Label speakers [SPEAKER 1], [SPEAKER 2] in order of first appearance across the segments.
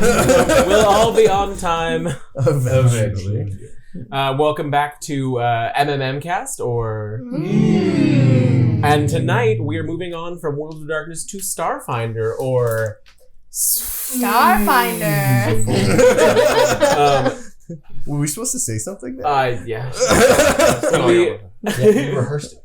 [SPEAKER 1] We'll all be on time.
[SPEAKER 2] Eventually.
[SPEAKER 1] Welcome back to MMMcast, and tonight we are moving on from World of Darkness to Starfinder, or
[SPEAKER 3] Starfinder.
[SPEAKER 2] Were we supposed to say something there?
[SPEAKER 1] Yeah.
[SPEAKER 4] We rehearsed it.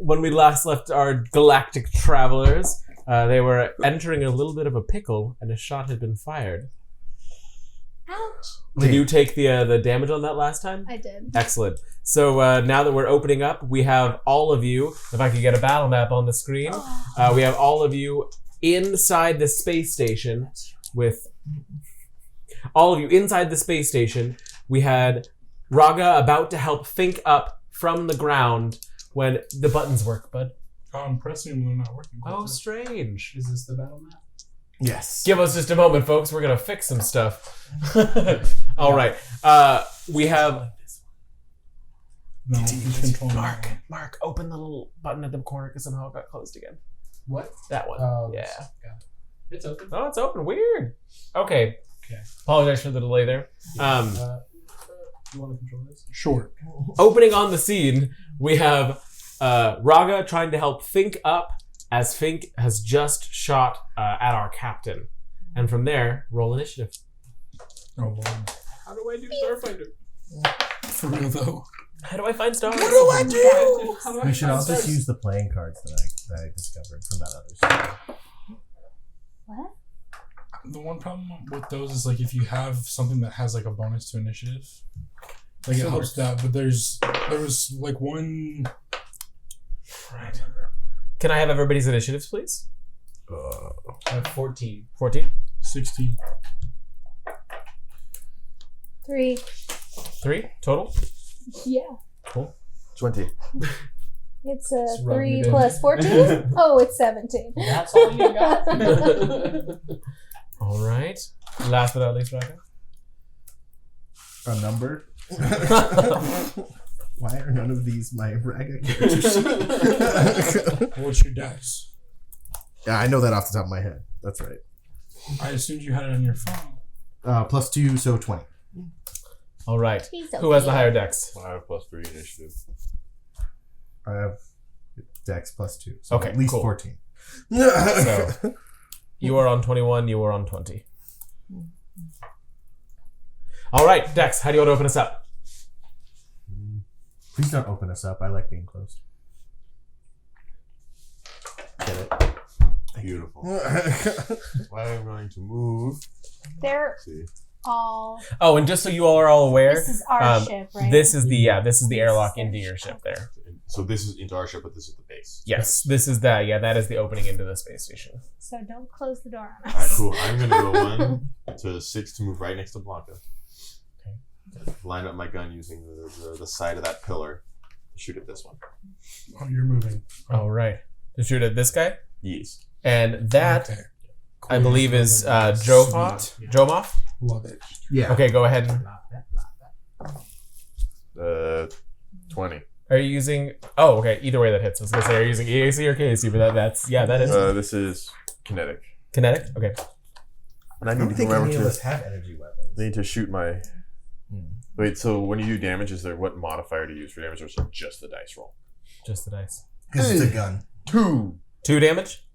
[SPEAKER 1] When we last left our galactic travelers, they were entering a little bit of a pickle, and a shot had been fired.
[SPEAKER 3] Ouch.
[SPEAKER 1] Did you take the damage on that last time?
[SPEAKER 3] I did.
[SPEAKER 1] Excellent. So now that we're opening up, we have all of you, if I could get a battle map on the screen, we have all of you inside the space station with... All of you inside the space station. We had Raga about to help Fink up from the ground when the buttons work, bud.
[SPEAKER 5] Oh, I'm pressing them, they're not working.
[SPEAKER 1] Oh, strange.
[SPEAKER 4] Is this the battle map?
[SPEAKER 2] Yes.
[SPEAKER 1] Give us just a moment, folks. We're going to fix some stuff. All right. We have...
[SPEAKER 5] No,
[SPEAKER 1] Mark, open the little button at the corner because somehow it got closed again.
[SPEAKER 4] What?
[SPEAKER 1] That one. Yeah.
[SPEAKER 4] It's open.
[SPEAKER 1] Oh, it's open. Weird. Okay.
[SPEAKER 5] Okay.
[SPEAKER 1] Apologize for the delay there.
[SPEAKER 4] You want to control this?
[SPEAKER 5] Sure.
[SPEAKER 1] Opening on the scene, we have Raga trying to help Fink up as Fink has just shot at our captain. And from there, roll initiative.
[SPEAKER 5] Oh, Lord.
[SPEAKER 1] How do I do Starfinder?
[SPEAKER 5] For real, though.
[SPEAKER 1] How do I find stars?
[SPEAKER 3] What do I do?
[SPEAKER 2] We should all just use the playing cards that I discovered from that other story.
[SPEAKER 3] What?
[SPEAKER 5] The one problem with those is, like, if you have something that has, like, a bonus to initiative, like, it helps that, but there was, like, one...
[SPEAKER 1] Right. Can I have everybody's initiatives, please?
[SPEAKER 4] I have 14.
[SPEAKER 1] 14?
[SPEAKER 5] 16.
[SPEAKER 3] 3.
[SPEAKER 1] 3 total?
[SPEAKER 3] Yeah.
[SPEAKER 1] Cool.
[SPEAKER 2] 20.
[SPEAKER 3] It's
[SPEAKER 4] It's rubbing
[SPEAKER 3] 3
[SPEAKER 4] it in.
[SPEAKER 3] plus 14? Oh, it's 17.
[SPEAKER 4] That's all you got?
[SPEAKER 1] All right. Last but not least, Raga.
[SPEAKER 2] A number? Why are none of these my Raga characters?
[SPEAKER 5] What's your dice?
[SPEAKER 2] Yeah, I know that off the top of my head. That's right.
[SPEAKER 5] I assumed you had it on your phone.
[SPEAKER 2] +2, so 20.
[SPEAKER 1] All right.
[SPEAKER 3] He's
[SPEAKER 1] Who has the
[SPEAKER 3] okay.
[SPEAKER 1] higher dex?
[SPEAKER 6] I have +3 initiative.
[SPEAKER 2] I have Dex +2, so
[SPEAKER 1] Okay,
[SPEAKER 2] at least
[SPEAKER 1] cool.
[SPEAKER 2] 14.
[SPEAKER 1] So, you are on 21, you are on 20. All right, Dex, how do you want to open us up?
[SPEAKER 2] Please don't open us up. I like being closed. Get it?
[SPEAKER 6] Beautiful. Why I'm going to move.
[SPEAKER 3] They're
[SPEAKER 6] See.
[SPEAKER 3] all...
[SPEAKER 1] Oh, and just so you all are all aware,
[SPEAKER 3] This is our ship, right?
[SPEAKER 1] this is the airlock into your ship there.
[SPEAKER 6] So this is into our ship, but this is the base.
[SPEAKER 1] Yes, this is that. Yeah, that is the opening into the space station.
[SPEAKER 3] So don't close the door on
[SPEAKER 6] Alright,
[SPEAKER 3] us.
[SPEAKER 6] cool. I'm gonna go 1 to 6 to move right next to Blanca.
[SPEAKER 1] Okay.
[SPEAKER 6] Line up my gun using the side of that pillar to shoot at this one.
[SPEAKER 5] Oh, you're moving.
[SPEAKER 1] All right, to shoot at this guy,
[SPEAKER 6] Yes.
[SPEAKER 1] and that
[SPEAKER 5] Okay.
[SPEAKER 1] I believe is Jomoff. Jomoff.
[SPEAKER 5] Love it.
[SPEAKER 2] Yeah.
[SPEAKER 1] Okay, go ahead.
[SPEAKER 6] 20.
[SPEAKER 1] Are you using? Oh, okay. Either way, that hits. I was gonna say, are you using EAC or KAC? But that is
[SPEAKER 6] This is kinetic.
[SPEAKER 1] kinetic. Okay.
[SPEAKER 6] And I
[SPEAKER 2] I
[SPEAKER 6] need
[SPEAKER 2] don't
[SPEAKER 6] to
[SPEAKER 2] think any
[SPEAKER 6] remember
[SPEAKER 2] of
[SPEAKER 6] to
[SPEAKER 2] us have energy weapons.
[SPEAKER 6] need to shoot my. Wait, so when you do damage, is there what modifier to use for damage, or is it just the dice roll?
[SPEAKER 1] Just the dice.
[SPEAKER 2] Because it's a gun.
[SPEAKER 6] 2.
[SPEAKER 1] 2 damage.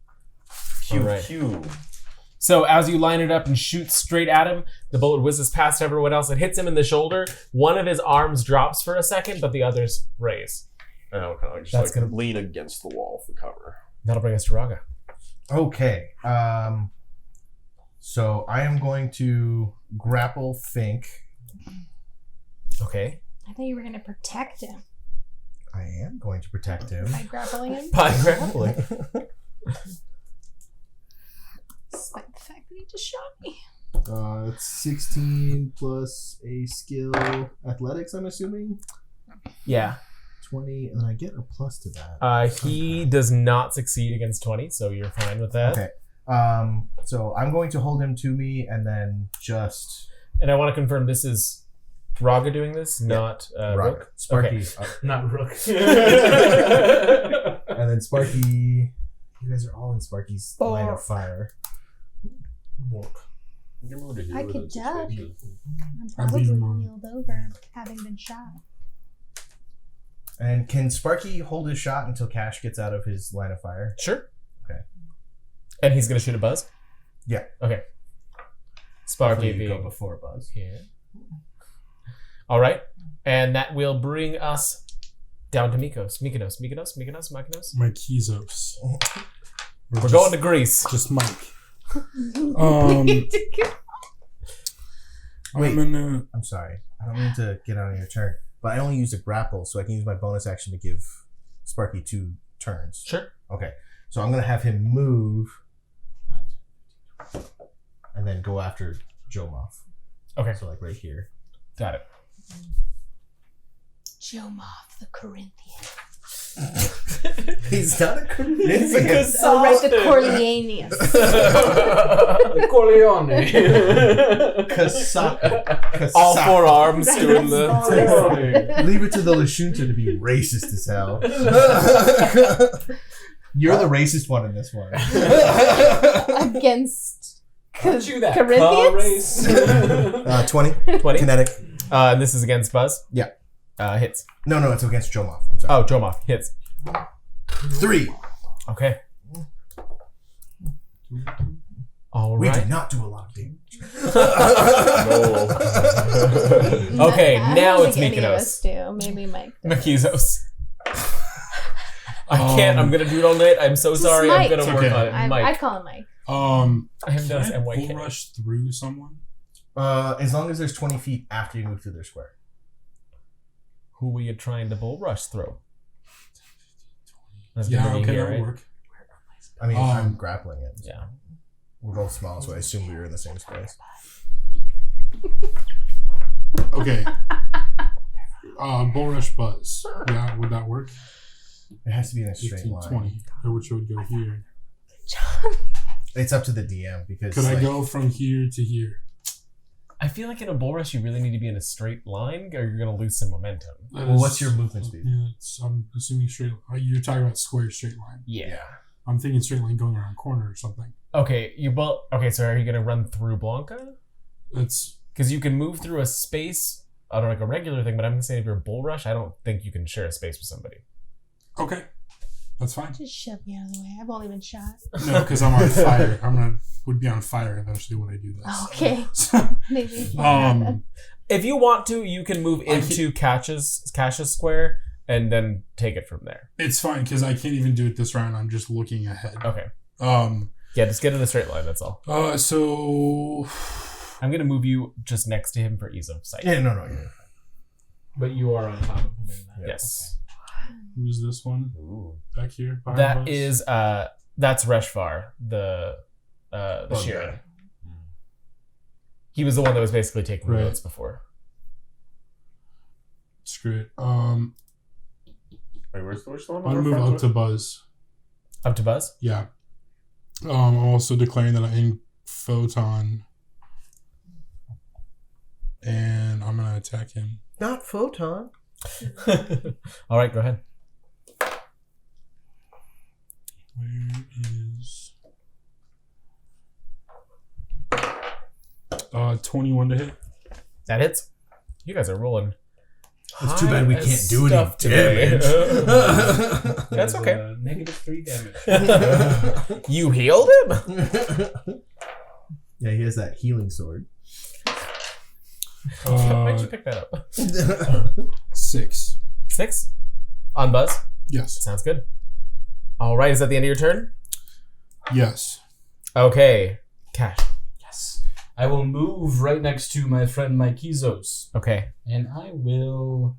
[SPEAKER 6] Pew,
[SPEAKER 1] All right.
[SPEAKER 6] pew.
[SPEAKER 1] So as you line it up and shoot straight at him, the bullet whizzes past everyone else. It hits him in the shoulder. One of his arms drops for a second, but the others raise.
[SPEAKER 6] And I'll kind of just
[SPEAKER 1] That's
[SPEAKER 6] like
[SPEAKER 1] gonna-
[SPEAKER 6] lean against the wall for cover.
[SPEAKER 1] That'll bring us to Raga.
[SPEAKER 2] Okay. So I am going to grapple Fink.
[SPEAKER 1] Okay.
[SPEAKER 3] I thought you were going to protect him
[SPEAKER 2] I am going to protect him.
[SPEAKER 3] by grappling him.
[SPEAKER 1] By grappling.
[SPEAKER 3] Despite the fact that he just shot me.
[SPEAKER 2] It's 16 plus a skill athletics, I'm assuming.
[SPEAKER 1] Yeah.
[SPEAKER 2] 20, and I get a plus to that.
[SPEAKER 1] He does not succeed against 20, so you're fine with that.
[SPEAKER 2] Okay. So I'm going to hold him to me and then just...
[SPEAKER 1] And I want to confirm this is Raga doing this, not Rook.
[SPEAKER 2] Sparky.
[SPEAKER 4] Not Rook.
[SPEAKER 2] And then Sparky... You guys are all in Sparky's line of fire.
[SPEAKER 5] walk.
[SPEAKER 3] I could duck. I'm
[SPEAKER 5] I'd
[SPEAKER 3] probably
[SPEAKER 5] leave him on.
[SPEAKER 3] healed over, having been shot.
[SPEAKER 2] And can Sparky hold his shot until Cash gets out of his line of fire?
[SPEAKER 1] Sure.
[SPEAKER 2] Okay.
[SPEAKER 1] And he's gonna shoot a Buzz?
[SPEAKER 2] Yeah.
[SPEAKER 1] Okay. Sparky
[SPEAKER 2] Hopefully you go
[SPEAKER 1] being
[SPEAKER 2] before Buzz.
[SPEAKER 1] here. Alright. And that will bring us down to Mykonos. Mykonos.
[SPEAKER 5] My Kizos.
[SPEAKER 1] We're going to Greece.
[SPEAKER 5] Just Mike.
[SPEAKER 2] Wait.
[SPEAKER 5] I'm gonna.
[SPEAKER 2] I'm sorry. I don't mean to get on your turn, but I only used a grapple, so I can use my bonus action to give Sparky 2 turns.
[SPEAKER 1] Sure.
[SPEAKER 2] Okay. So I'm going to have him move and then go after Jomoth.
[SPEAKER 1] Okay.
[SPEAKER 2] So like right here.
[SPEAKER 1] Got it.
[SPEAKER 3] Jomoth the Corinthian.
[SPEAKER 2] He's not a Corinthian.
[SPEAKER 3] Oh, right, the Corleanius.
[SPEAKER 4] Corleone.
[SPEAKER 2] Kasaka.
[SPEAKER 1] All 4 arms doing the.
[SPEAKER 2] Leave it to the Lashunta to be racist as hell. You're the racist one in this one.
[SPEAKER 3] Against
[SPEAKER 4] Aren't you that
[SPEAKER 3] Corinthians?
[SPEAKER 4] race?
[SPEAKER 2] 20.
[SPEAKER 1] 20.
[SPEAKER 2] Kinetic.
[SPEAKER 1] And this is against Buzz?
[SPEAKER 2] Yeah.
[SPEAKER 1] Hits.
[SPEAKER 2] No, it's against Jomoth. I'm sorry.
[SPEAKER 1] Oh, Jomoth. Hits.
[SPEAKER 2] 3.
[SPEAKER 1] Okay. All
[SPEAKER 2] We
[SPEAKER 1] right.
[SPEAKER 2] do not do a lot of damage.
[SPEAKER 1] Okay,
[SPEAKER 3] I
[SPEAKER 1] now
[SPEAKER 3] don't
[SPEAKER 1] it's
[SPEAKER 3] think any of
[SPEAKER 1] Mykonos.
[SPEAKER 3] us do. Maybe Mike.
[SPEAKER 1] Makizos. I can't. I'm gonna do it all night. I'm so
[SPEAKER 3] Just
[SPEAKER 1] sorry.
[SPEAKER 3] Mike.
[SPEAKER 1] I'm gonna work
[SPEAKER 5] Okay.
[SPEAKER 1] on it.
[SPEAKER 3] I
[SPEAKER 1] Mike.
[SPEAKER 3] call him Mike.
[SPEAKER 1] I haven't done
[SPEAKER 5] Can I
[SPEAKER 1] this
[SPEAKER 5] bull
[SPEAKER 1] MYK.
[SPEAKER 5] rush through someone?
[SPEAKER 2] As long as there's 20 feet after you move through their square.
[SPEAKER 1] Who were you trying to bull rush through? That's
[SPEAKER 5] Yeah,
[SPEAKER 1] gonna be
[SPEAKER 5] okay,
[SPEAKER 1] here,
[SPEAKER 5] that'll
[SPEAKER 1] right?
[SPEAKER 5] work.
[SPEAKER 2] I mean, I'm grappling it.
[SPEAKER 1] Yeah.
[SPEAKER 2] We're both small, so I assume we were in the same space.
[SPEAKER 5] Okay. Bull rush Buzz. Yeah, would that work?
[SPEAKER 2] It has to be in a straight
[SPEAKER 5] 15,
[SPEAKER 2] line.
[SPEAKER 5] 20. Or which would go here.
[SPEAKER 2] It's up to the DM because.
[SPEAKER 5] Could I
[SPEAKER 2] like,
[SPEAKER 5] go from here to here?
[SPEAKER 1] I feel like in a bull rush, you really need to be in a straight line, or you're gonna lose some momentum.
[SPEAKER 5] That
[SPEAKER 2] Well,
[SPEAKER 5] is-
[SPEAKER 2] what's your movement speed?
[SPEAKER 5] Yeah, I'm assuming straight. You're talking about square straight line.
[SPEAKER 1] Yeah.
[SPEAKER 5] I'm thinking straight line going around corner or something.
[SPEAKER 1] Okay. Okay. So are you gonna run through Blanca?
[SPEAKER 5] That's
[SPEAKER 1] Because you can move through a space on like a regular thing, but I'm gonna say if you're a bull rush, I don't think you can share a space with somebody.
[SPEAKER 5] okay. That's fine.
[SPEAKER 3] Just shove me out of the way. I've only been shot.
[SPEAKER 5] No, because I'm on fire. Would be on fire eventually when I do this.
[SPEAKER 3] Okay.
[SPEAKER 5] So,
[SPEAKER 3] Maybe.
[SPEAKER 1] If you want to, you can move into Cash's square and then take it from there.
[SPEAKER 5] it's fine because I can't even do it this round. I'm just looking ahead.
[SPEAKER 1] Okay.
[SPEAKER 5] Yeah.
[SPEAKER 1] Just get in a straight line. That's all.
[SPEAKER 5] So
[SPEAKER 1] I'm gonna move you just next to him for ease of sight.
[SPEAKER 2] Yeah, no.
[SPEAKER 4] But you are on top of him. In that.
[SPEAKER 1] Yes.
[SPEAKER 5] who's this one back here? behind
[SPEAKER 1] That
[SPEAKER 5] us?
[SPEAKER 1] is that's Reshvar, the Sheeran.
[SPEAKER 2] Okay.
[SPEAKER 1] He was the one that was basically taking
[SPEAKER 5] Right.
[SPEAKER 1] notes before.
[SPEAKER 5] Screw it.
[SPEAKER 6] Wait, which one?
[SPEAKER 5] I'm gonna move up to Buzz.
[SPEAKER 1] Up to Buzz.
[SPEAKER 5] Yeah. I'm also declaring that I'm in Photon. And I'm gonna attack him.
[SPEAKER 2] Not Photon.
[SPEAKER 1] All right, go ahead.
[SPEAKER 5] Where is 21 to hit?
[SPEAKER 1] That hits. You guys are rolling.
[SPEAKER 2] It's too bad we
[SPEAKER 1] high
[SPEAKER 2] can't do any
[SPEAKER 1] stuff today.
[SPEAKER 2] damage.
[SPEAKER 1] That's okay.
[SPEAKER 4] -3 damage.
[SPEAKER 1] You healed him?
[SPEAKER 2] Yeah, he has that healing sword.
[SPEAKER 1] Why'd you pick that up?
[SPEAKER 5] 6.
[SPEAKER 1] 6? On Buzz?
[SPEAKER 5] Yes.
[SPEAKER 1] Sounds good. All right, is that the end of your turn?
[SPEAKER 5] Yes.
[SPEAKER 1] Okay. Cash.
[SPEAKER 4] Yes. I will move right next to my friend Mikizos,
[SPEAKER 1] Okay.
[SPEAKER 4] and I will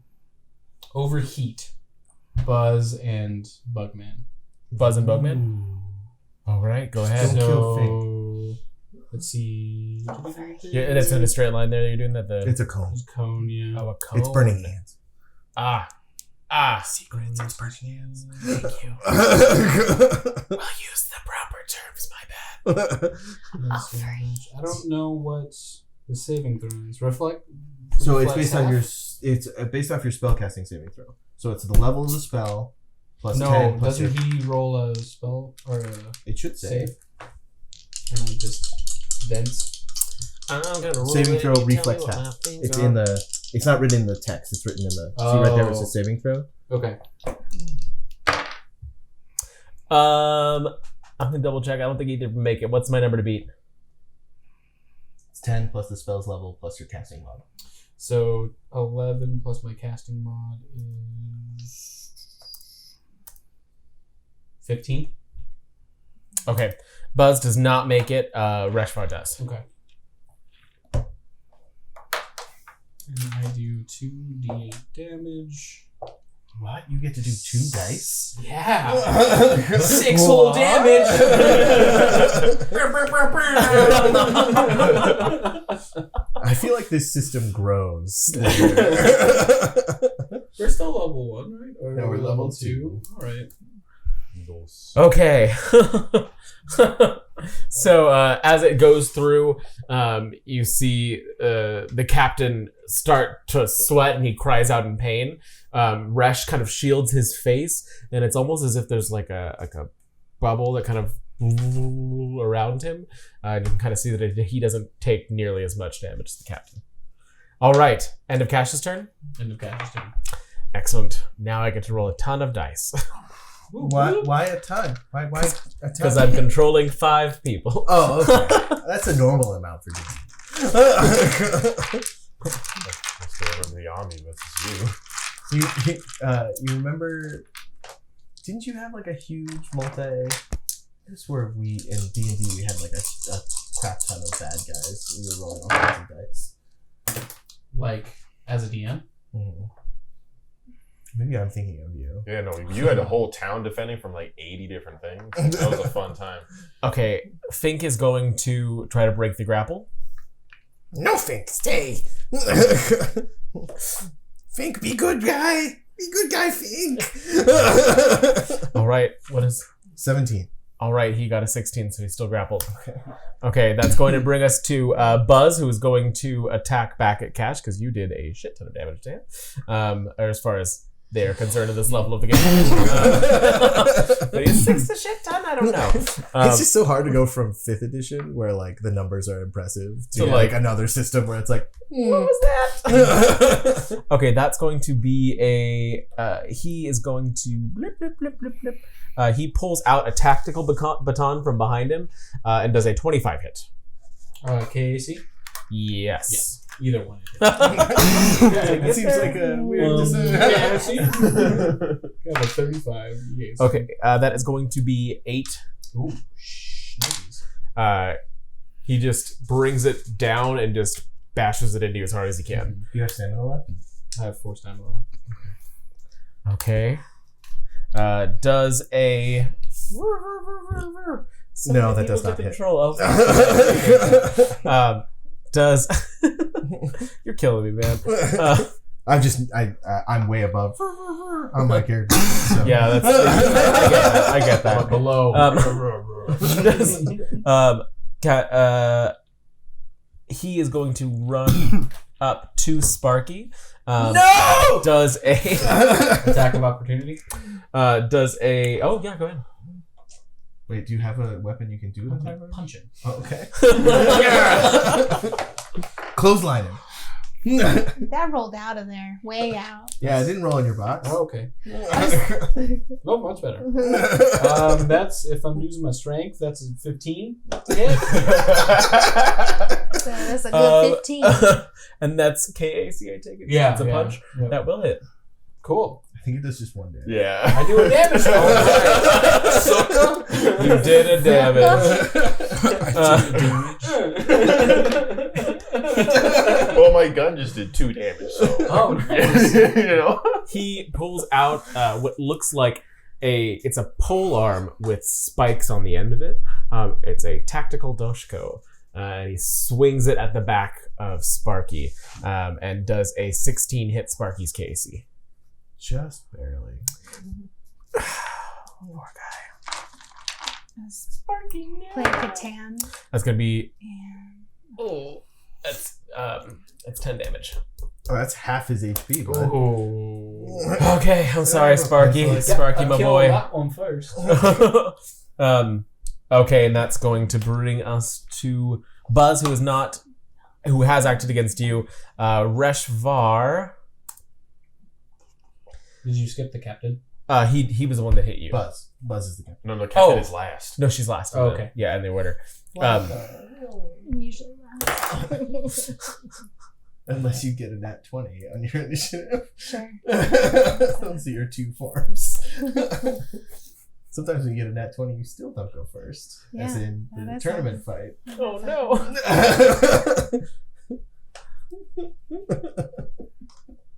[SPEAKER 4] overheat Buzz and Bugman.
[SPEAKER 1] Buzz and Bugman? All right, go ahead.
[SPEAKER 2] Don't kill
[SPEAKER 4] So let's see.
[SPEAKER 1] Yeah, and it's in a straight line there. You're doing that.
[SPEAKER 2] It's a cone.
[SPEAKER 4] Cone, yeah.
[SPEAKER 1] Oh, a cone.
[SPEAKER 2] It's burning hands.
[SPEAKER 1] Secrets. It's burning hands. Thank you.
[SPEAKER 2] I'll
[SPEAKER 1] We'll use the proper terms. My bad.
[SPEAKER 4] I don't know what the saving throw is. Reflect.
[SPEAKER 2] So it's
[SPEAKER 4] reflect
[SPEAKER 2] based on
[SPEAKER 4] half?
[SPEAKER 2] your based off your spellcasting saving throw. So it's the level of the spell plus 10
[SPEAKER 4] No,
[SPEAKER 2] plus
[SPEAKER 4] doesn't
[SPEAKER 2] your,
[SPEAKER 4] he roll a spell or a
[SPEAKER 2] it should say.
[SPEAKER 4] save? And I just dense.
[SPEAKER 1] I'm gonna roll
[SPEAKER 2] Saving
[SPEAKER 1] it
[SPEAKER 2] throw,
[SPEAKER 1] and tell
[SPEAKER 2] reflex
[SPEAKER 1] me what
[SPEAKER 2] half.
[SPEAKER 1] my things
[SPEAKER 2] It's
[SPEAKER 1] are.
[SPEAKER 2] in the. It's not written in the text. It's written in the. See right there. It says saving throw.
[SPEAKER 4] Okay.
[SPEAKER 1] I'm gonna double check. I don't think either of them make it. What's my number to beat?
[SPEAKER 2] It's 10 plus the spell's level plus your casting mod.
[SPEAKER 4] So 11 plus my casting mod is 15.
[SPEAKER 1] Okay. Buzz does not make it. Reshvar does.
[SPEAKER 4] Okay. And I do 2d8 damage.
[SPEAKER 2] What? You get to do 2 dice?
[SPEAKER 4] Yeah. 6 whole damage.
[SPEAKER 2] I feel like this system grows.
[SPEAKER 4] We're still level 1, right? Or
[SPEAKER 2] No, we're level
[SPEAKER 4] 2. All right.
[SPEAKER 1] Okay. So as it goes through, you see the captain start to sweat and he cries out in pain. Resh kind of shields his face, and it's almost as if there's like a bubble that kind of around him. You can kind of see that he doesn't take nearly as much damage as the captain. All right, end of Cash's turn.
[SPEAKER 4] End of Cash's turn.
[SPEAKER 1] Excellent. Now I get to roll a ton of dice
[SPEAKER 2] Why a ton? Why a ton?
[SPEAKER 1] because I'm controlling 5 people.
[SPEAKER 2] Oh, okay. That's a normal amount for D.
[SPEAKER 6] The army versus
[SPEAKER 2] You remember? Didn't you have like a huge multi? I swear we in D&D we had like a crap ton of bad guys. We were rolling all kinds of dice.
[SPEAKER 4] Like, as a DM?
[SPEAKER 2] Mm-hmm. Maybe I'm thinking of you.
[SPEAKER 6] Yeah, no, you had a whole town defending from like 80 different things. That was a fun time.
[SPEAKER 1] Okay, Fink is going to try to break the grapple.
[SPEAKER 2] No, Fink, stay. Fink, be good guy. Be good guy, Fink.
[SPEAKER 1] All right, what is...
[SPEAKER 2] 17.
[SPEAKER 1] All right, he got a 16, so he's still grappled. Okay, that's going to bring us to Buzz, who is going to attack back at Cash, because you did a shit ton of damage to him. Or as far as they're concerned at this level of the game. But he's 6 a shit ton? I don't know.
[SPEAKER 2] It's just so hard to go from 5th edition, where like the numbers are impressive, to
[SPEAKER 1] like
[SPEAKER 2] another system where it's like,
[SPEAKER 1] what was that? Okay, that's going to be a... he is going to... Blip, blip, blip, blip, blip. He pulls out a tactical baton from behind him and does a 25 hit.
[SPEAKER 4] KAC?
[SPEAKER 1] Yes.
[SPEAKER 4] Either one.
[SPEAKER 2] That seems like a weird decision.
[SPEAKER 4] Got a 35. Yes.
[SPEAKER 1] Okay, that is going to be 8.
[SPEAKER 4] Ooh, nice.
[SPEAKER 1] He just brings it down and just bashes it into you as hard as he can.
[SPEAKER 2] Do you have stamina left?
[SPEAKER 4] I have 4 stamina.
[SPEAKER 1] Okay. Does a...
[SPEAKER 2] No, that does not hit.
[SPEAKER 1] Control. Does... You're killing me, man.
[SPEAKER 2] I'm way above on my character. So.
[SPEAKER 1] Yeah, that's... I get that.
[SPEAKER 4] But below.
[SPEAKER 1] He is going to run up to Sparky.
[SPEAKER 2] No!
[SPEAKER 1] Does a...
[SPEAKER 4] Attack of opportunity?
[SPEAKER 1] does a... Oh, yeah, go ahead.
[SPEAKER 2] Wait, do you have a weapon you can do with that?
[SPEAKER 4] Punch him.
[SPEAKER 2] Oh, okay. Clothesline him.
[SPEAKER 3] That rolled out of there, way out.
[SPEAKER 2] Yeah, it didn't roll in your box.
[SPEAKER 4] Oh, okay. Oh, much better. That's, if I'm using my strength, that's a 15 to hit.
[SPEAKER 3] So that's a good 15.
[SPEAKER 1] And that's KAC, I take it?
[SPEAKER 4] Yeah.
[SPEAKER 1] It's a punch?
[SPEAKER 4] Yeah.
[SPEAKER 1] That will hit.
[SPEAKER 4] Cool.
[SPEAKER 2] I think it does just one damage.
[SPEAKER 6] Yeah.
[SPEAKER 4] I do a damage roll.
[SPEAKER 1] You did a damage.
[SPEAKER 6] Well, my gun just did 2 damage, so.
[SPEAKER 4] Oh, nice.
[SPEAKER 6] You know?
[SPEAKER 1] He pulls out what looks like it's a pole arm with spikes on the end of it. It's a tactical doshko. And he swings it at the back of Sparky and does a 16 hit Sparky's KC.
[SPEAKER 2] Just barely.
[SPEAKER 1] Poor guy.
[SPEAKER 3] Sparky, no. Playing Catan.
[SPEAKER 1] That's gonna be
[SPEAKER 3] And
[SPEAKER 1] that's 10 damage.
[SPEAKER 2] Oh, that's half his HP, bud.
[SPEAKER 1] Oh. Okay, I'm sorry, Sparky. Sparky, my boy.
[SPEAKER 4] That one first.
[SPEAKER 1] Okay, and that's going to bring us to Buzz, who has acted against you. Reshvar.
[SPEAKER 4] Did you skip the captain?
[SPEAKER 1] He was the one that hit you.
[SPEAKER 2] Buzz is the captain.
[SPEAKER 6] No, captain is last.
[SPEAKER 1] No, she's last.
[SPEAKER 4] Oh, okay.
[SPEAKER 1] Yeah, in the order.
[SPEAKER 3] Usually last.
[SPEAKER 2] Unless you get a nat 20 on your initiative.
[SPEAKER 3] Sure.
[SPEAKER 2] Those are your 2 forms. Sometimes when you get a nat 20, you still don't go first.
[SPEAKER 3] Yeah,
[SPEAKER 2] as in the
[SPEAKER 3] that's
[SPEAKER 2] tournament fight.
[SPEAKER 1] Oh no.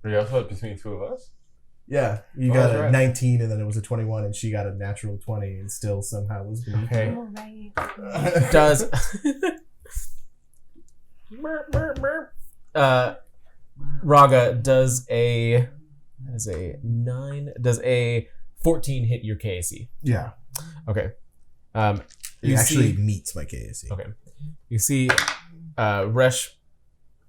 [SPEAKER 6] Are you also between 2 of us?
[SPEAKER 2] Yeah, you
[SPEAKER 6] Oh,
[SPEAKER 2] got
[SPEAKER 6] that's
[SPEAKER 2] a
[SPEAKER 6] right.
[SPEAKER 2] 19 and then it was a 21 and she got a natural 20 and still somehow was beneath
[SPEAKER 1] Okay.
[SPEAKER 3] Oh, right.
[SPEAKER 1] Does Raga does a 14 hit your KAC?
[SPEAKER 2] Yeah.
[SPEAKER 1] Okay.
[SPEAKER 2] It
[SPEAKER 1] You
[SPEAKER 2] actually
[SPEAKER 1] see-
[SPEAKER 2] meets my KAC.
[SPEAKER 1] Okay. You see Resh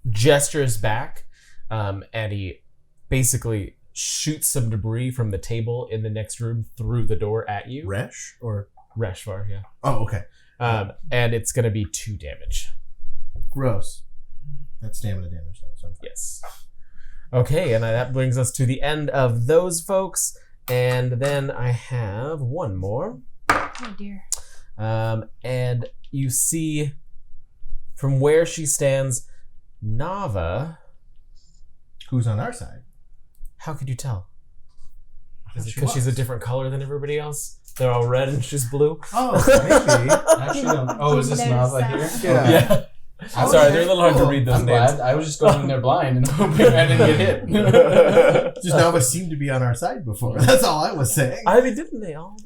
[SPEAKER 1] gestures back and he basically shoots some debris from the table in the next room through the door at you.
[SPEAKER 2] Resh or
[SPEAKER 1] Reshvar, yeah.
[SPEAKER 2] oh, okay.
[SPEAKER 1] And it's going to be 2 damage.
[SPEAKER 2] Gross. That's stamina damage though. So I'm fine.
[SPEAKER 1] Yes. Okay, and that brings us to the end of those folks. And then I have one more.
[SPEAKER 3] Oh dear.
[SPEAKER 1] And you see from where she stands, Nava.
[SPEAKER 2] Who's on our side?
[SPEAKER 1] How could you tell? Is it
[SPEAKER 2] She
[SPEAKER 1] because she's a
[SPEAKER 2] was.
[SPEAKER 1] different color than everybody else? They're all red and she's blue?
[SPEAKER 2] Oh, maybe.
[SPEAKER 4] Actually, don't. Oh, is this
[SPEAKER 3] Notice
[SPEAKER 4] Nava
[SPEAKER 3] that.
[SPEAKER 4] here?
[SPEAKER 2] Yeah.
[SPEAKER 1] I'm sorry, they're a little hard to read those
[SPEAKER 4] I'm
[SPEAKER 1] names.
[SPEAKER 4] glad. I was just going in there blind and hoping I didn't get hit.
[SPEAKER 2] Just Nova seemed to be on our side before. That's all I was saying.
[SPEAKER 1] I mean, didn't they all?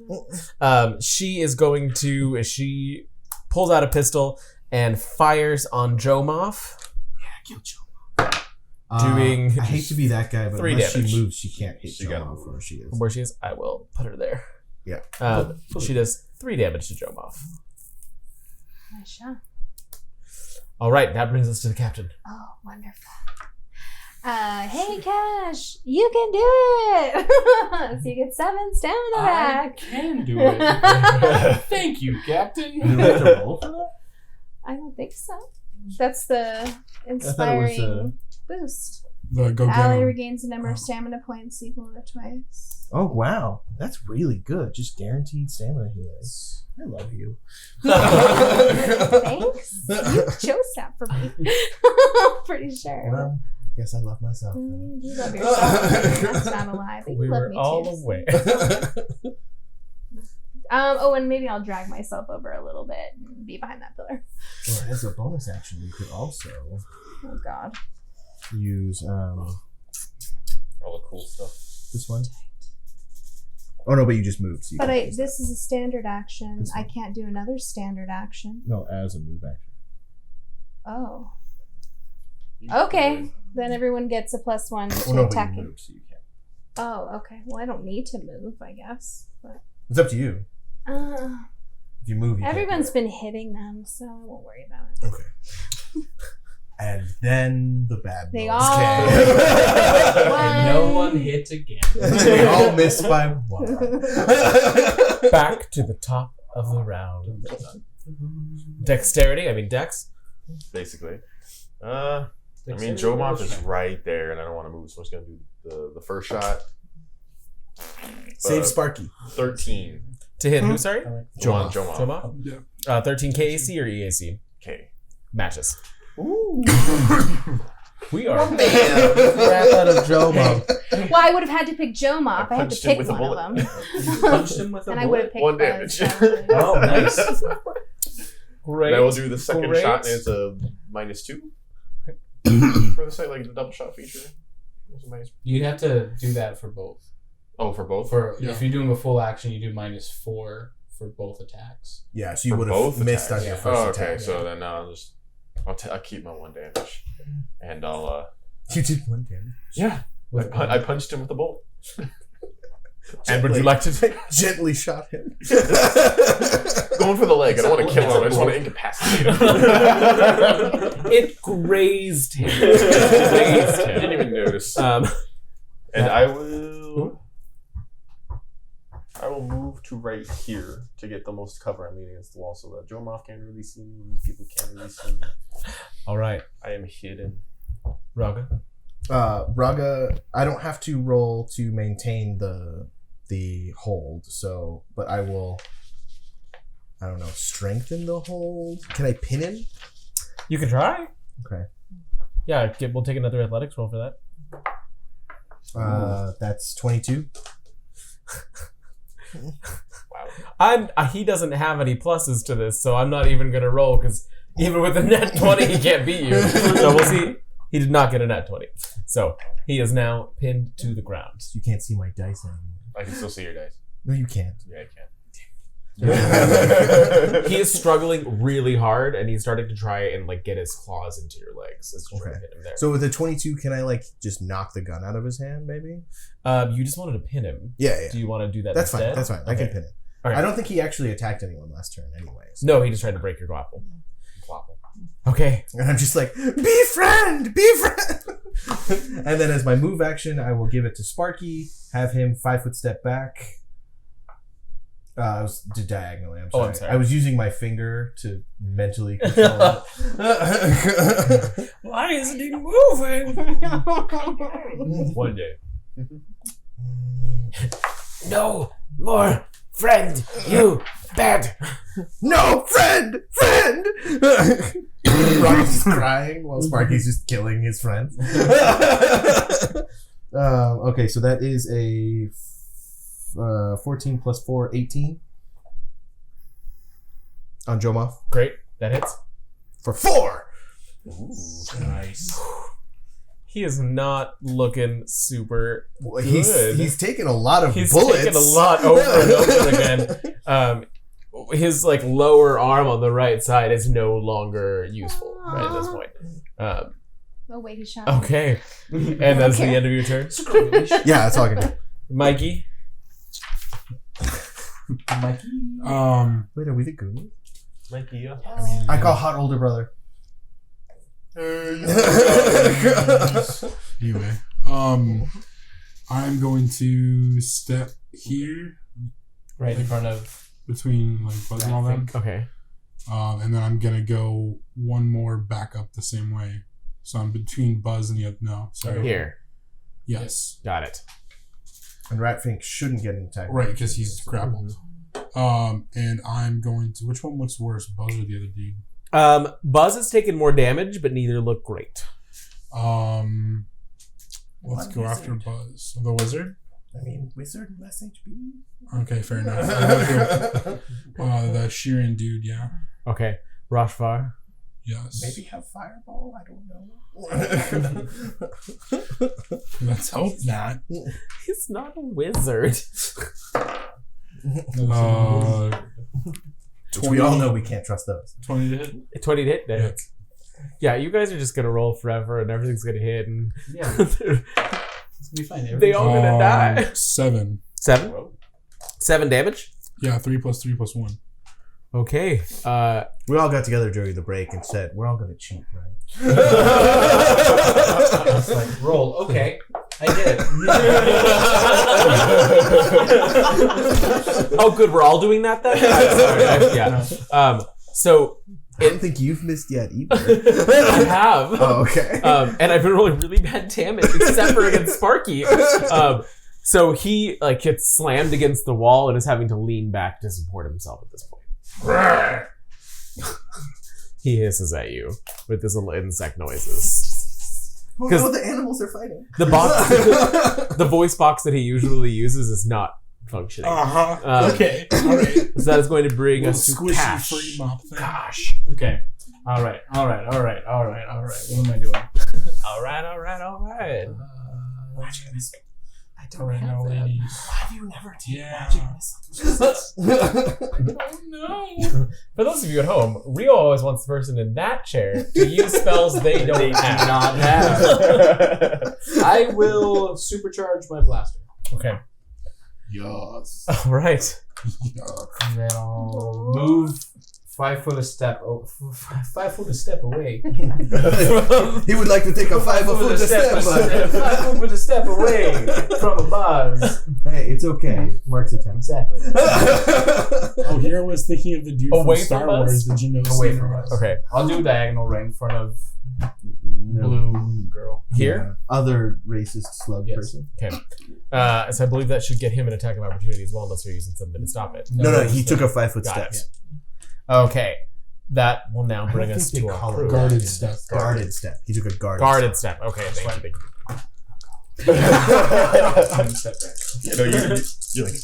[SPEAKER 1] She is going to. She pulls out a pistol and fires on Jomoff.
[SPEAKER 2] Kill Joe.
[SPEAKER 1] Doing
[SPEAKER 2] I hate to be that guy, but
[SPEAKER 1] 3
[SPEAKER 2] unless
[SPEAKER 1] damage.
[SPEAKER 2] she moves, she can't hit
[SPEAKER 6] She
[SPEAKER 2] Joe
[SPEAKER 6] got
[SPEAKER 2] off where she is.
[SPEAKER 1] From where she is, I will put her there.
[SPEAKER 2] Yeah.
[SPEAKER 1] She does 3 damage to Jomoff.
[SPEAKER 3] Nice shot.
[SPEAKER 1] All right, that brings us to the captain.
[SPEAKER 3] Oh, wonderful. Hey, Cash, you can do it. So you get 7 stamina
[SPEAKER 4] I
[SPEAKER 3] back.
[SPEAKER 4] can do it. Thank you, Captain.
[SPEAKER 2] You don't have to roll for that?
[SPEAKER 3] I don't think so. That's the
[SPEAKER 2] thought it was,
[SPEAKER 3] inspiring boost.
[SPEAKER 5] The go get
[SPEAKER 3] Ally
[SPEAKER 5] 'em.
[SPEAKER 3] regains the number of stamina points equal to twice.
[SPEAKER 2] Oh, wow. That's really good. Just guaranteed stamina healing. I love you.
[SPEAKER 3] Thanks. You chose that for me. Pretty sure.
[SPEAKER 2] Well, guess I love myself.
[SPEAKER 3] You do love yourself. That's not a lie, but you
[SPEAKER 1] We
[SPEAKER 3] love
[SPEAKER 1] were
[SPEAKER 3] me
[SPEAKER 1] all
[SPEAKER 3] too.
[SPEAKER 1] away.
[SPEAKER 3] Oh, and maybe I'll drag myself over a little bit and be behind that pillar.
[SPEAKER 2] Or as a bonus action, you could also
[SPEAKER 3] Oh God.
[SPEAKER 2] use
[SPEAKER 6] All the cool stuff.
[SPEAKER 2] this one. Oh no, but you just moved. So you
[SPEAKER 3] But
[SPEAKER 2] can't use
[SPEAKER 3] this is a standard action.
[SPEAKER 2] This
[SPEAKER 3] I
[SPEAKER 2] one.
[SPEAKER 3] can't do another standard action.
[SPEAKER 2] that. No, as a move action.
[SPEAKER 3] Oh.
[SPEAKER 6] You
[SPEAKER 3] Okay.
[SPEAKER 6] could.
[SPEAKER 3] Then everyone gets a +1 to
[SPEAKER 2] Oh no, but
[SPEAKER 3] attacking.
[SPEAKER 2] you moved, so you can't.
[SPEAKER 3] Oh, okay. Well, I don't need to move, I guess. But
[SPEAKER 2] It's up to you. If you move, you
[SPEAKER 3] everyone's
[SPEAKER 2] can't
[SPEAKER 3] been hitting them, so I won't worry about it.
[SPEAKER 2] do it. Okay. And then the bad
[SPEAKER 3] They
[SPEAKER 2] boys
[SPEAKER 3] all-
[SPEAKER 2] came.
[SPEAKER 4] And no one hit again.
[SPEAKER 2] They all missed by 1.
[SPEAKER 1] Back to the top of the round. Dexterity, I mean Dex.
[SPEAKER 6] Basically. I mean, Jomoff is right there, and I don't want to move, so I'm just going to do the first shot.
[SPEAKER 2] Save Sparky.
[SPEAKER 6] 13.
[SPEAKER 1] To hit who, sorry?
[SPEAKER 6] Jomoff.
[SPEAKER 1] Jomoff.
[SPEAKER 5] Yeah.
[SPEAKER 1] 13 KAC or EAC?
[SPEAKER 6] Okay.
[SPEAKER 1] Matches.
[SPEAKER 2] Ooh.
[SPEAKER 1] We are.
[SPEAKER 2] Crap out of Jomo.
[SPEAKER 3] Well, I would have had to pick Joe Mop. I had to
[SPEAKER 6] punched him
[SPEAKER 3] pick
[SPEAKER 6] with a
[SPEAKER 3] one of
[SPEAKER 6] bullet.
[SPEAKER 3] them.
[SPEAKER 1] Punched him with a
[SPEAKER 3] And I would have
[SPEAKER 1] bullet.
[SPEAKER 3] picked
[SPEAKER 6] 1
[SPEAKER 3] Buzz,
[SPEAKER 6] damage.
[SPEAKER 3] probably.
[SPEAKER 1] Oh, nice. Great.
[SPEAKER 6] And I will do the second
[SPEAKER 1] Great.
[SPEAKER 6] shot, and it's a -2 for the site, like the double shot feature. It's a minus-
[SPEAKER 4] You'd have to do that for both.
[SPEAKER 6] Oh, for both?
[SPEAKER 5] Yeah.
[SPEAKER 4] If you're doing a full action, you do -4 for both attacks.
[SPEAKER 2] Yeah, so you
[SPEAKER 6] For
[SPEAKER 2] would
[SPEAKER 6] both
[SPEAKER 2] have missed
[SPEAKER 6] attacks?
[SPEAKER 2] on your
[SPEAKER 4] Yeah.
[SPEAKER 2] first
[SPEAKER 6] Oh, okay.
[SPEAKER 2] attack.
[SPEAKER 6] So then I'll keep my 1 damage, and I'll
[SPEAKER 2] You did 1 damage.
[SPEAKER 6] yeah.
[SPEAKER 4] With
[SPEAKER 6] I punched him with the bullet.
[SPEAKER 1] And would you like to take?
[SPEAKER 2] Gently shot him.
[SPEAKER 6] Going for the leg. I don't want to kill him. I just want to incapacitate him.
[SPEAKER 1] It grazed him. It grazed
[SPEAKER 6] Didn't
[SPEAKER 1] him.
[SPEAKER 6] even notice.
[SPEAKER 1] Um,
[SPEAKER 6] And I will. I will move to right here to get the most cover. I'm leaning against the wall so that Joe Moff can't really see me. These people can't really see me.
[SPEAKER 1] All right,
[SPEAKER 6] I am hidden.
[SPEAKER 1] Raga.
[SPEAKER 2] Raga, I don't have to roll to maintain the hold, so but I will. I don't know. Strengthen the hold. Can I pin him?
[SPEAKER 1] You can try.
[SPEAKER 2] Okay.
[SPEAKER 1] Yeah, we'll take another athletics roll for that.
[SPEAKER 2] That's 22.
[SPEAKER 6] Wow.
[SPEAKER 1] He doesn't have any pluses to this, so I'm not even gonna roll because even with a net 20, he can't beat you. So we'll see. He did not get a net 20, so he is now pinned to the ground.
[SPEAKER 2] You can't see my dice anymore.
[SPEAKER 6] I can still see your dice.
[SPEAKER 2] No, you can't.
[SPEAKER 6] Yeah, I can.
[SPEAKER 1] He is struggling really hard, and he's starting to try and like get his claws into your legs. It's just trying to hit him there.
[SPEAKER 2] So with a 22, can I like just knock the gun out of his hand? Maybe.
[SPEAKER 1] You just wanted to pin him.
[SPEAKER 2] Yeah.
[SPEAKER 1] Do you want to do that?
[SPEAKER 2] That's
[SPEAKER 1] instead?
[SPEAKER 2] fine. That's fine. I
[SPEAKER 1] Okay.
[SPEAKER 2] can pin him.
[SPEAKER 1] Okay.
[SPEAKER 2] I don't think he actually attacked anyone last turn, anyways.
[SPEAKER 1] No, he just tried to break your grapple.
[SPEAKER 6] Flopple.
[SPEAKER 1] Okay.
[SPEAKER 2] And I'm just like, befriend. And then as my move action, I will give it to Sparky. Have him 5 foot step back. I was diagonally. I'm sorry.
[SPEAKER 1] I'm sorry.
[SPEAKER 2] I was using my finger to mentally control it.
[SPEAKER 1] Why isn't he moving?
[SPEAKER 6] One day.
[SPEAKER 1] No more friend, you bad.
[SPEAKER 2] No, friend. Rocky's just crying while Sparky's just killing his friends. Okay, so that is a 14 plus 4, 18 on Jomov
[SPEAKER 1] Great, that hits.
[SPEAKER 2] for 4.
[SPEAKER 6] Ooh.
[SPEAKER 4] Nice.
[SPEAKER 1] He is not looking super
[SPEAKER 2] Well,
[SPEAKER 1] good.
[SPEAKER 2] he's taken a lot of
[SPEAKER 1] He's
[SPEAKER 2] bullets.
[SPEAKER 1] taken a lot over and over again. His like lower arm on the right side is no longer useful right at this point.
[SPEAKER 3] Oh wait, he's shot.
[SPEAKER 1] Okay, and that's the end of your turn,
[SPEAKER 2] Yeah, that's all I can do.
[SPEAKER 1] Mikey.
[SPEAKER 2] Wait, are we the Goonies?
[SPEAKER 6] Mikey, yeah.
[SPEAKER 2] I call hot older brother.
[SPEAKER 5] Anyway, I'm going to step here
[SPEAKER 1] Right in front of.
[SPEAKER 5] between like Buzz and all them,
[SPEAKER 1] Okay.
[SPEAKER 5] and then I'm gonna go one more back up the same way. So I'm between Buzz and the other. No, sorry.
[SPEAKER 1] Here.
[SPEAKER 5] Yes,
[SPEAKER 1] Got it.
[SPEAKER 2] And Ratfink shouldn't get an attack.
[SPEAKER 5] right, because he's grappled. And I'm going to. Which one looks worse, Buzz or the other dude?
[SPEAKER 1] Buzz has taken more damage, but neither look great.
[SPEAKER 5] Let's go after Buzz. The wizard.
[SPEAKER 2] I mean, wizard less HP.
[SPEAKER 5] Okay, fair enough. The Sheeran dude, yeah.
[SPEAKER 1] Okay. Rashvar.
[SPEAKER 5] Yes.
[SPEAKER 2] Maybe have fireball. I don't know.
[SPEAKER 5] Let's hope not.
[SPEAKER 1] He's not a wizard.
[SPEAKER 2] We all know we can't trust those.
[SPEAKER 5] 20 to hit.
[SPEAKER 1] 20 to hit. That hits. Yeah, you guys are just gonna roll forever, and everything's gonna hit, and
[SPEAKER 4] Yeah, it's gonna be fine.
[SPEAKER 1] they all gonna die.
[SPEAKER 5] 7.
[SPEAKER 1] 7. 7 damage.
[SPEAKER 5] Yeah, 3 plus 3 plus 1.
[SPEAKER 1] Okay.
[SPEAKER 2] We all got together during the break and said, we're all going to cheat, right?
[SPEAKER 4] It's like roll. Okay, I did it.
[SPEAKER 1] Oh, good. We're all doing that then. Yeah. So
[SPEAKER 2] I don't think you've missed yet either.
[SPEAKER 1] I have.
[SPEAKER 2] Oh, okay.
[SPEAKER 1] And I've been rolling really bad damage, except for against Sparky. So he like gets slammed against the wall and is having to lean back to support himself at this point. He hisses at you with his little insect noises.
[SPEAKER 2] Oh no, the animals are fighting.
[SPEAKER 1] The box, the voice box that he usually uses is not functioning.
[SPEAKER 5] Okay. All right.
[SPEAKER 1] So that is going to bring us to
[SPEAKER 5] Squishy
[SPEAKER 1] Cash.
[SPEAKER 5] free mop thing.
[SPEAKER 1] Gosh.
[SPEAKER 4] Okay. All right. What am I doing?
[SPEAKER 1] All right.
[SPEAKER 2] I
[SPEAKER 5] All right, now, ladies.
[SPEAKER 2] Why have you never taken
[SPEAKER 5] Yeah.
[SPEAKER 2] magic missiles?
[SPEAKER 5] Oh no.
[SPEAKER 1] For those of you at home, Rio always wants the person in that chair to use spells they don't have.
[SPEAKER 4] Not have. I will supercharge my blaster.
[SPEAKER 1] Okay.
[SPEAKER 5] Yes.
[SPEAKER 1] All right.
[SPEAKER 4] And then I'll move 5 foot a step. 5 foot a step away.
[SPEAKER 2] He would like to take a 5 foot a step.
[SPEAKER 4] 5 foot a step away from a buzz.
[SPEAKER 2] Hey, it's okay. Mark's attempt.
[SPEAKER 4] Exactly.
[SPEAKER 5] Oh, here I was thinking of the dude
[SPEAKER 1] Away
[SPEAKER 5] from Star
[SPEAKER 1] from us?
[SPEAKER 5] Wars. Did you know?
[SPEAKER 4] Away
[SPEAKER 5] Star
[SPEAKER 4] from
[SPEAKER 5] Wars?
[SPEAKER 4] us.
[SPEAKER 1] Okay.
[SPEAKER 4] I'll do diagonal right in front of
[SPEAKER 2] No.
[SPEAKER 4] blue girl.
[SPEAKER 1] Here?
[SPEAKER 2] Other racist slug
[SPEAKER 4] Yes.
[SPEAKER 2] person.
[SPEAKER 1] Okay. So I believe that should get him an attack of opportunity as well, unless you're using something to stop it.
[SPEAKER 2] No, he took a 5 foot
[SPEAKER 1] Got
[SPEAKER 2] step.
[SPEAKER 1] it. Okay. That will now
[SPEAKER 2] I
[SPEAKER 1] bring
[SPEAKER 2] don't
[SPEAKER 1] us
[SPEAKER 2] think
[SPEAKER 1] to
[SPEAKER 2] they
[SPEAKER 1] our
[SPEAKER 2] call it
[SPEAKER 1] crew.
[SPEAKER 5] Guarded step.
[SPEAKER 2] Guarded step. He took a
[SPEAKER 1] Guarded step. Okay, thank you.
[SPEAKER 4] Step back.
[SPEAKER 6] You know, you're like,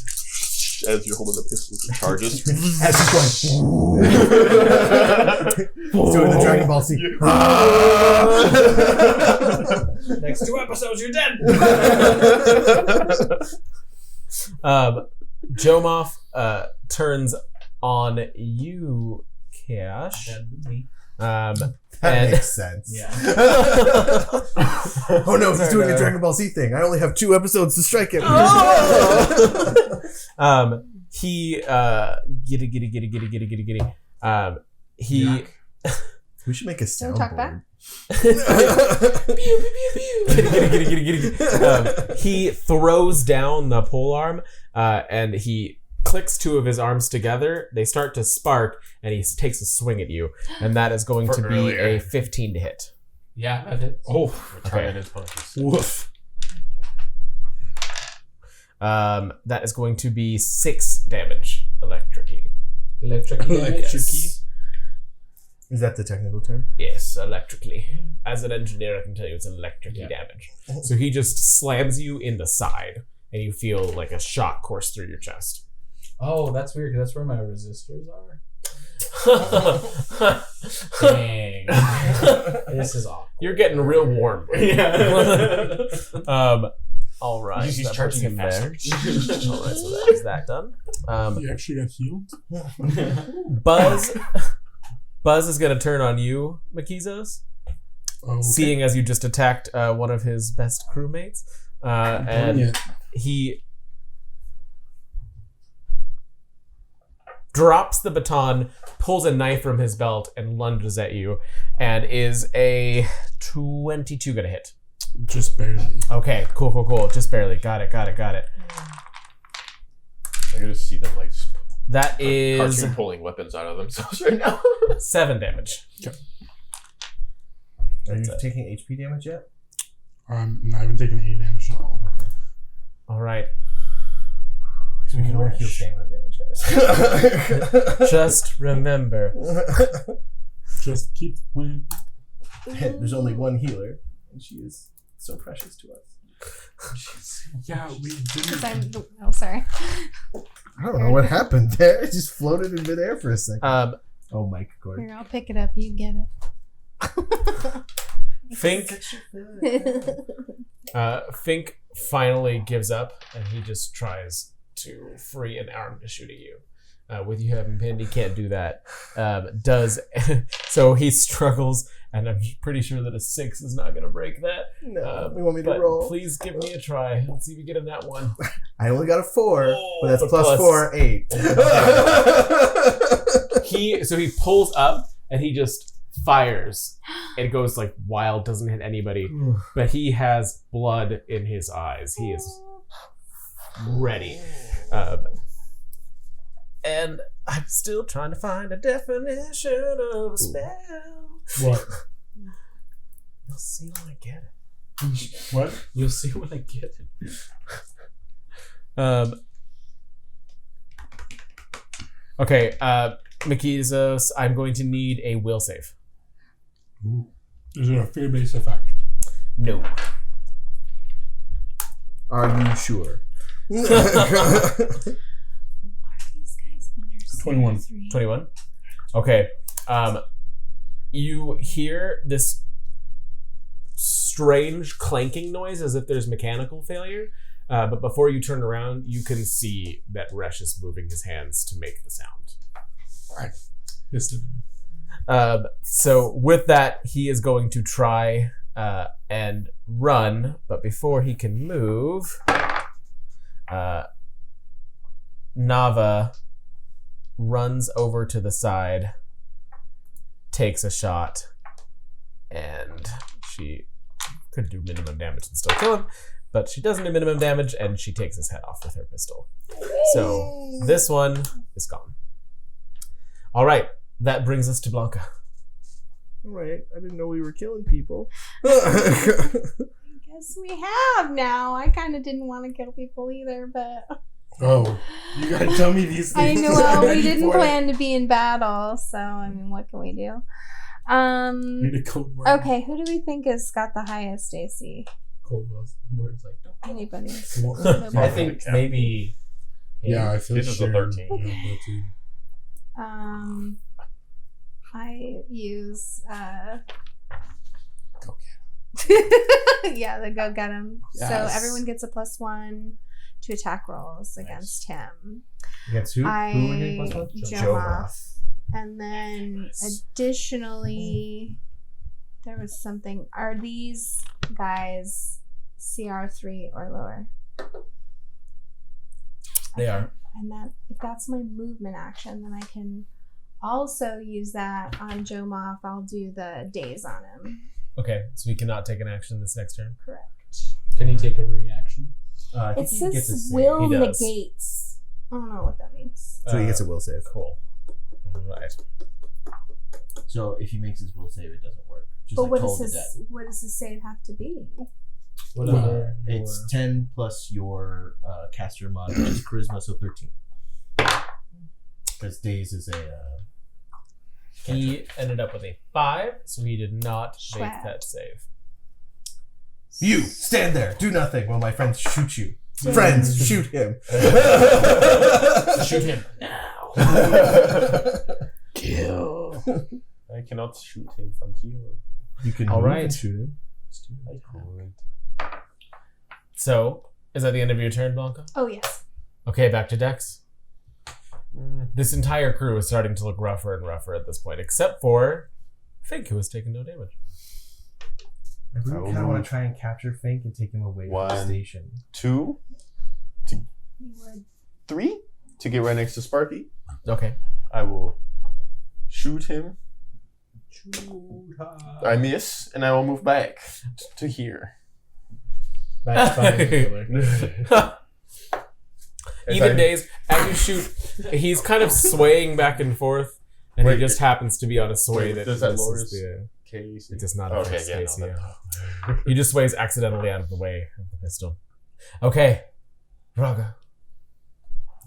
[SPEAKER 6] as you're holding the pistol, it charges.
[SPEAKER 2] As he's going, doing the Dragon Ball Z.
[SPEAKER 1] Next 2 episodes, you're dead. Jomoff turns on you, Cash.
[SPEAKER 2] That
[SPEAKER 1] And-
[SPEAKER 2] makes sense.
[SPEAKER 4] Yeah.
[SPEAKER 2] Oh no, he's doing a Dragon Ball Z thing. I only have 2 episodes to strike him.
[SPEAKER 1] He giddy. He
[SPEAKER 2] We should make a
[SPEAKER 3] Don't talk back.
[SPEAKER 2] soundboard.
[SPEAKER 1] he throws down the polearm and he clicks 2 of his arms together. They start to spark and he takes a swing at you, and that is going to be a 15 to hit.
[SPEAKER 4] Yeah, that hits.
[SPEAKER 5] Oh,
[SPEAKER 6] Targeted punches.
[SPEAKER 5] woof.
[SPEAKER 1] That is going to be 6 damage electrically.
[SPEAKER 4] Electric.
[SPEAKER 1] Yes.
[SPEAKER 2] Is that the technical term?
[SPEAKER 1] Yes, electrically. As an engineer, I can tell you it's electrically
[SPEAKER 4] Yeah.
[SPEAKER 1] damage. So he just slams you in the side, and you feel like a shock course through your chest.
[SPEAKER 4] Oh, that's weird, because that's where my resistors are. Dang. This is awkward.
[SPEAKER 1] You're getting real warm.
[SPEAKER 4] Yeah.
[SPEAKER 1] All right.
[SPEAKER 4] He's
[SPEAKER 1] that
[SPEAKER 4] charging
[SPEAKER 1] puts him
[SPEAKER 4] it
[SPEAKER 1] there.
[SPEAKER 4] faster.
[SPEAKER 1] All right, so that is that done.
[SPEAKER 5] You actually got healed?
[SPEAKER 1] Buzz is going to turn on you, Makizos,
[SPEAKER 5] Oh, okay.
[SPEAKER 1] seeing as you just attacked one of his best crewmates. And
[SPEAKER 5] Yeah.
[SPEAKER 1] he drops the baton, pulls a knife from his belt, and lunges at you, and is a 22 gonna hit.
[SPEAKER 5] Just barely.
[SPEAKER 1] Okay, cool. Just barely. Got it.
[SPEAKER 6] I can just see them like
[SPEAKER 1] That is
[SPEAKER 6] cartoon pulling weapons out of themselves right now.
[SPEAKER 1] 7 damage.
[SPEAKER 2] Are you taking HP damage yet?
[SPEAKER 5] I haven't taken any damage at all.
[SPEAKER 1] All right.
[SPEAKER 2] So we can only heal stamina damage, guys.
[SPEAKER 1] Just remember.
[SPEAKER 5] Just keep winning.
[SPEAKER 2] There's only one healer, and she is so precious to us.
[SPEAKER 5] Yeah, we
[SPEAKER 3] Because
[SPEAKER 5] didn't.
[SPEAKER 3] I'm. Oh, sorry.
[SPEAKER 2] I don't know what happened there. It just floated in midair for a second. Oh, Mike Gordon.
[SPEAKER 3] Here, I'll pick it up. You get
[SPEAKER 1] Fink finally gives up, and he just tries to free an arm to shoot at you. With you having pinned, he can't do that. So he struggles, and I'm pretty sure that a 6 is not going to break that.
[SPEAKER 2] No, you want me to
[SPEAKER 1] But
[SPEAKER 2] roll?
[SPEAKER 1] please give me a try. Let's see if you get in that one.
[SPEAKER 2] I only got a 4, but that's
[SPEAKER 1] But
[SPEAKER 2] plus 4, 8.
[SPEAKER 1] He pulls up, and he just fires. It goes like wild, doesn't hit anybody, but he has blood in his eyes. He is ready. And I'm still trying to find a definition of a spell.
[SPEAKER 5] What?
[SPEAKER 1] You'll see when I get it.
[SPEAKER 5] What?
[SPEAKER 4] You'll see when I get it.
[SPEAKER 1] Okay, Makizos, I'm going to need a will save.
[SPEAKER 5] Ooh. Is it a fear-based effect?
[SPEAKER 1] No.
[SPEAKER 2] Are you sure?
[SPEAKER 3] Are these guys under
[SPEAKER 5] 21.
[SPEAKER 1] 21? Okay. You hear this strange clanking noise as if there's mechanical failure. But before you turn around, you can see that Resh is moving his hands to make the sound.
[SPEAKER 5] Yes.
[SPEAKER 1] So with that, he is going to try and run. But before he can move, Nava runs over to the side takes a shot, and she could do minimum damage and still kill him, but she doesn't do minimum damage, and she takes his head off with her pistol. So this one is gone. All right, that brings us to Blanca.
[SPEAKER 2] All right, I didn't know we were killing people.
[SPEAKER 3] Guess we have now. I kind of didn't want to kill people either, but
[SPEAKER 5] Oh, you gotta tell me these
[SPEAKER 3] I
[SPEAKER 5] things.
[SPEAKER 3] know well, we didn't plan to be in battle, so I mean, what can we do?
[SPEAKER 5] Need a code word.
[SPEAKER 3] Okay, who do we think has got the highest AC?
[SPEAKER 4] Cold words like
[SPEAKER 3] Anybody?
[SPEAKER 1] I think maybe.
[SPEAKER 5] Yeah, I feel
[SPEAKER 6] This is a
[SPEAKER 5] sure.
[SPEAKER 6] 13.
[SPEAKER 5] Yeah, 13.
[SPEAKER 3] I use
[SPEAKER 5] Go
[SPEAKER 3] yeah, the go get him. So
[SPEAKER 5] Yes.
[SPEAKER 3] everyone gets a +1 to attack rolls against him.
[SPEAKER 2] Against who?
[SPEAKER 3] I
[SPEAKER 2] Who were you against?
[SPEAKER 3] Jomoth. And then additionally, there was something. Are these guys CR3 or lower?
[SPEAKER 1] They are.
[SPEAKER 3] And that if that's my movement action, then I can also use that on Jomoth. I'll do the daze on him.
[SPEAKER 1] Okay, so he cannot take an action this next turn.
[SPEAKER 3] Correct.
[SPEAKER 4] Can he take a reaction?
[SPEAKER 2] I
[SPEAKER 3] It
[SPEAKER 2] think he gets a
[SPEAKER 3] says
[SPEAKER 2] save.
[SPEAKER 3] will
[SPEAKER 1] He does.
[SPEAKER 3] negates. I don't know what that means.
[SPEAKER 2] So he gets a will save.
[SPEAKER 1] Cool. All right.
[SPEAKER 7] So if he makes his will save, it doesn't work. Just
[SPEAKER 3] But
[SPEAKER 7] like
[SPEAKER 3] what
[SPEAKER 7] Toll
[SPEAKER 3] does
[SPEAKER 7] the
[SPEAKER 3] his
[SPEAKER 7] Dead.
[SPEAKER 3] what does his save have to be?
[SPEAKER 4] Whatever.
[SPEAKER 7] It's 10 plus your caster mod, which is charisma, so 13. Because Daze is a.
[SPEAKER 1] He ended up with a 5, so he did not make
[SPEAKER 3] Schwab.
[SPEAKER 1] that save.
[SPEAKER 2] You stand there, do nothing while my friends shoot you. Friends, shoot him.
[SPEAKER 1] Shoot him now.
[SPEAKER 7] Kill.
[SPEAKER 6] I cannot shoot him from here.
[SPEAKER 2] You can
[SPEAKER 1] All
[SPEAKER 2] move
[SPEAKER 1] right.
[SPEAKER 2] and shoot him.
[SPEAKER 6] I could.
[SPEAKER 1] So, is that the end of your turn, Blanca?
[SPEAKER 3] Oh yes.
[SPEAKER 1] Okay, back to Dex. This entire crew is starting to look rougher and rougher at this point, except for Fink, who has taken no damage.
[SPEAKER 2] I really
[SPEAKER 6] will
[SPEAKER 2] kind of want
[SPEAKER 6] move.
[SPEAKER 2] to try and capture Fink and take him away from the
[SPEAKER 6] One.
[SPEAKER 2] station.
[SPEAKER 6] 2,
[SPEAKER 3] You would.
[SPEAKER 6] 3 to get right next to Sparky.
[SPEAKER 1] Okay.
[SPEAKER 6] I will shoot him. I miss, and I will move back to here.
[SPEAKER 4] That's fine.
[SPEAKER 1] Even days, as you shoot, he's kind of swaying back and forth, and
[SPEAKER 6] Wait,
[SPEAKER 1] he just happens to be on a sway
[SPEAKER 6] wait,
[SPEAKER 1] that
[SPEAKER 6] does that
[SPEAKER 1] misses
[SPEAKER 6] lower his
[SPEAKER 1] the-
[SPEAKER 6] case?
[SPEAKER 1] It does not
[SPEAKER 6] Okay,
[SPEAKER 1] affect
[SPEAKER 6] yeah,
[SPEAKER 1] space,
[SPEAKER 6] no,
[SPEAKER 1] yeah. He just sways accidentally out of the way of the pistol. Okay, Raga.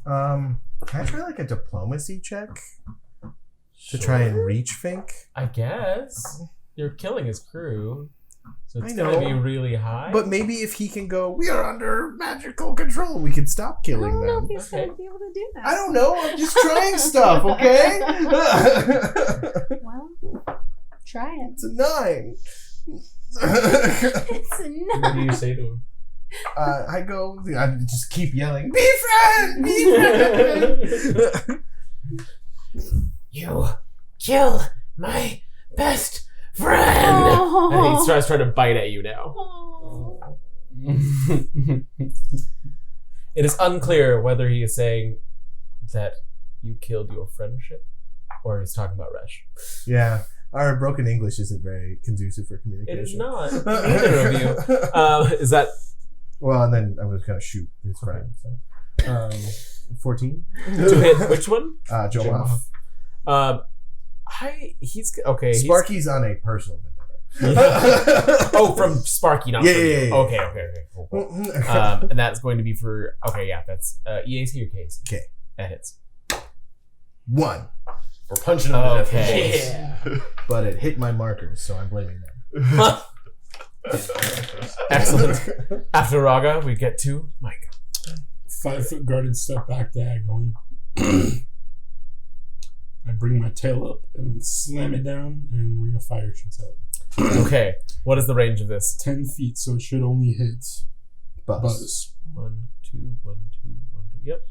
[SPEAKER 2] Can I try like a diplomacy check to try and reach Fink?
[SPEAKER 1] I guess you're killing his crew, so it's
[SPEAKER 2] I
[SPEAKER 1] gonna
[SPEAKER 2] know.
[SPEAKER 1] be really high.
[SPEAKER 2] But maybe if he can go, we are under magical control, we can stop
[SPEAKER 3] I
[SPEAKER 2] killing
[SPEAKER 3] don't know
[SPEAKER 2] them.
[SPEAKER 3] if he's
[SPEAKER 1] Okay.
[SPEAKER 3] gonna be able to do that.
[SPEAKER 2] I don't know. I'm just trying stuff, okay?
[SPEAKER 3] Well, try it.
[SPEAKER 2] It's a 9.
[SPEAKER 3] It's a
[SPEAKER 4] What
[SPEAKER 3] no.
[SPEAKER 4] do you say to him?
[SPEAKER 2] I go. I just keep yelling, "Be friend, be friend."
[SPEAKER 1] You kill my best friend, and he starts trying to bite at you now.
[SPEAKER 3] Oh.
[SPEAKER 1] It is unclear whether he is saying that you killed your friendship, or he's talking about Resh.
[SPEAKER 2] Yeah, our broken English isn't very conducive for communication.
[SPEAKER 1] It is not. Neither of you. Is that
[SPEAKER 2] Well, and then I was gonna shoot his friend. So. 14.
[SPEAKER 1] to hit which one?
[SPEAKER 2] Jomoth.
[SPEAKER 1] He's okay. He's,
[SPEAKER 2] Sparky's on a personal vendetta.
[SPEAKER 1] oh, from Sparky, not
[SPEAKER 2] Yeah,
[SPEAKER 1] from
[SPEAKER 2] yeah,
[SPEAKER 1] you.
[SPEAKER 2] yeah.
[SPEAKER 1] Okay. Cool, cool. And that's going to be for that's EAC or KC.
[SPEAKER 2] K.
[SPEAKER 1] That hits.
[SPEAKER 2] 1,
[SPEAKER 6] We're punching him to death.
[SPEAKER 1] Okay.
[SPEAKER 2] but it hit my markers, so I'm blaming them.
[SPEAKER 1] Excellent. After Raga, we get to Mike.
[SPEAKER 5] 5-foot guarded step back diagonally. I bring my tail up and slam it down, and ring of fire shoots out.
[SPEAKER 1] Okay, what is the range of this?
[SPEAKER 5] 10 feet, so it should only hit
[SPEAKER 2] Buzz.
[SPEAKER 5] Buzz.
[SPEAKER 1] 1, 2, 1, 2, 1, 2. Yep.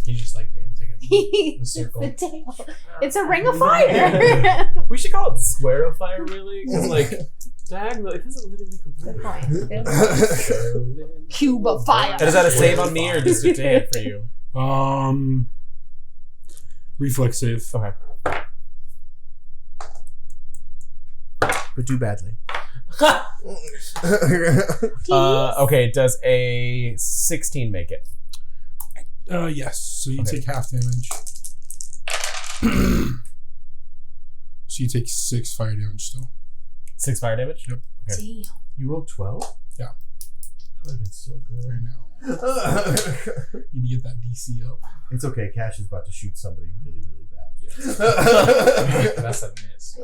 [SPEAKER 4] He's just like dancing.
[SPEAKER 3] It's
[SPEAKER 4] circle.
[SPEAKER 3] the tail. It's a ring of fire.
[SPEAKER 1] We should call it Square of Fire, really, because like diagonally, it doesn't really make a
[SPEAKER 3] Good
[SPEAKER 1] point.
[SPEAKER 3] point. Good point. Cube of fire.
[SPEAKER 1] And is that a save on me or just a hit for you?
[SPEAKER 5] Reflex save.
[SPEAKER 1] Okay.
[SPEAKER 2] But do badly.
[SPEAKER 1] Okay, does a 16 make it?
[SPEAKER 5] Yes. So you
[SPEAKER 1] Okay.
[SPEAKER 5] take half damage. So you take 6 fire damage still.
[SPEAKER 1] 6 fire damage?
[SPEAKER 5] Yep.
[SPEAKER 1] Okay.
[SPEAKER 3] Damn.
[SPEAKER 2] You rolled 12?
[SPEAKER 5] Yeah.
[SPEAKER 2] That would have been so good.
[SPEAKER 5] Right now. You need to get that DC up.
[SPEAKER 2] It's okay. Cash is about to shoot somebody really, really bad.
[SPEAKER 4] That's a miss.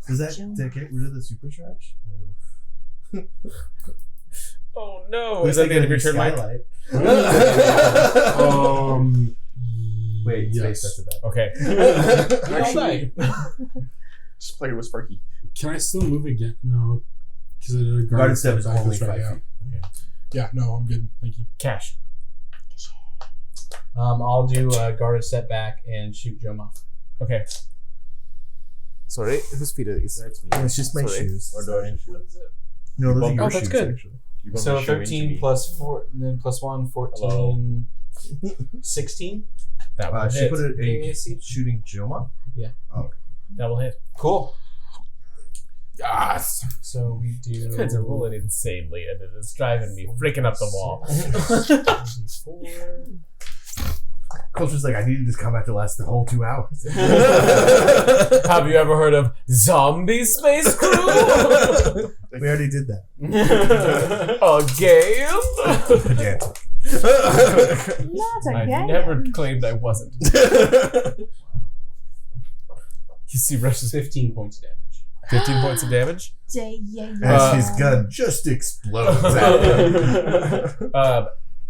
[SPEAKER 2] Does that get rid of the supercharge?
[SPEAKER 1] Oh no!
[SPEAKER 2] Looks
[SPEAKER 1] Is that
[SPEAKER 2] like
[SPEAKER 1] the end of your
[SPEAKER 2] a
[SPEAKER 1] turn, Mike?
[SPEAKER 2] skylight. Wait,
[SPEAKER 5] yes.
[SPEAKER 2] space, that's a bad.
[SPEAKER 1] Okay.
[SPEAKER 4] Actually,
[SPEAKER 6] Just play with Sparky.
[SPEAKER 5] Can I still move again? No. Because I did a
[SPEAKER 2] Guarded step is
[SPEAKER 5] back,
[SPEAKER 2] only
[SPEAKER 5] that's
[SPEAKER 2] 5
[SPEAKER 5] yeah.
[SPEAKER 2] feet.
[SPEAKER 5] Yeah, no, I'm good. Thank you.
[SPEAKER 1] Cash.
[SPEAKER 4] I'll do guarded step back and shoot Jomov.
[SPEAKER 1] Okay. Sorry, whose feet are these?
[SPEAKER 6] That's me.
[SPEAKER 2] Yeah, it's just my
[SPEAKER 1] Sorry.
[SPEAKER 2] shoes.
[SPEAKER 6] Or do I?
[SPEAKER 2] No, those are
[SPEAKER 6] bump-
[SPEAKER 2] your
[SPEAKER 4] Oh, that's
[SPEAKER 2] shoes,
[SPEAKER 4] good.
[SPEAKER 2] actually.
[SPEAKER 6] You bumped
[SPEAKER 4] So
[SPEAKER 6] my shoe into
[SPEAKER 4] 13
[SPEAKER 6] me.
[SPEAKER 4] plus 4, and then plus 1, 14, 16.
[SPEAKER 1] That will
[SPEAKER 2] She
[SPEAKER 1] hit.
[SPEAKER 2] put a
[SPEAKER 4] AC?
[SPEAKER 2] shooting Joma?
[SPEAKER 1] That will hit.
[SPEAKER 4] Cool.
[SPEAKER 5] Yes.
[SPEAKER 4] So we do.
[SPEAKER 1] You guys are rolling insanely, and it is driving me freaking up the wall.
[SPEAKER 4] 4.
[SPEAKER 2] Culture's like, I needed this combat to last the whole 2 hours.
[SPEAKER 1] Have you ever heard of Zombie Space Crew?
[SPEAKER 2] We already did that.
[SPEAKER 1] Again?
[SPEAKER 2] Pedantic.
[SPEAKER 3] Not
[SPEAKER 1] I
[SPEAKER 3] again.
[SPEAKER 1] never claimed I wasn't. You see Rush's
[SPEAKER 4] 15 points of damage.
[SPEAKER 1] 15 points of damage.
[SPEAKER 2] As his gun just explodes at him.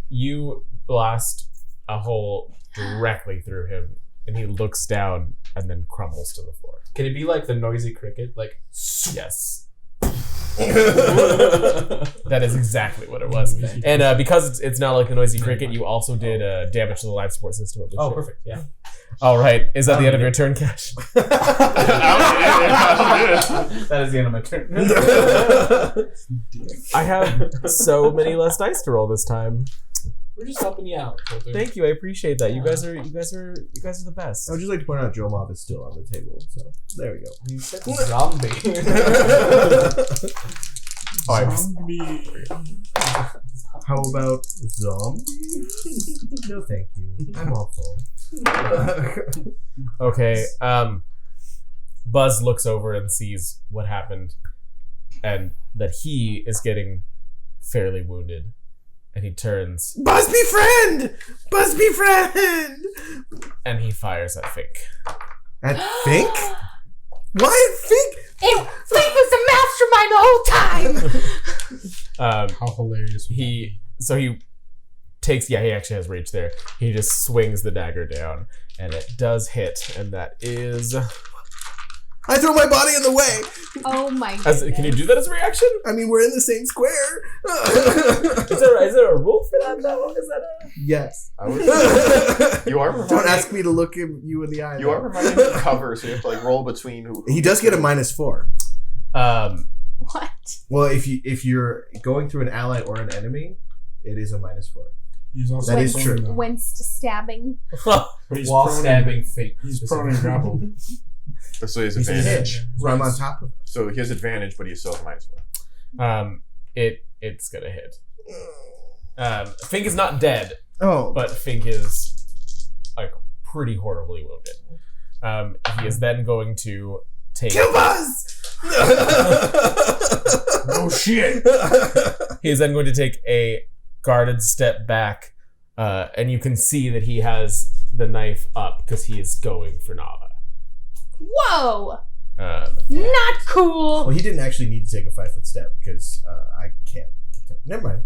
[SPEAKER 1] You blast a hole directly through him, and he looks down and then crumbles to the floor.
[SPEAKER 4] Can it be like the noisy cricket? Like,
[SPEAKER 1] Yes. That is exactly what it was. And because it's not like a noisy cricket, you also did damage to the life support system of the ship.
[SPEAKER 4] perfect. Yeah.
[SPEAKER 1] All right. Is that the end of your turn, Cash?
[SPEAKER 4] That is the end of my turn.
[SPEAKER 1] I have so many less dice to roll this time.
[SPEAKER 4] We're just helping you out. Walter.
[SPEAKER 1] Thank you. I appreciate that. You guys are the best.
[SPEAKER 2] I would just like to point out Jomov is still on the table, so there we go.
[SPEAKER 4] You said zombie.
[SPEAKER 2] How about zombie? No, thank you. I'm all full.
[SPEAKER 1] Okay. Buzz looks over and sees what happened, and that he is getting fairly wounded, and he turns
[SPEAKER 2] Buzz befriend! Buzz befriend!
[SPEAKER 1] and he fires at Fink.
[SPEAKER 2] At Fink? Why at Fink?
[SPEAKER 3] Fink was the mastermind the whole time.
[SPEAKER 5] How hilarious.
[SPEAKER 1] He takes he actually has reach there. He just swings the dagger down, and it does hit, and that is.
[SPEAKER 2] I throw my body in the way.
[SPEAKER 3] Oh my goodness.
[SPEAKER 1] Can you do that as a reaction?
[SPEAKER 2] I mean, we're in the same square.
[SPEAKER 1] Is there a rule for that though? Is that a?
[SPEAKER 2] Yes.
[SPEAKER 6] I would, you are
[SPEAKER 2] Don't
[SPEAKER 6] providing,
[SPEAKER 2] ask me to look you in the eye.
[SPEAKER 6] You are providing the cover, so you have to like roll between who.
[SPEAKER 2] He does get a -4.
[SPEAKER 3] What?
[SPEAKER 2] Well, if you're going through an ally or an enemy, it is a -4.
[SPEAKER 5] He's also
[SPEAKER 2] That is
[SPEAKER 5] prone
[SPEAKER 2] true.
[SPEAKER 5] now.
[SPEAKER 3] When stabbing.
[SPEAKER 5] But he's
[SPEAKER 4] While
[SPEAKER 5] prone
[SPEAKER 4] stabbing
[SPEAKER 5] and-
[SPEAKER 4] Fink.
[SPEAKER 5] He's prone and grappled.
[SPEAKER 6] So he has
[SPEAKER 2] He's
[SPEAKER 6] advantage.
[SPEAKER 2] So I'm on top of it.
[SPEAKER 6] So he has advantage, but he still has -4.
[SPEAKER 1] It's gonna hit. Fink is not dead,
[SPEAKER 2] Oh,
[SPEAKER 1] but Fink is like pretty horribly wounded. He is then going to take.
[SPEAKER 2] kill Buzz!
[SPEAKER 5] Oh shit!
[SPEAKER 1] He is then going to take a guarded step back, and you can see that he has the knife up because he is going for Nava.
[SPEAKER 3] Whoa!
[SPEAKER 1] Um,
[SPEAKER 3] Not cool!
[SPEAKER 2] Well, he didn't actually need to take a 5-foot step because I can't. Never mind.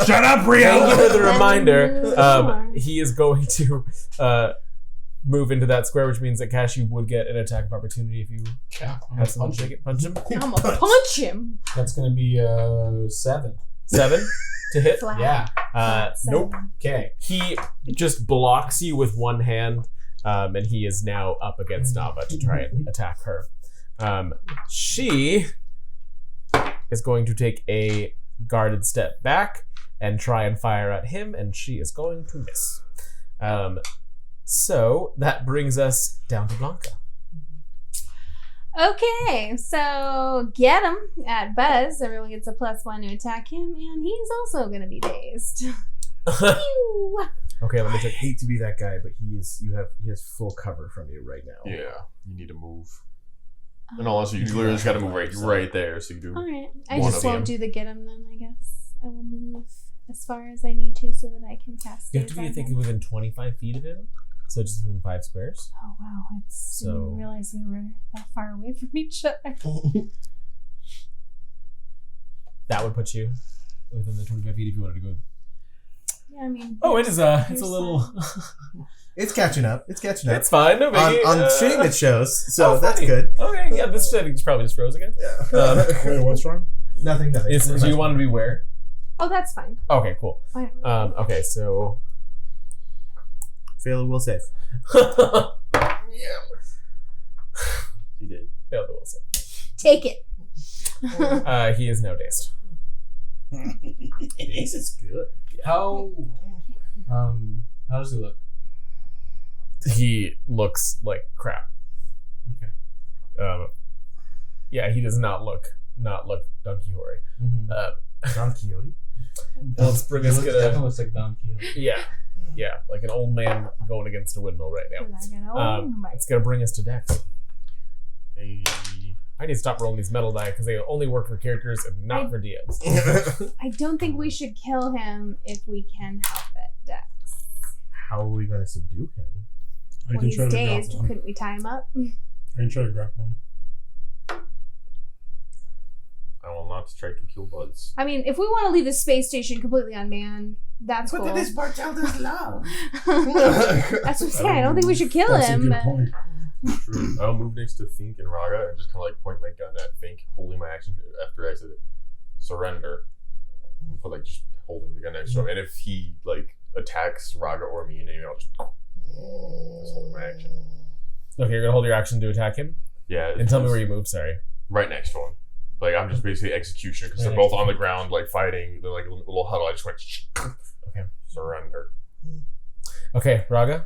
[SPEAKER 5] Shut up,
[SPEAKER 1] Thank you for the
[SPEAKER 3] Then
[SPEAKER 1] reminder.
[SPEAKER 3] move on.
[SPEAKER 1] He is going to move into that square, which means that Cash, you would get an attack of opportunity if you
[SPEAKER 5] Yeah,
[SPEAKER 1] have someone take it. Punch him.
[SPEAKER 3] I'm gonna punch him.
[SPEAKER 4] That's gonna be 7.
[SPEAKER 1] 7 to hit.
[SPEAKER 3] Flat.
[SPEAKER 4] Yeah.
[SPEAKER 1] Nope.
[SPEAKER 4] Okay.
[SPEAKER 1] He just blocks you with one hand, and he is now up against Nava to try and attack her. She is going to take a guarded step back and try and fire at him, and she is going to miss. So that brings us down to Blanca.
[SPEAKER 3] Okay, so get him at Buzz. Everyone gets a +1 to attack him, and he's also going to be dazed. Pew!
[SPEAKER 1] Okay, let me check.
[SPEAKER 2] I hate to be that guy, but he has full cover from you right now.
[SPEAKER 6] Yeah, you need to move. And also, you literally just got to move right there, so you do.
[SPEAKER 3] All right, I
[SPEAKER 6] one
[SPEAKER 3] just
[SPEAKER 6] of
[SPEAKER 3] won't
[SPEAKER 6] them.
[SPEAKER 3] do the get him then. I guess I will move as far as I need to so that I can cast.
[SPEAKER 1] You have to be, I
[SPEAKER 3] daze on
[SPEAKER 1] think,
[SPEAKER 3] him.
[SPEAKER 1] within 25 feet of him. So just within 5 squares.
[SPEAKER 3] Oh wow! I
[SPEAKER 1] So-
[SPEAKER 3] didn't realize we were that far away from each other.
[SPEAKER 1] That would put you within the 25 feet if you wanted to go.
[SPEAKER 3] Yeah, I mean.
[SPEAKER 1] Oh, it is it's
[SPEAKER 3] here's
[SPEAKER 1] a little.
[SPEAKER 2] It's catching up. It's catching up.
[SPEAKER 1] It's fine. No biggie.
[SPEAKER 2] on stream it shows, so
[SPEAKER 1] oh,
[SPEAKER 2] that's
[SPEAKER 1] funny.
[SPEAKER 2] good.
[SPEAKER 1] Okay, yeah, this I think probably just froze again.
[SPEAKER 2] Yeah.
[SPEAKER 5] Wait, what's wrong?
[SPEAKER 2] Nothing.
[SPEAKER 1] So you wanted to be where?
[SPEAKER 3] Oh, that's fine.
[SPEAKER 1] Okay, cool.
[SPEAKER 3] Fine.
[SPEAKER 1] Okay, so.
[SPEAKER 2] Fail will save.
[SPEAKER 6] He did.
[SPEAKER 1] Failed the will save.
[SPEAKER 3] Take it.
[SPEAKER 1] He is now dazed.
[SPEAKER 2] This is good.
[SPEAKER 4] How does he look?
[SPEAKER 1] He looks like crap.
[SPEAKER 4] Okay.
[SPEAKER 1] Yeah, he does not look Don Quixote.
[SPEAKER 2] Don Quixote.
[SPEAKER 1] Let's bring us
[SPEAKER 4] Definitely looks like Don Quixote.
[SPEAKER 1] Yeah, like an old man going against a windmill right now.
[SPEAKER 3] Oh my.
[SPEAKER 1] It's gonna bring us to Dex.
[SPEAKER 6] Hey.
[SPEAKER 1] I need to stop rolling these metal die because they only work for characters and not for DMs.
[SPEAKER 3] I don't think we should kill him if we can help it, Dex.
[SPEAKER 2] How are we going to subdue him?
[SPEAKER 5] I
[SPEAKER 3] When
[SPEAKER 5] can
[SPEAKER 3] he's
[SPEAKER 5] try to
[SPEAKER 3] dazed,
[SPEAKER 5] grapple him.
[SPEAKER 3] couldn't we tie him up?
[SPEAKER 5] I can try to grapple him.
[SPEAKER 6] I will not try to kill Buzz.
[SPEAKER 3] I mean, if we want to leave the space station completely unmanned, that's cool.
[SPEAKER 2] part child is love.
[SPEAKER 3] That's what I'm saying. I don't think we should kill
[SPEAKER 5] That's a
[SPEAKER 3] him.
[SPEAKER 5] good point.
[SPEAKER 6] True. I'll move next to Fink and Raga and just kind of like point my gun at Fink, holding my action after I said surrender. And put like just holding the gun next to him. And if he like attacks Raga or me, and I'll just holding my action.
[SPEAKER 1] Okay, you're gonna hold your action to attack him,
[SPEAKER 6] Yeah.
[SPEAKER 1] and tell me where you move. Sorry.
[SPEAKER 6] Right next to him. Like I'm just basically executioner because they're both on the ground like fighting. They're like a little huddle. I just went.
[SPEAKER 1] Okay.
[SPEAKER 6] Surrender.
[SPEAKER 1] Okay, Raga.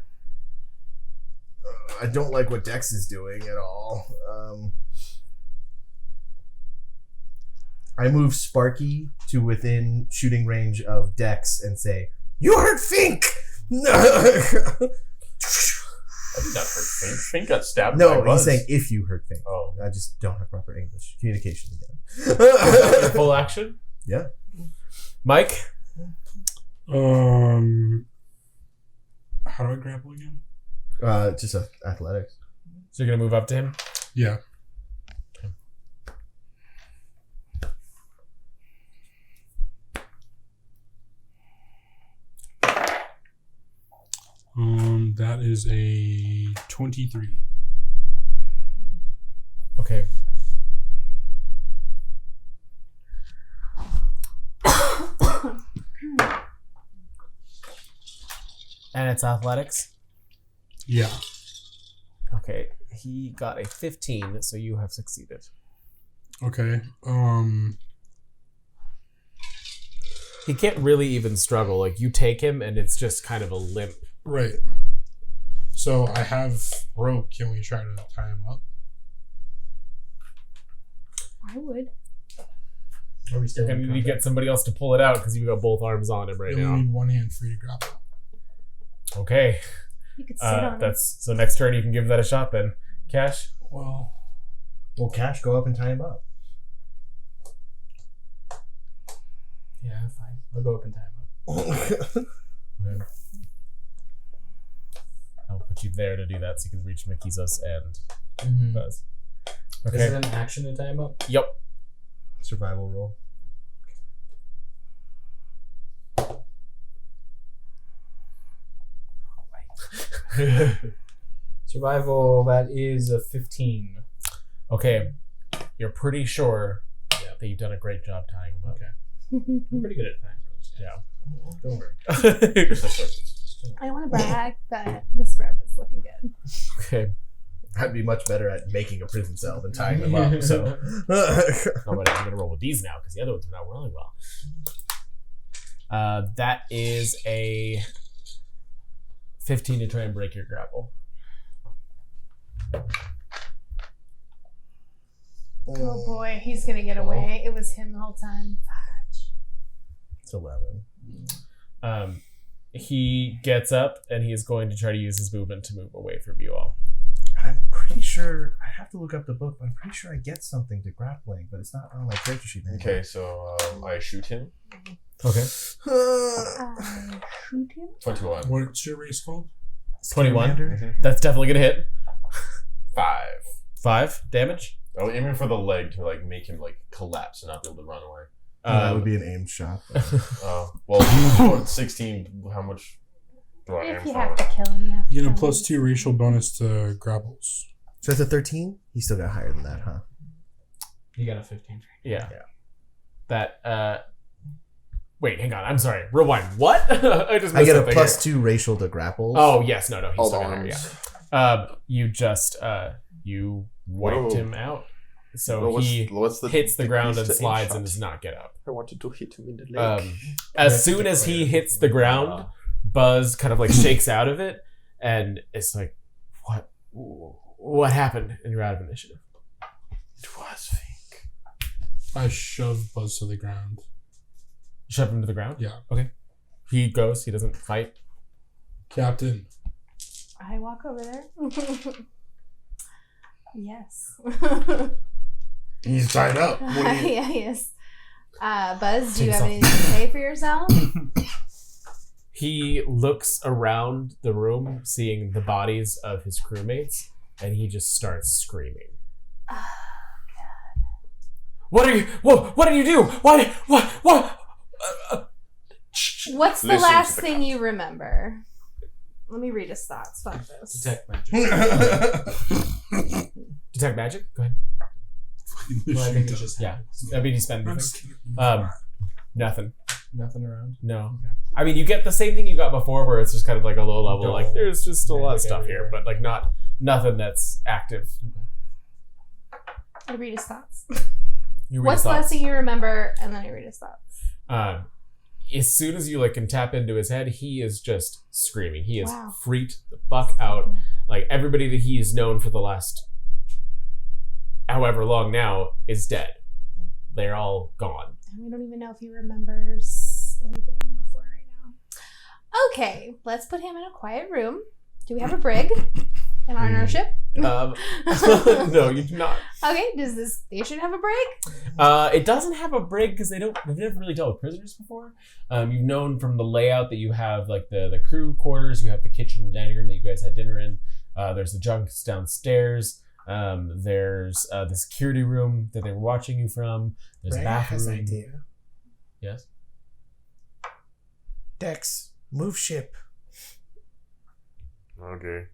[SPEAKER 2] I don't like what Dex is doing at all. I move Sparky to within shooting range of Dex and say, "You hurt Fink!"
[SPEAKER 6] I did not hurt Fink. Fink got stabbed. by
[SPEAKER 2] No, he's
[SPEAKER 6] Buzz.
[SPEAKER 2] saying if you hurt Fink.
[SPEAKER 6] Oh.
[SPEAKER 2] I just don't have proper English communication
[SPEAKER 1] Your
[SPEAKER 2] again.
[SPEAKER 1] full action.
[SPEAKER 2] Yeah.
[SPEAKER 1] Mike.
[SPEAKER 5] How do I grapple again?
[SPEAKER 2] Just athletics.
[SPEAKER 1] So you're gonna move up to him.
[SPEAKER 5] Yeah. That is a 23.
[SPEAKER 1] Okay. And it's athletics.
[SPEAKER 5] Yeah.
[SPEAKER 1] Okay. He got a 15, so you have succeeded.
[SPEAKER 5] Okay.
[SPEAKER 1] He can't really even struggle. Like you take him, and it's just kind of a limp.
[SPEAKER 5] Right. So I have rope. Can we try to tie him up?
[SPEAKER 3] I would.
[SPEAKER 4] Are we still
[SPEAKER 1] You're
[SPEAKER 4] in
[SPEAKER 1] gonna need to
[SPEAKER 4] combat?
[SPEAKER 1] get somebody else to pull it out because you've got both arms on him right
[SPEAKER 5] You
[SPEAKER 1] now.
[SPEAKER 5] only need one hand free to grapple.
[SPEAKER 1] Okay.
[SPEAKER 3] You could sit on him.
[SPEAKER 1] That's so next turn you can give that a shot then. Cash.
[SPEAKER 5] Well,
[SPEAKER 2] Well, Cash, go up and tie him up.
[SPEAKER 4] Yeah, fine. I'll go up and tie him up.
[SPEAKER 1] Okay. I'll put you there to do that so you can reach Mikizos and Buzz.
[SPEAKER 4] Is
[SPEAKER 1] Okay.
[SPEAKER 4] it an action to tie him up?
[SPEAKER 1] Yep.
[SPEAKER 2] Survival roll.
[SPEAKER 4] Survival, that is a 15.
[SPEAKER 1] Okay. You're pretty sure that you've done a great job tying him up.
[SPEAKER 4] Okay. I'm pretty good at tying ropes.
[SPEAKER 1] Yeah.
[SPEAKER 4] Don't worry.
[SPEAKER 3] I don't want to brag, but this rope is looking good.
[SPEAKER 1] Okay.
[SPEAKER 2] I'd be much better at making a prison cell than tying them up. So,
[SPEAKER 1] Nobody, I'm gonna roll with these now because the other ones are not rolling well. That is a 15 to try and break your grapple.
[SPEAKER 3] Oh boy, he's gonna get away. It was him the whole time.
[SPEAKER 2] It's 11.
[SPEAKER 1] He gets up and he is going to try to use his movement to move away from you all.
[SPEAKER 2] I'm pretty sure I have to look up the book, but I'm pretty sure I get something to grappling, but it's not on my character sheet.
[SPEAKER 6] Okay, so I shoot him.
[SPEAKER 1] Okay.
[SPEAKER 3] Shoot him.
[SPEAKER 6] 21.
[SPEAKER 5] What's your race called?
[SPEAKER 1] 21.
[SPEAKER 6] Mhm.
[SPEAKER 1] That's definitely gonna hit.
[SPEAKER 6] 5.
[SPEAKER 1] 5 damage.
[SPEAKER 6] I was aiming for the leg to like make him like collapse and not be able to run away.
[SPEAKER 2] That would be an aimed shot.
[SPEAKER 6] Well, 16. How much do I aim
[SPEAKER 3] If you
[SPEAKER 6] for?
[SPEAKER 3] have to kill him, you have to
[SPEAKER 5] You get a
[SPEAKER 3] kill him.
[SPEAKER 5] +2 racial bonus to grapples.
[SPEAKER 2] So it's a 13? He still got higher than that, huh?
[SPEAKER 4] You got a 15.
[SPEAKER 1] Yeah.
[SPEAKER 2] Yeah.
[SPEAKER 1] That. Wait, hang on. I'm sorry. Rewind. What? I just.
[SPEAKER 2] I
[SPEAKER 1] missed
[SPEAKER 2] get a
[SPEAKER 1] something here.
[SPEAKER 2] +2 racial to grapples.
[SPEAKER 1] Oh yes, no. He's
[SPEAKER 6] All
[SPEAKER 1] still
[SPEAKER 6] the
[SPEAKER 1] in there.
[SPEAKER 6] arms.
[SPEAKER 1] Yeah. You just you wiped
[SPEAKER 6] Whoa.
[SPEAKER 1] him out, so
[SPEAKER 6] Well,
[SPEAKER 1] he
[SPEAKER 6] what's the
[SPEAKER 1] hits the ground
[SPEAKER 6] decrease
[SPEAKER 1] and
[SPEAKER 6] to
[SPEAKER 1] slides
[SPEAKER 6] aim
[SPEAKER 1] and
[SPEAKER 6] shot?
[SPEAKER 1] does not get up.
[SPEAKER 6] I wanted to hit him in the leg.
[SPEAKER 1] As soon as he hits the ground, Buzz kind of like shakes out of it, and it's like, what happened? And you're out of initiative.
[SPEAKER 6] It was fake.
[SPEAKER 5] I shove Buzz to the ground.
[SPEAKER 1] Shove him to the ground.
[SPEAKER 5] Yeah.
[SPEAKER 1] Okay. He goes. He doesn't fight.
[SPEAKER 5] Captain.
[SPEAKER 3] I walk over there. Yes.
[SPEAKER 2] He's tied up.
[SPEAKER 3] Yeah, yes. Buzz, do you
[SPEAKER 1] Take
[SPEAKER 3] have
[SPEAKER 1] this
[SPEAKER 3] anything to say for yourself?
[SPEAKER 1] He looks around the room, seeing the bodies of his crewmates, and he just starts screaming. What are you? What did you do? What?
[SPEAKER 3] What's the
[SPEAKER 6] Listen
[SPEAKER 3] last
[SPEAKER 6] to the
[SPEAKER 3] thing you remember? Let me read his thoughts. Fuck this.
[SPEAKER 4] Detect magic.
[SPEAKER 1] Detect magic? Go ahead.
[SPEAKER 4] Well, I think it's just
[SPEAKER 1] Yeah. I mean, you spend
[SPEAKER 5] I'm
[SPEAKER 1] anything?
[SPEAKER 5] just kidding.
[SPEAKER 1] Nothing.
[SPEAKER 4] nothing around.
[SPEAKER 1] No. I mean, you get the same thing you got before, where it's just kind of like a low level.
[SPEAKER 4] Dull.
[SPEAKER 1] Like, there's just a lot of
[SPEAKER 4] Magic
[SPEAKER 1] stuff here,
[SPEAKER 4] everywhere.
[SPEAKER 1] but like nothing that's active.
[SPEAKER 3] I read his thoughts.
[SPEAKER 1] You read
[SPEAKER 3] What's
[SPEAKER 1] his
[SPEAKER 3] the last
[SPEAKER 1] thoughts.
[SPEAKER 3] thing you remember? And then I read his thoughts.
[SPEAKER 1] As soon as you like can tap into his head, he is just screaming. He is
[SPEAKER 3] Wow.
[SPEAKER 1] freaked the fuck out. Like everybody that he's known for the last however long now is dead. They're all gone.
[SPEAKER 3] And we don't even know if he remembers anything before right now. Okay, let's put him in a quiet room. Do we have a brig in our ship?
[SPEAKER 1] No, you do not.
[SPEAKER 3] Okay, does this station have a brig?
[SPEAKER 1] It doesn't have a brig because they've never really dealt with prisoners before. You've known from the layout that you have like the crew quarters, you have the kitchen and dining room that you guys had dinner in. There's the junks downstairs. There's the security room that they were watching you from. There's a bathroom.
[SPEAKER 2] idea.
[SPEAKER 1] Yes.
[SPEAKER 2] Dex, move ship.
[SPEAKER 6] Okay.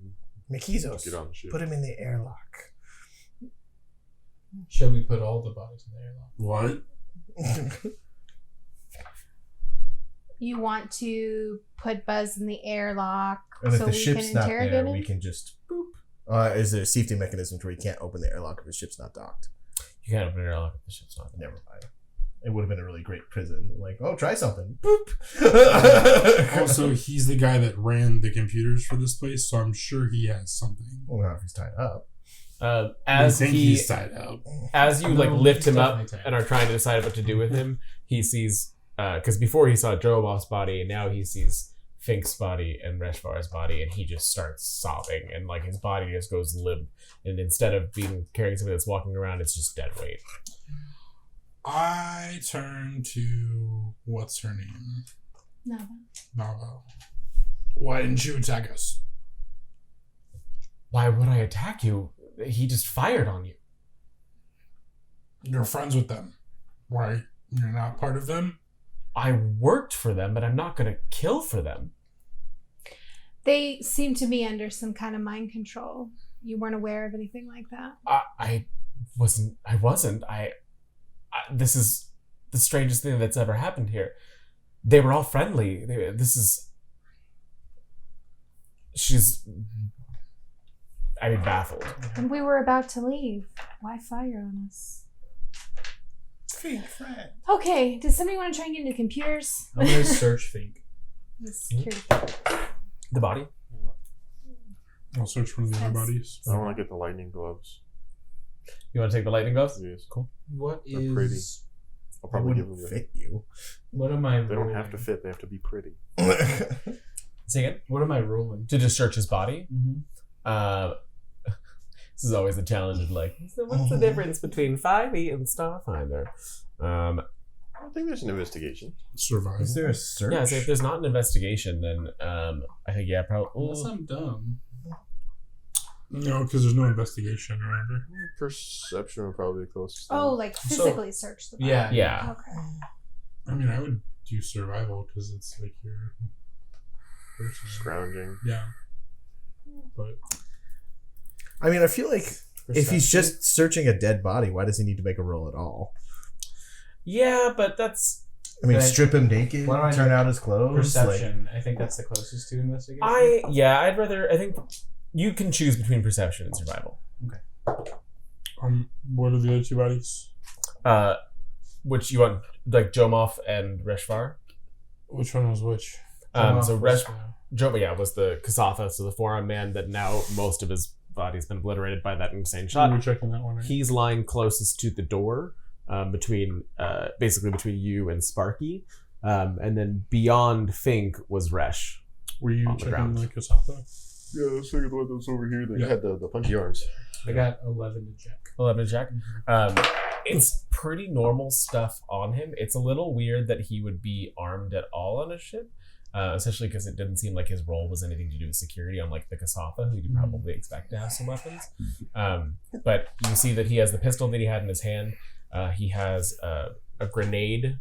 [SPEAKER 2] Mikizos,
[SPEAKER 6] Get on the ship.
[SPEAKER 2] put him in the airlock.
[SPEAKER 4] Shall we put all the bodies in the airlock?
[SPEAKER 5] What?
[SPEAKER 3] You want to put Buzz in the airlock
[SPEAKER 2] And if
[SPEAKER 3] so
[SPEAKER 2] the
[SPEAKER 3] we
[SPEAKER 2] ship's
[SPEAKER 3] can
[SPEAKER 2] not
[SPEAKER 3] interrogate
[SPEAKER 2] there,
[SPEAKER 3] him?
[SPEAKER 2] we can just boop. Is there a safety mechanism where you can't open the airlock if the ship's not docked?
[SPEAKER 1] You can't open an airlock if the ship's not there.
[SPEAKER 2] Never mind. It would have been a really great prison. Like, oh, try something. Boop.
[SPEAKER 5] Also, he's the guy that ran the computers for this place, so I'm sure he has something.
[SPEAKER 2] Well, not if he's tied up.
[SPEAKER 1] As
[SPEAKER 5] I think
[SPEAKER 1] he,
[SPEAKER 5] he's tied up.
[SPEAKER 1] as you like
[SPEAKER 4] No,
[SPEAKER 1] lift
[SPEAKER 4] he's
[SPEAKER 1] him up
[SPEAKER 4] definitely tied.
[SPEAKER 1] and are trying to decide what to do with him, he sees because before he saw Droboff's body, and now he sees Fink's body and Reshvar's body, and he just starts sobbing, and like his body just goes limp, and instead of being carrying somebody that's walking around, it's just dead weight.
[SPEAKER 5] I turn to what's her name?
[SPEAKER 3] No.
[SPEAKER 5] Nava. Why didn't you attack us?
[SPEAKER 1] Why would I attack you? He just fired on you.
[SPEAKER 5] You're friends with them. Why? You're not part of them?
[SPEAKER 1] I worked for them, but I'm not going to kill for them.
[SPEAKER 3] They seem to be under some kind of mind control. You weren't aware of anything like that?
[SPEAKER 1] I wasn't. This is the strangest thing that's ever happened here. They were all friendly. She's baffled.
[SPEAKER 3] And we were about to leave. Why fire on us?
[SPEAKER 5] Fink friend.
[SPEAKER 3] Okay, does somebody want to try and get into computers?
[SPEAKER 4] I'm gonna search Fink.
[SPEAKER 3] The security.
[SPEAKER 1] The body.
[SPEAKER 5] I'll search for the other bodies.
[SPEAKER 6] I want to get the lightning gloves.
[SPEAKER 1] You want to take the lightning gloves?
[SPEAKER 6] Yes.
[SPEAKER 1] Cool.
[SPEAKER 4] What
[SPEAKER 6] They're
[SPEAKER 4] is?
[SPEAKER 6] pretty. I'll probably give them
[SPEAKER 2] wouldn't
[SPEAKER 6] to you.
[SPEAKER 2] fit you.
[SPEAKER 4] What am I?
[SPEAKER 6] They don't
[SPEAKER 4] rolling?
[SPEAKER 6] have to fit. They have to be pretty.
[SPEAKER 1] Say again.
[SPEAKER 4] What am I rolling?
[SPEAKER 1] To just search his body.
[SPEAKER 4] Mm-hmm.
[SPEAKER 1] This is always a challenge of like, so what's the difference between 5e and Starfinder?
[SPEAKER 6] I don't think there's an investigation.
[SPEAKER 5] Survival.
[SPEAKER 2] Is there a search?
[SPEAKER 1] Yeah, so if there's not an investigation, then I think probably.
[SPEAKER 4] Unless I'm dumb.
[SPEAKER 5] No, because there's no investigation, remember?
[SPEAKER 6] Perception would probably be closest. thing.
[SPEAKER 3] Oh, like physically search the body.
[SPEAKER 4] Yeah.
[SPEAKER 1] Yeah.
[SPEAKER 3] Okay.
[SPEAKER 5] I mean, I would do survival because it's like your person.
[SPEAKER 6] Scrounging.
[SPEAKER 5] Yeah. But
[SPEAKER 2] I mean, I feel like if he's just searching a dead body, why does he need to make a roll at all?
[SPEAKER 1] Yeah, but that's.
[SPEAKER 2] I mean,
[SPEAKER 4] Right.
[SPEAKER 2] strip him naked,
[SPEAKER 4] Why don't I
[SPEAKER 2] turn
[SPEAKER 4] do
[SPEAKER 2] out his clothes.
[SPEAKER 4] Perception. I think that's the closest to investigation.
[SPEAKER 1] I'd rather. I think you can choose between perception and survival.
[SPEAKER 5] what are the other two bodies?
[SPEAKER 1] Which you want, like Jomoff and Reshvar?
[SPEAKER 5] Which one was which?
[SPEAKER 1] So Joma, was the Kasatha, so the forearm man that now most of his body's been obliterated by that insane
[SPEAKER 5] We
[SPEAKER 1] shot.
[SPEAKER 5] were checking that one. Right?
[SPEAKER 1] He's lying closest to the door, between you and Sparky. And then beyond Fink was Resh.
[SPEAKER 5] Were you
[SPEAKER 1] on the
[SPEAKER 5] checking
[SPEAKER 1] ground.
[SPEAKER 5] the Kasatha?
[SPEAKER 6] Yeah, the second one that's over here. They
[SPEAKER 5] Yeah.
[SPEAKER 6] had the punchy arms.
[SPEAKER 4] I got 11 to check.
[SPEAKER 1] 11 to check. It's pretty normal stuff on him. It's a little weird that he would be armed at all on a ship, especially because it didn't seem like his role was anything to do with security, unlike the Kasatha, who you'd probably expect to have some weapons. But you see that he has the pistol that he had in his hand. He has a grenade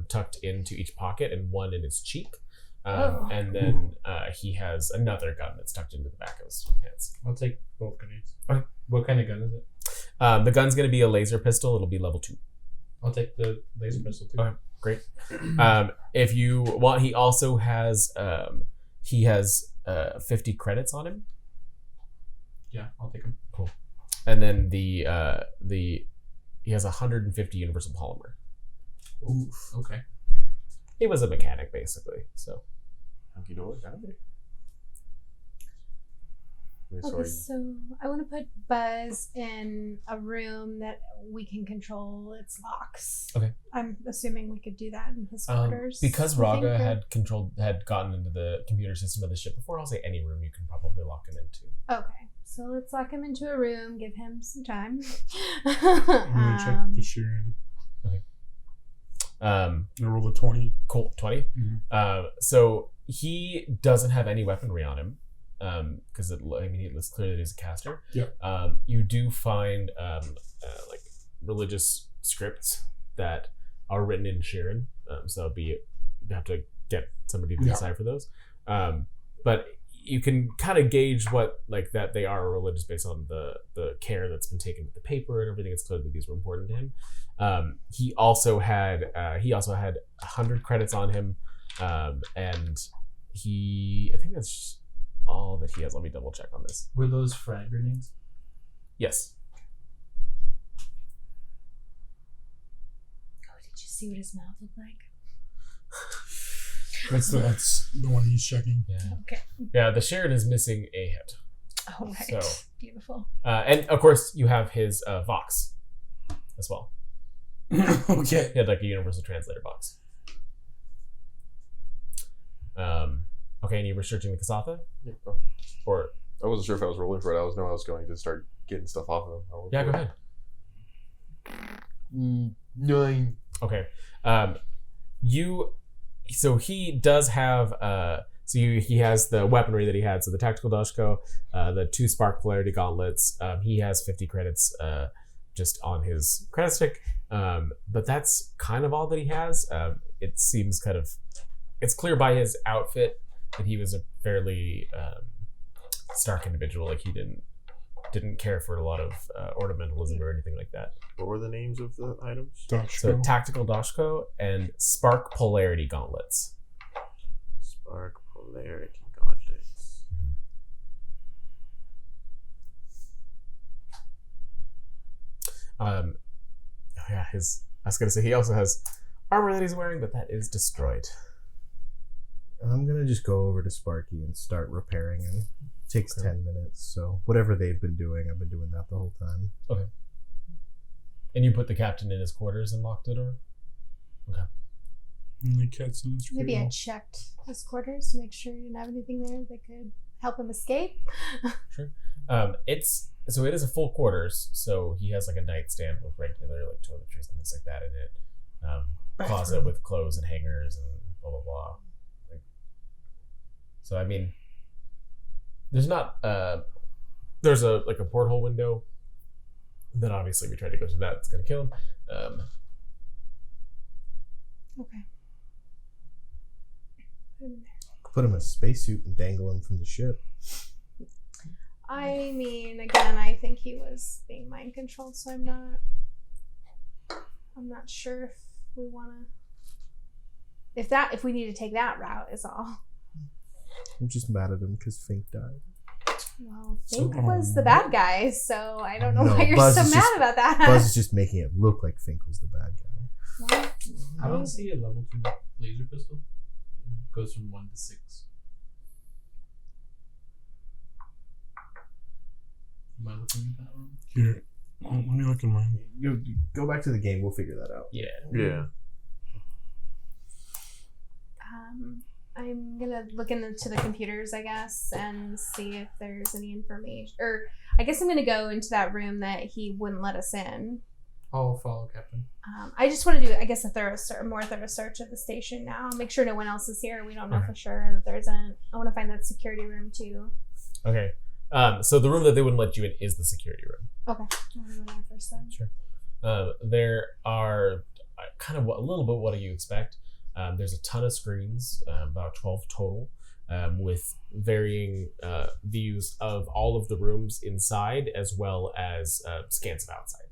[SPEAKER 1] tucked into each pocket and one in his cheek. And then he has another gun that's tucked into the back of his pants.
[SPEAKER 4] I'll take both grenades.
[SPEAKER 1] Okay.
[SPEAKER 4] What kind of gun is it?
[SPEAKER 1] The gun's going to be a laser pistol. It'll be level 2.
[SPEAKER 4] I'll take the laser pistol too.
[SPEAKER 1] Okay. Great. If you want, he also has 50 credits on him,
[SPEAKER 4] Yeah, I'll take them.
[SPEAKER 1] and then he has 150 universal polymer.
[SPEAKER 4] Oof. Okay.
[SPEAKER 1] He was a mechanic basically, so
[SPEAKER 6] Hunky dory.
[SPEAKER 3] Okay, so I want to put Buzz in a room that we can control its locks.
[SPEAKER 1] Okay.
[SPEAKER 3] I'm assuming we could do that in his quarters.
[SPEAKER 1] because
[SPEAKER 3] I think,
[SPEAKER 1] Raga had gotten into the computer system of the ship before. I'll say any room you can probably lock him into.
[SPEAKER 3] Okay, so let's lock him into a room. Give him some time.
[SPEAKER 5] I'm gonna check the Sheeran. I rolled a 20.
[SPEAKER 1] Cool. 20.
[SPEAKER 5] Mhm.
[SPEAKER 1] So he doesn't have any weaponry on him, because it looks clear that he's a caster.
[SPEAKER 5] Yeah.
[SPEAKER 1] You do find like religious scripts that are written in Sheeran. So you have to get somebody to decipher those. But you can kind of gauge what that they are religious based on the care that's been taken with the paper and everything. It's clear that these were important to him. He also had 100 credits on him, and I think that's just all that he has. Let me double check on this.
[SPEAKER 4] Were those frag grenades?
[SPEAKER 1] Yes.
[SPEAKER 3] Oh, did you see what his mouth looked like?
[SPEAKER 5] That's the one he's checking.
[SPEAKER 1] Yeah.
[SPEAKER 3] Okay.
[SPEAKER 1] Yeah. The Sharon is missing a hit.
[SPEAKER 3] Oh, right.
[SPEAKER 1] So-
[SPEAKER 3] Beautiful.
[SPEAKER 1] And of course, you have his Vox as well.
[SPEAKER 5] Okay.
[SPEAKER 1] He had a universal translator box. Okay, and you were searching the Kasatha?
[SPEAKER 6] Yeah.
[SPEAKER 1] Or
[SPEAKER 6] I wasn't sure if I was rolling for it. I was going to start getting stuff off of him.
[SPEAKER 1] yeah, go ahead.
[SPEAKER 6] 9.
[SPEAKER 1] Okay. So he does have he has the weaponry that he had. So the tactical Dashko, the 2 spark polarity gauntlets. He has 50 credits just on his credit stick. But that's kind of all that he has. It seems it's clear by his outfit that he was a fairly stark individual. Like he didn't care for a lot of ornamentalism or anything like that.
[SPEAKER 6] What were the names of the items?
[SPEAKER 1] So tactical Dashko and spark polarity gauntlets.
[SPEAKER 6] Spark polarity gauntlets.
[SPEAKER 1] Yeah, his was gonna say he also has armor that he's wearing, but that is destroyed.
[SPEAKER 2] I'm gonna just go over to Sparky and start repairing him. It takes 10 minutes, so whatever they've been doing, I've been doing that the whole time.
[SPEAKER 1] Okay. And you put the captain in his quarters and locked the door? Okay.
[SPEAKER 5] And the cat's in the street.
[SPEAKER 3] Maybe I checked his quarters to make sure he didn't have anything there that could help him escape.
[SPEAKER 1] Sure. It is a full quarters, so he has like a nightstand with regular like toiletries and things like that in it. Closet with clothes and hangers and blah blah blah. So I mean, there's not there's a porthole window. Then obviously we tried to go through that. It's gonna kill him.
[SPEAKER 3] Okay.
[SPEAKER 2] Put him in a spacesuit and dangle him from the ship.
[SPEAKER 3] I mean, again, I think he was being mind controlled, so I'm not sure if we want to. If we need to take that route, is all.
[SPEAKER 2] I'm just mad at him because Fink died.
[SPEAKER 3] Well, Fink was the bad guy, so I don't know
[SPEAKER 2] No,
[SPEAKER 3] why you're
[SPEAKER 2] Buzz
[SPEAKER 3] so
[SPEAKER 2] is
[SPEAKER 3] mad
[SPEAKER 2] just-
[SPEAKER 3] about that.
[SPEAKER 2] Buzz is just making it look like Fink was the bad guy.
[SPEAKER 3] Well,
[SPEAKER 4] I don't see a level 2 laser pistol. It goes from 1 to 6. Am I looking at that wrong?
[SPEAKER 5] Here, let me look in mine.
[SPEAKER 2] Go back to the game. We'll figure that out.
[SPEAKER 1] Yeah.
[SPEAKER 6] Yeah.
[SPEAKER 3] I'm gonna look into the computers, I guess, and see if there's any information. Or I guess I'm gonna go into that room that he wouldn't let us in.
[SPEAKER 4] I'll follow Captain.
[SPEAKER 3] I just want to do, I guess, a more thorough search of the station now. Make sure no one else is here. We don't know for sure that there isn't. I want to find that security room too.
[SPEAKER 1] Okay. So the room that they wouldn't let you in is the security room.
[SPEAKER 3] Okay. I'm gonna go there first then.
[SPEAKER 1] Sure. There are kind of a little bit what do you expect. There's a ton of screens, about 12 total, with varying views of all of the rooms inside as well as scans of outside.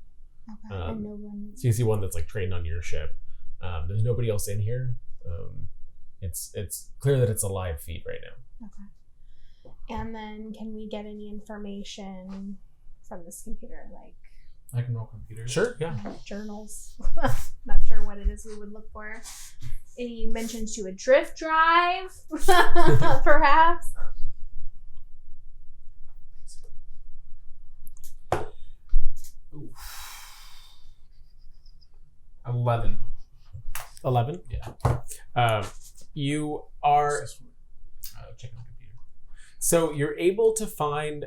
[SPEAKER 3] Okay. And no one.
[SPEAKER 1] So you see one that's like trained on your ship. There's nobody else in here. It's clear that it's a live feed right now.
[SPEAKER 3] Okay. And then can we get any information from this computer, like
[SPEAKER 4] I can roll computers.
[SPEAKER 1] Sure, yeah.
[SPEAKER 3] journals? Not sure what it is we would look for. Any mentions to a drift drive, perhaps?
[SPEAKER 4] Ooh. 11.
[SPEAKER 1] 11?
[SPEAKER 4] Yeah.
[SPEAKER 1] You are...
[SPEAKER 4] Check on the computer.
[SPEAKER 1] So you're able to find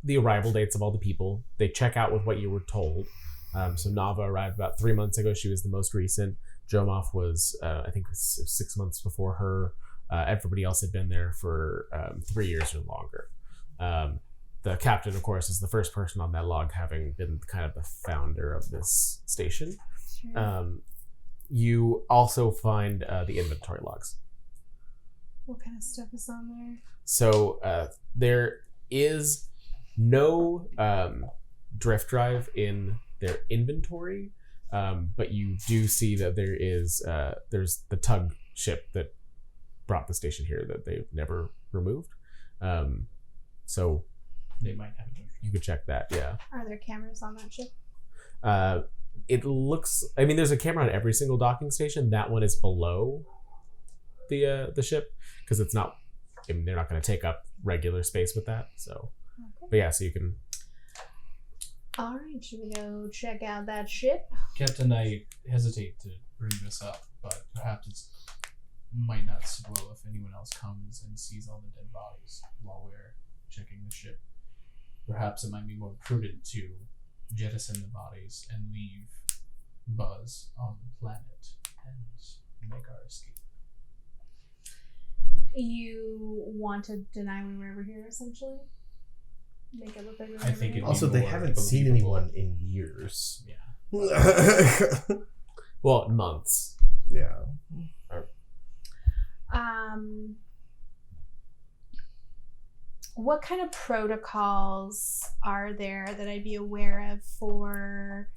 [SPEAKER 1] the arrival dates of all the people. They check out with what you were told. So Nava arrived about 3 months ago. She was the most recent. Jomov was, I think, 6 months before her. Everybody else had been there for 3 years or longer. The captain, of course, is the first person on that log, having been kind of the founder of this station.
[SPEAKER 3] Sure.
[SPEAKER 1] You also find the inventory logs.
[SPEAKER 3] What kind of stuff is on there?
[SPEAKER 1] So there is no drift drive in their inventory, but you do see that there is there's the tug ship that brought the station here that they've never removed. So
[SPEAKER 4] They might have a
[SPEAKER 1] you could check that. Yeah.
[SPEAKER 3] Are there cameras on that ship?
[SPEAKER 1] It looks. I mean, there's a camera on every single docking station. That one is below the ship because it's not. I mean, they're not going to take up regular space with that. So,
[SPEAKER 3] Okay.
[SPEAKER 1] but yeah, so you can.
[SPEAKER 3] All right, should we go check out that ship?
[SPEAKER 4] Captain, I hesitate to bring this up, but perhaps it might not sit well if anyone else comes and sees all the dead bodies while we're checking the ship. Perhaps it might be more prudent to jettison the bodies and leave Buzz on the planet and make our escape.
[SPEAKER 3] You want to deny we were ever here, essentially? Make it look like we were
[SPEAKER 4] I
[SPEAKER 3] ever
[SPEAKER 4] think
[SPEAKER 3] here?
[SPEAKER 4] it-
[SPEAKER 2] Also, they
[SPEAKER 4] more
[SPEAKER 2] haven't seen
[SPEAKER 4] believable.
[SPEAKER 2] anyone in years.
[SPEAKER 4] Yeah.
[SPEAKER 1] Well, months.
[SPEAKER 2] Yeah.
[SPEAKER 3] What kind of protocols are there that I'd be aware of for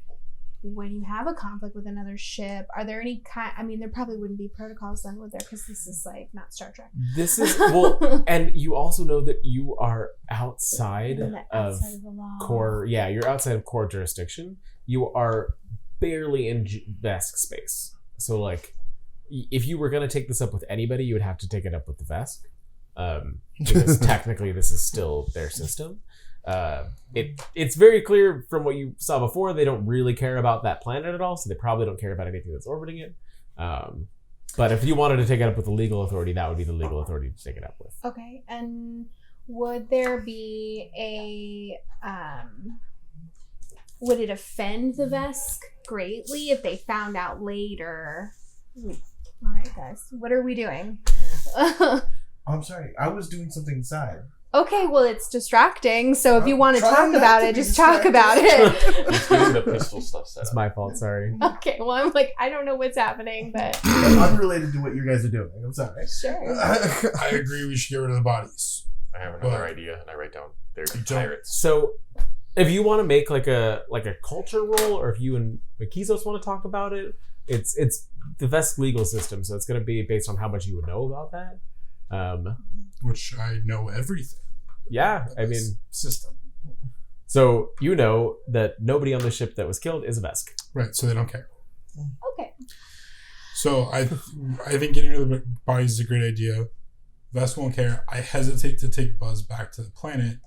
[SPEAKER 3] when you have a conflict with another ship? Are there any kind? I mean, there probably wouldn't be protocols then, would there? Because this is like not Star Trek.
[SPEAKER 1] This is well, and you also know that you are outside
[SPEAKER 3] And the
[SPEAKER 1] of
[SPEAKER 3] outside of the law.
[SPEAKER 1] core. Yeah, you're outside of core jurisdiction. You are barely in Vesk space. So like, if you were gonna take this up with anybody, you would have to take it up with the Vesk, because technically this is still their system. It's very clear from what you saw before, they don't really care about that planet at all, so they probably don't care about anything that's orbiting it. But if you wanted to take it up with the legal authority, that would be the legal authority to take it up with.
[SPEAKER 3] Okay, and would there be would it offend the Vesk greatly if they found out later? All right, guys, what are we doing?
[SPEAKER 2] I'm sorry, I was doing something inside.
[SPEAKER 3] Okay, well, it's distracting, so if you want to
[SPEAKER 2] Try
[SPEAKER 3] talk
[SPEAKER 2] not
[SPEAKER 3] about
[SPEAKER 2] to
[SPEAKER 3] it,
[SPEAKER 2] be
[SPEAKER 3] just talk about it.
[SPEAKER 6] He's doing the pistol stuff set
[SPEAKER 1] It's
[SPEAKER 6] up.
[SPEAKER 1] my fault, sorry.
[SPEAKER 3] Okay, well, I'm like, I don't know what's happening, but
[SPEAKER 2] Unrelated to what you guys are doing. I'm sorry.
[SPEAKER 3] sure.
[SPEAKER 5] I agree we should get rid of the bodies.
[SPEAKER 6] I have another idea, and I write down they're
[SPEAKER 5] Don't-
[SPEAKER 6] pirates.
[SPEAKER 1] So, if you want to make like a culture roll, or if you and Makizos want to talk about it, it's the Vesk legal system, so it's going to be based on how much you would know about that.
[SPEAKER 5] Which I know everything.
[SPEAKER 1] Yeah,
[SPEAKER 5] about
[SPEAKER 1] I
[SPEAKER 5] this
[SPEAKER 1] mean,
[SPEAKER 5] system.
[SPEAKER 1] so you know that nobody on the ship that was killed is a Vesk.
[SPEAKER 5] Right, so they don't care.
[SPEAKER 3] Okay.
[SPEAKER 5] So I think getting rid of the bodies is a great idea. Vesk won't care. I hesitate to take Buzz back to the planet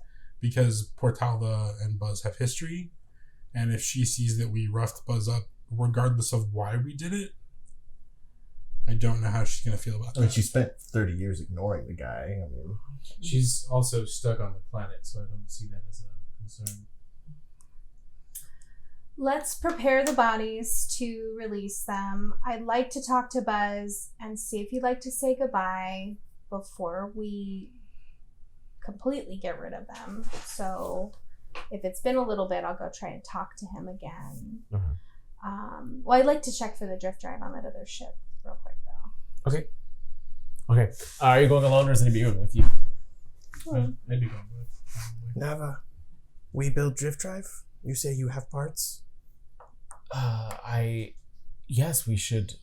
[SPEAKER 5] because Portalda and Buzz have history, and if she sees that we roughed Buzz up, regardless of why we did it, I don't know how she's gonna feel about
[SPEAKER 2] I mean,
[SPEAKER 5] that.
[SPEAKER 2] she spent 30 years ignoring the guy. I mean,
[SPEAKER 4] She's also stuck on the planet, so I don't see that as a concern.
[SPEAKER 3] Let's prepare the bodies to release them. I'd like to talk to Buzz and see if he'd like to say goodbye before we completely get rid of them. So if it's been a little bit, I'll go try and talk to him again. Well, I'd like to check for the drift drive on that other ship real quick, though.
[SPEAKER 1] Okay. Are you going alone, or is anybody going with you?
[SPEAKER 4] I'd be going with probably.
[SPEAKER 2] Nava, we build drift drive? You say you have parts?
[SPEAKER 1] Yes, we should.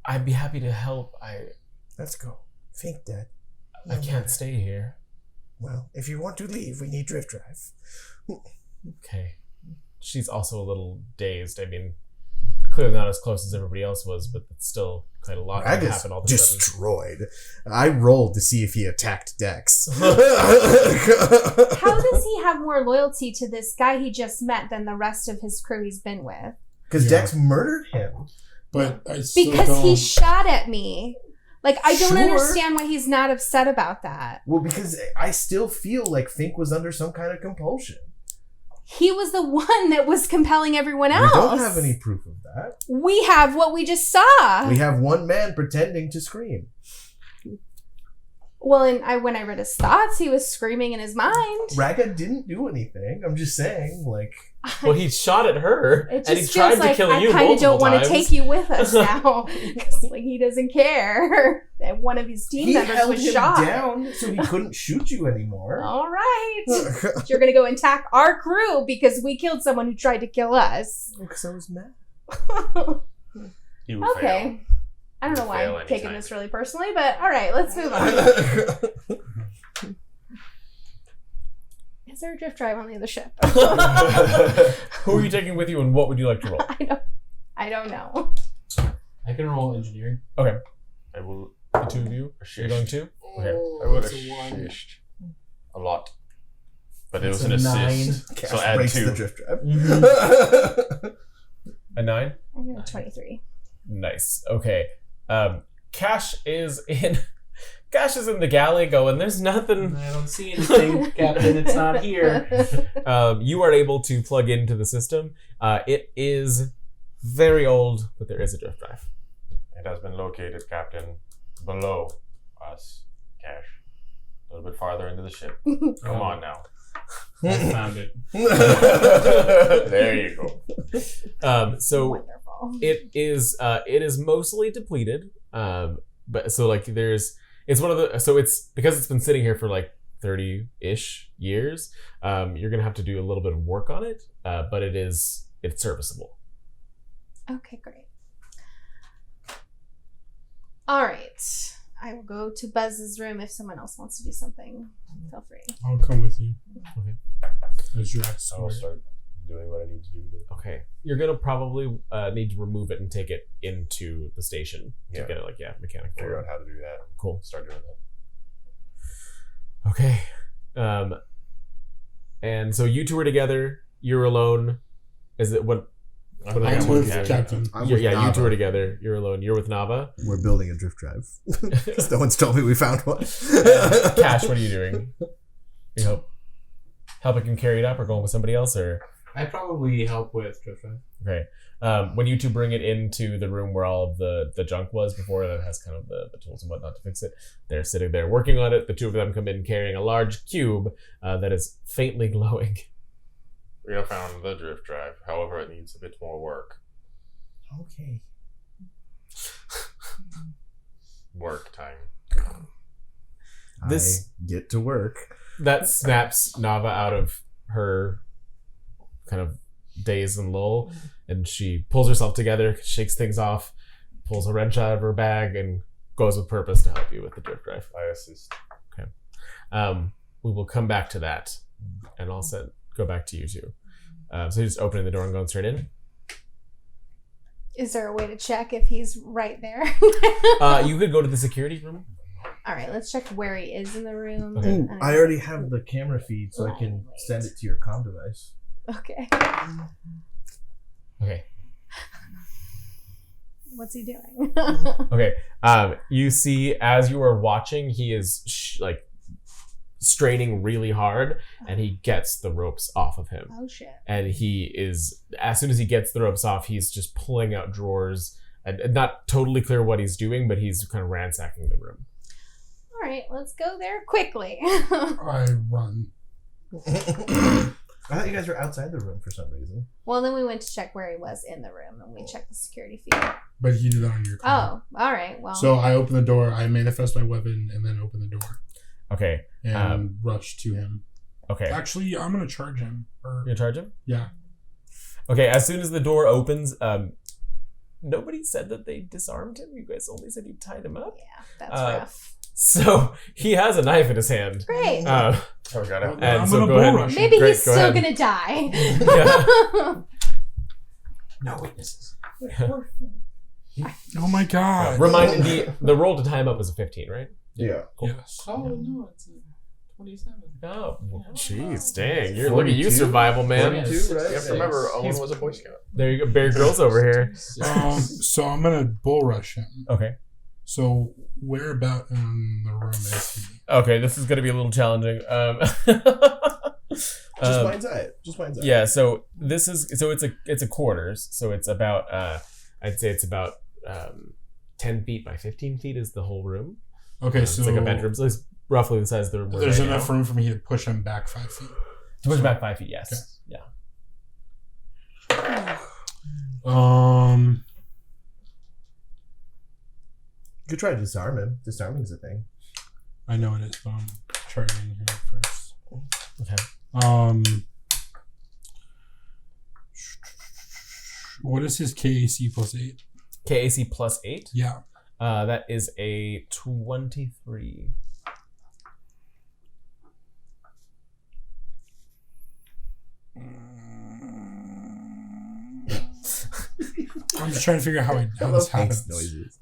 [SPEAKER 1] I'd be happy to help.
[SPEAKER 2] Let's go. Think, Dad.
[SPEAKER 1] I can't stay here.
[SPEAKER 2] Well, if you want to leave, we need drift drive.
[SPEAKER 1] Okay. She's also a little dazed. I mean, clearly not as close as everybody else was, but it's still quite a lot that
[SPEAKER 2] Raga's
[SPEAKER 1] happened all of a sudden.
[SPEAKER 2] destroyed. I rolled to see if he attacked Dex.
[SPEAKER 3] How does he have more loyalty to this guy he just met than the rest of his crew he's been with?
[SPEAKER 2] Because
[SPEAKER 5] Yeah.
[SPEAKER 2] Dex murdered him.
[SPEAKER 5] But I still
[SPEAKER 3] Because
[SPEAKER 5] don't.
[SPEAKER 3] he shot at me. Like, I don't
[SPEAKER 2] Sure.
[SPEAKER 3] understand why he's not upset about that.
[SPEAKER 2] Well, because I still feel like Fink was under some kind of compulsion.
[SPEAKER 3] He was the one that was compelling everyone else.
[SPEAKER 2] We don't have any proof of that.
[SPEAKER 3] We have what we just saw.
[SPEAKER 2] We have one man pretending to scream.
[SPEAKER 3] Well, and when I read his thoughts, he was screaming in his mind.
[SPEAKER 2] Raga didn't do anything. I'm just saying, like...
[SPEAKER 1] Well, he shot at her,
[SPEAKER 3] It just
[SPEAKER 1] and he
[SPEAKER 3] feels
[SPEAKER 1] tried to
[SPEAKER 3] like
[SPEAKER 1] kill
[SPEAKER 3] I
[SPEAKER 1] you
[SPEAKER 3] kind of
[SPEAKER 1] multiple
[SPEAKER 3] don't want to
[SPEAKER 1] times.
[SPEAKER 3] take you with us now. 'Cause, like, he doesn't care that one of his team
[SPEAKER 2] He
[SPEAKER 3] members
[SPEAKER 2] held
[SPEAKER 3] was
[SPEAKER 2] him
[SPEAKER 3] shot.
[SPEAKER 2] down so he couldn't shoot you anymore.
[SPEAKER 3] All right. You're going to go attack our crew because we killed someone who tried to kill us.
[SPEAKER 2] Because I was mad.
[SPEAKER 6] He would fail.
[SPEAKER 3] Okay. I don't know why
[SPEAKER 6] Fail
[SPEAKER 3] I'm taking
[SPEAKER 6] anytime.
[SPEAKER 3] this really personally, but all right, let's move on. Is there a drift drive on the other ship?
[SPEAKER 1] Who are you taking with you, and what would you like to roll?
[SPEAKER 3] I don't know.
[SPEAKER 4] I can roll engineering.
[SPEAKER 1] Okay,
[SPEAKER 6] I will
[SPEAKER 1] the two of you. You're going to? Okay.
[SPEAKER 6] I would
[SPEAKER 5] That's a one.
[SPEAKER 6] assist a lot. But it
[SPEAKER 4] That's
[SPEAKER 6] was
[SPEAKER 4] a
[SPEAKER 6] an
[SPEAKER 4] 9.
[SPEAKER 6] assist.
[SPEAKER 2] Cash
[SPEAKER 6] So add
[SPEAKER 2] breaks
[SPEAKER 6] 2.
[SPEAKER 2] the drift drive.
[SPEAKER 1] A 9?
[SPEAKER 3] I'm going to 23.
[SPEAKER 1] Nice. Okay. Cash is in the galley going, there's nothing.
[SPEAKER 4] I don't see anything, Captain. It's not here.
[SPEAKER 1] You are able to plug into the system. It is very old, but there is a drift drive.
[SPEAKER 6] It has been located, Captain, below us. Cash. A little bit farther into the ship. Come on now.
[SPEAKER 4] I found it.
[SPEAKER 6] There you go.
[SPEAKER 1] So
[SPEAKER 3] Wonderful.
[SPEAKER 1] it is mostly depleted. But so like it's one of the, so it's because it's been sitting here for like 30-ish years. You're gonna have to do a little bit of work on it, but it's serviceable.
[SPEAKER 3] Okay, great. All right. I will go to Buzz's room if someone else wants to do something. Feel free.
[SPEAKER 5] I'll come with you.
[SPEAKER 1] Okay.
[SPEAKER 5] As you asked.
[SPEAKER 6] I will start doing what I need to do.
[SPEAKER 1] Okay. You're gonna probably need to remove it and take it into the station to get it mechanical.
[SPEAKER 6] Figure out how to do that.
[SPEAKER 1] Cool.
[SPEAKER 6] Start doing that.
[SPEAKER 1] Okay. And so you two are together. You're alone. Is it what?
[SPEAKER 6] I'm
[SPEAKER 1] I got
[SPEAKER 5] I'm
[SPEAKER 1] one
[SPEAKER 5] with
[SPEAKER 1] character.
[SPEAKER 5] Captain.
[SPEAKER 2] I'm with
[SPEAKER 1] You two are
[SPEAKER 2] Nava.
[SPEAKER 1] together. You're alone. You're with Nava.
[SPEAKER 2] We're building a drift drive. 'Cause no one's told me we found one.
[SPEAKER 1] Cash, what are you doing? You helping him carry it up, or going with somebody else, or
[SPEAKER 4] I probably help with drift drive.
[SPEAKER 1] okay. When you two bring it into the room where all of the junk was before, that has kind of the tools and whatnot to fix it. They're sitting there working on it. The two of them come in carrying a large cube that is faintly glowing.
[SPEAKER 6] We have found the drift drive. However, it needs a bit more work.
[SPEAKER 2] Okay.
[SPEAKER 6] Work time.
[SPEAKER 1] This-
[SPEAKER 2] I get to work.
[SPEAKER 1] That snaps Nava out of her kind of daze and lull, and she pulls herself together, shakes things off, pulls a wrench out of her bag, and goes with purpose to help you with the drift drive.
[SPEAKER 6] I assist.
[SPEAKER 1] We will come back to that, and I'll go back to you two. So you're just opening the door and going straight in.
[SPEAKER 3] Is there a way to check if he's right there?
[SPEAKER 1] You could go to the security room.
[SPEAKER 3] All right, let's check where he is in the room.
[SPEAKER 1] Okay.
[SPEAKER 2] Ooh, I already have the camera feed, so I can send it to your comm device.
[SPEAKER 3] Okay.
[SPEAKER 1] Okay.
[SPEAKER 3] What's he doing?
[SPEAKER 1] Okay. You see, as you are watching, he is straining really hard, and he gets the ropes off of him.
[SPEAKER 3] Oh shit.
[SPEAKER 1] And he is, as soon as he gets the ropes off, he's just pulling out drawers, and not totally clear what he's doing, but he's kind of ransacking the room.
[SPEAKER 3] All right, let's go there quickly.
[SPEAKER 5] I run.
[SPEAKER 2] I thought you guys were outside the room for some reason.
[SPEAKER 3] Well, then we went to check where he was in the room, and we checked the security feed.
[SPEAKER 5] But you do that on your
[SPEAKER 3] Oh, all right. Well,
[SPEAKER 5] So I open the door, I manifest my weapon, and then open the door
[SPEAKER 1] Okay.
[SPEAKER 5] and rush to him.
[SPEAKER 1] Okay.
[SPEAKER 5] Actually, I'm gonna charge him.
[SPEAKER 1] You're gonna charge him?
[SPEAKER 5] Yeah.
[SPEAKER 1] Okay, as soon as the door opens, nobody said that they disarmed him. You guys only said you tied him up.
[SPEAKER 3] yeah, that's rough.
[SPEAKER 1] So he has a knife in his hand.
[SPEAKER 3] Great.
[SPEAKER 1] Uh,
[SPEAKER 6] Oh, got it.
[SPEAKER 5] I'm
[SPEAKER 1] and so
[SPEAKER 5] gonna
[SPEAKER 1] go
[SPEAKER 5] bull
[SPEAKER 1] ahead.
[SPEAKER 5] rush him.
[SPEAKER 3] Maybe
[SPEAKER 1] Great,
[SPEAKER 3] he's
[SPEAKER 1] go
[SPEAKER 3] still
[SPEAKER 1] ahead.
[SPEAKER 3] gonna die.
[SPEAKER 1] Yeah.
[SPEAKER 4] No witnesses.
[SPEAKER 5] Oh my god.
[SPEAKER 1] Remind the roll to tie him up was a 15, right?
[SPEAKER 2] Yeah.
[SPEAKER 5] Yes.
[SPEAKER 4] Oh no, it's 27.
[SPEAKER 1] Oh, jeez, dang! Look at you,
[SPEAKER 2] 42?
[SPEAKER 1] survival man.
[SPEAKER 2] 42, right?
[SPEAKER 6] You have to remember, Owen was a Boy Scout.
[SPEAKER 1] There you go, Bear Grylls over here.
[SPEAKER 5] So I'm gonna bull rush him.
[SPEAKER 1] Okay.
[SPEAKER 5] So where about in the room is he?
[SPEAKER 1] Okay, this is gonna be a little challenging.
[SPEAKER 2] Just
[SPEAKER 1] Um,
[SPEAKER 2] mind's eye. Just mind's eye.
[SPEAKER 1] yeah. So it's a quarters. So it's about I'd say it's about 10 feet by 15 feet is the whole room.
[SPEAKER 5] Okay,
[SPEAKER 1] It's
[SPEAKER 5] so
[SPEAKER 1] like a bedroom. So it's roughly the size of the room. we're
[SPEAKER 5] there's
[SPEAKER 1] right
[SPEAKER 5] enough
[SPEAKER 1] now.
[SPEAKER 5] room for me to push him back 5 feet.
[SPEAKER 1] To push back 5 feet. Yes.
[SPEAKER 5] Okay.
[SPEAKER 1] Yeah.
[SPEAKER 2] You could try to disarm him. Disarming's a thing.
[SPEAKER 5] I know it is, but I'm charging him first.
[SPEAKER 1] Okay.
[SPEAKER 5] What is his KAC plus 8?
[SPEAKER 1] KAC plus 8.
[SPEAKER 5] Yeah.
[SPEAKER 1] That is a 23.
[SPEAKER 5] I'm just trying to figure out how
[SPEAKER 2] I
[SPEAKER 5] this
[SPEAKER 2] love
[SPEAKER 5] happens.
[SPEAKER 2] Hank's noises.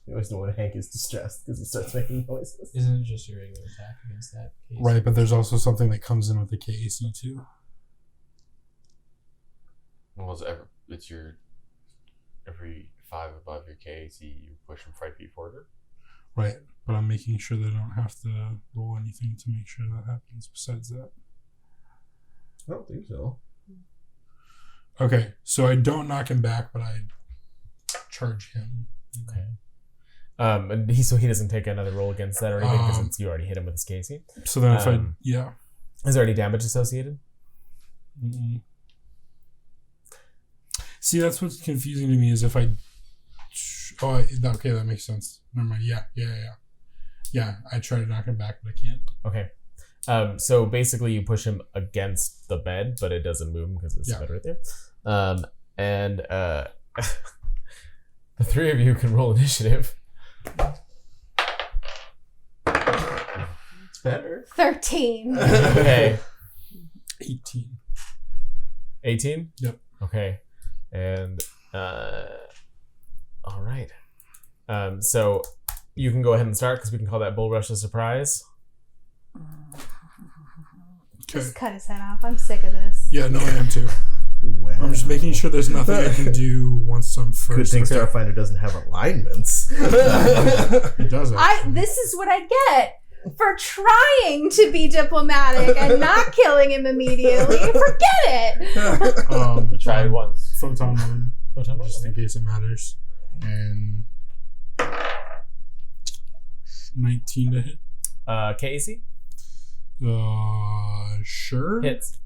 [SPEAKER 2] You always know when Hank is distressed because he starts making noises.
[SPEAKER 4] Isn't it just your regular attack against that case?
[SPEAKER 5] Right, but there's also something that comes in with the KAC too.
[SPEAKER 6] Well, it's your every 5 above your KAC, you push him 5 feet forward.
[SPEAKER 5] Right, but I'm making sure they don't have to roll anything to make sure that happens besides that.
[SPEAKER 2] I don't think so.
[SPEAKER 5] Okay, so I don't knock him back, but I charge him.
[SPEAKER 1] Okay. And he doesn't take another roll against that or anything because you already hit him with his KAC.
[SPEAKER 5] So then if
[SPEAKER 1] Is there any damage associated?
[SPEAKER 5] Mm-mm. See, that's what's confusing to me is if I... okay, that makes sense. Never mind. Yeah, I try to knock him back, but I can't.
[SPEAKER 1] Okay. So basically you push him against the bed, but it doesn't move him because it's the bed right there. And the three of you can roll initiative.
[SPEAKER 2] Better.
[SPEAKER 3] 13.
[SPEAKER 1] Okay.
[SPEAKER 5] 18.
[SPEAKER 1] 18?
[SPEAKER 5] Yep.
[SPEAKER 1] Okay. And all right. So you can go ahead and start because we can call that bull rush a surprise.
[SPEAKER 5] Okay.
[SPEAKER 3] Just cut his head off. I'm sick of this.
[SPEAKER 5] Yeah, no, I am too.
[SPEAKER 2] Wow.
[SPEAKER 5] I'm just making sure there's nothing I can do once I'm first.
[SPEAKER 2] Good thing
[SPEAKER 5] Okay.
[SPEAKER 2] Starfinder doesn't have alignments.
[SPEAKER 5] It does. Actually.
[SPEAKER 3] This is what I get for trying to be diplomatic and not killing him immediately. Forget it.
[SPEAKER 6] You tried once.
[SPEAKER 5] Photon mode,
[SPEAKER 1] Photon mode?
[SPEAKER 5] just in
[SPEAKER 1] Okay.
[SPEAKER 5] case it matters. And 19 to hit.
[SPEAKER 1] KAC?
[SPEAKER 5] Sure.
[SPEAKER 1] Hits.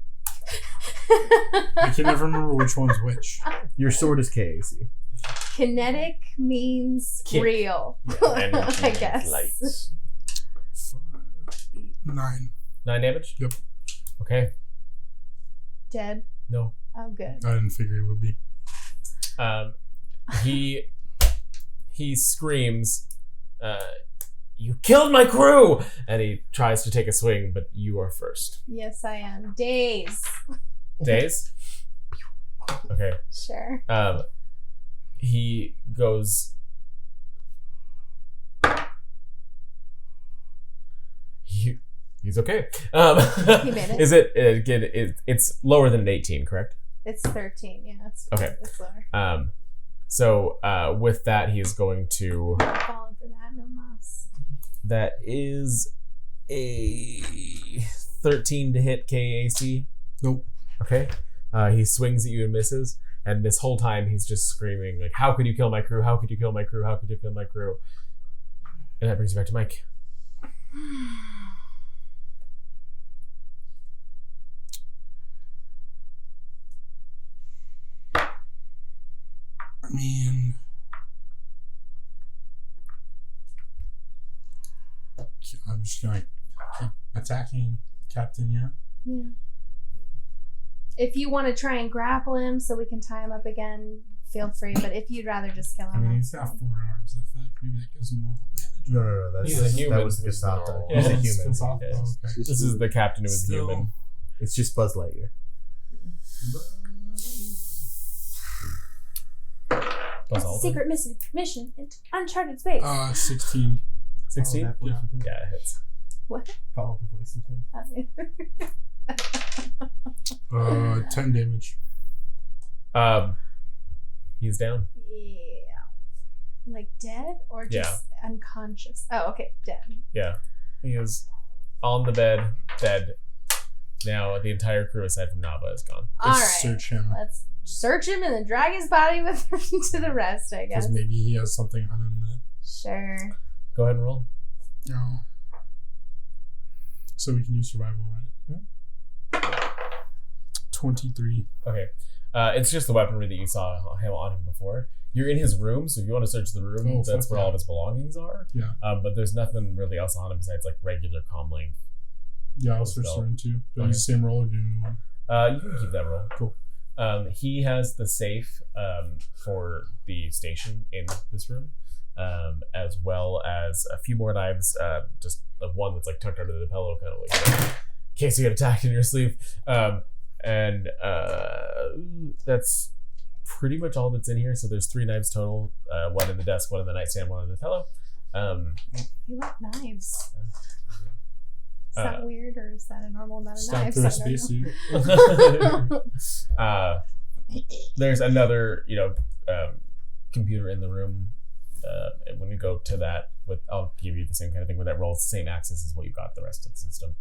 [SPEAKER 5] I can never remember which one's which.
[SPEAKER 2] Your sword is KAC.
[SPEAKER 3] Kinetic means
[SPEAKER 1] Kick.
[SPEAKER 3] real.
[SPEAKER 6] Energy
[SPEAKER 3] I guess.
[SPEAKER 6] lights.
[SPEAKER 5] 5, 8, 9.
[SPEAKER 1] 9 damage?
[SPEAKER 5] Yep.
[SPEAKER 1] Okay.
[SPEAKER 3] Dead.
[SPEAKER 1] No.
[SPEAKER 3] Oh, good.
[SPEAKER 5] I didn't figure it would be.
[SPEAKER 1] He screams, you killed my crew! And he tries to take a swing, but you are first.
[SPEAKER 3] Yes, I am. Days.
[SPEAKER 1] Days? Okay.
[SPEAKER 3] Sure.
[SPEAKER 1] He goes... He's okay.
[SPEAKER 3] He made it.
[SPEAKER 1] Is it again? It's lower than an 18, correct?
[SPEAKER 3] It's 13. Yeah, it's
[SPEAKER 1] Okay.
[SPEAKER 3] It's lower.
[SPEAKER 1] So with that, he is going to.
[SPEAKER 3] Falling for that, no mas.
[SPEAKER 1] That is a 13 to hit KAC.
[SPEAKER 5] Nope.
[SPEAKER 1] Okay. He swings at you and misses, and this whole time he's just screaming like, "How could you kill my crew? How could you kill my crew? How could you kill my crew?" And that brings you back to Mike.
[SPEAKER 5] I mean, I'm just gonna keep attacking Captain. Yeah.
[SPEAKER 3] Yeah. If you want to try and grapple him so we can tie him up again, feel free. But if you'd rather just kill
[SPEAKER 5] I
[SPEAKER 3] him,
[SPEAKER 5] mean,
[SPEAKER 3] that's
[SPEAKER 5] he's got
[SPEAKER 3] fine.
[SPEAKER 5] 4 arms. I feel like maybe that gives him a little advantage.
[SPEAKER 2] No.
[SPEAKER 1] He's a human.
[SPEAKER 2] That was the Gestapo.
[SPEAKER 1] Yeah,
[SPEAKER 2] He's a
[SPEAKER 1] it's
[SPEAKER 2] human.
[SPEAKER 5] Gestapo.
[SPEAKER 1] Yeah.
[SPEAKER 5] Okay.
[SPEAKER 1] This is the captain who is
[SPEAKER 5] Still-
[SPEAKER 1] human.
[SPEAKER 2] It's just Buzz Lightyear.
[SPEAKER 1] Buzz
[SPEAKER 3] That's a
[SPEAKER 1] Aldrin.
[SPEAKER 3] secret mission into uncharted space.
[SPEAKER 5] 16.
[SPEAKER 1] 16?
[SPEAKER 2] Follow that voice with him.
[SPEAKER 1] Yeah, it hits.
[SPEAKER 3] What?
[SPEAKER 2] Follow the voice with him.
[SPEAKER 5] 10 damage.
[SPEAKER 1] He's down.
[SPEAKER 3] Yeah. Like dead or just unconscious? Oh, okay, dead.
[SPEAKER 1] Yeah. He is on the bed, dead. Now the entire crew aside from Nava is gone.
[SPEAKER 3] All right.
[SPEAKER 5] Let's search him.
[SPEAKER 3] Let's search him and then drag his body with him to the rest, I guess.
[SPEAKER 5] Because maybe he has something on him that.
[SPEAKER 3] Sure.
[SPEAKER 1] Go ahead and roll.
[SPEAKER 5] No. So we can do survival, right? 23.
[SPEAKER 1] Okay. It's just the weaponry that you saw him on him before. You're in his room, so if you want to search the room,
[SPEAKER 5] Oh,
[SPEAKER 1] that's
[SPEAKER 5] fuck
[SPEAKER 1] where
[SPEAKER 5] yeah.
[SPEAKER 1] all of his belongings are.
[SPEAKER 5] Yeah.
[SPEAKER 1] But there's nothing really else on him besides like regular comlink.
[SPEAKER 5] Yeah, I'll search the room too. Do I use the same roll or do a new one?
[SPEAKER 1] You can keep that roll.
[SPEAKER 5] Cool.
[SPEAKER 1] He has the safe for the station in this room, as well as a few more knives. Just the one that's like tucked under the pillow, kind of like in case you get attacked in your sleep. And that's pretty much all that's in here. So there's 3 knives total. One in the desk, one in the nightstand, one in the pillow.
[SPEAKER 3] You like knives. Is that weird or is that a normal amount of
[SPEAKER 5] Stop
[SPEAKER 3] knives?
[SPEAKER 5] through a
[SPEAKER 3] I don't know.
[SPEAKER 5] spacesuit.
[SPEAKER 1] There's another, computer in the room. And when you go to that, I'll give you the same kind of thing with that roll. It's the same access as what you got the rest of the system.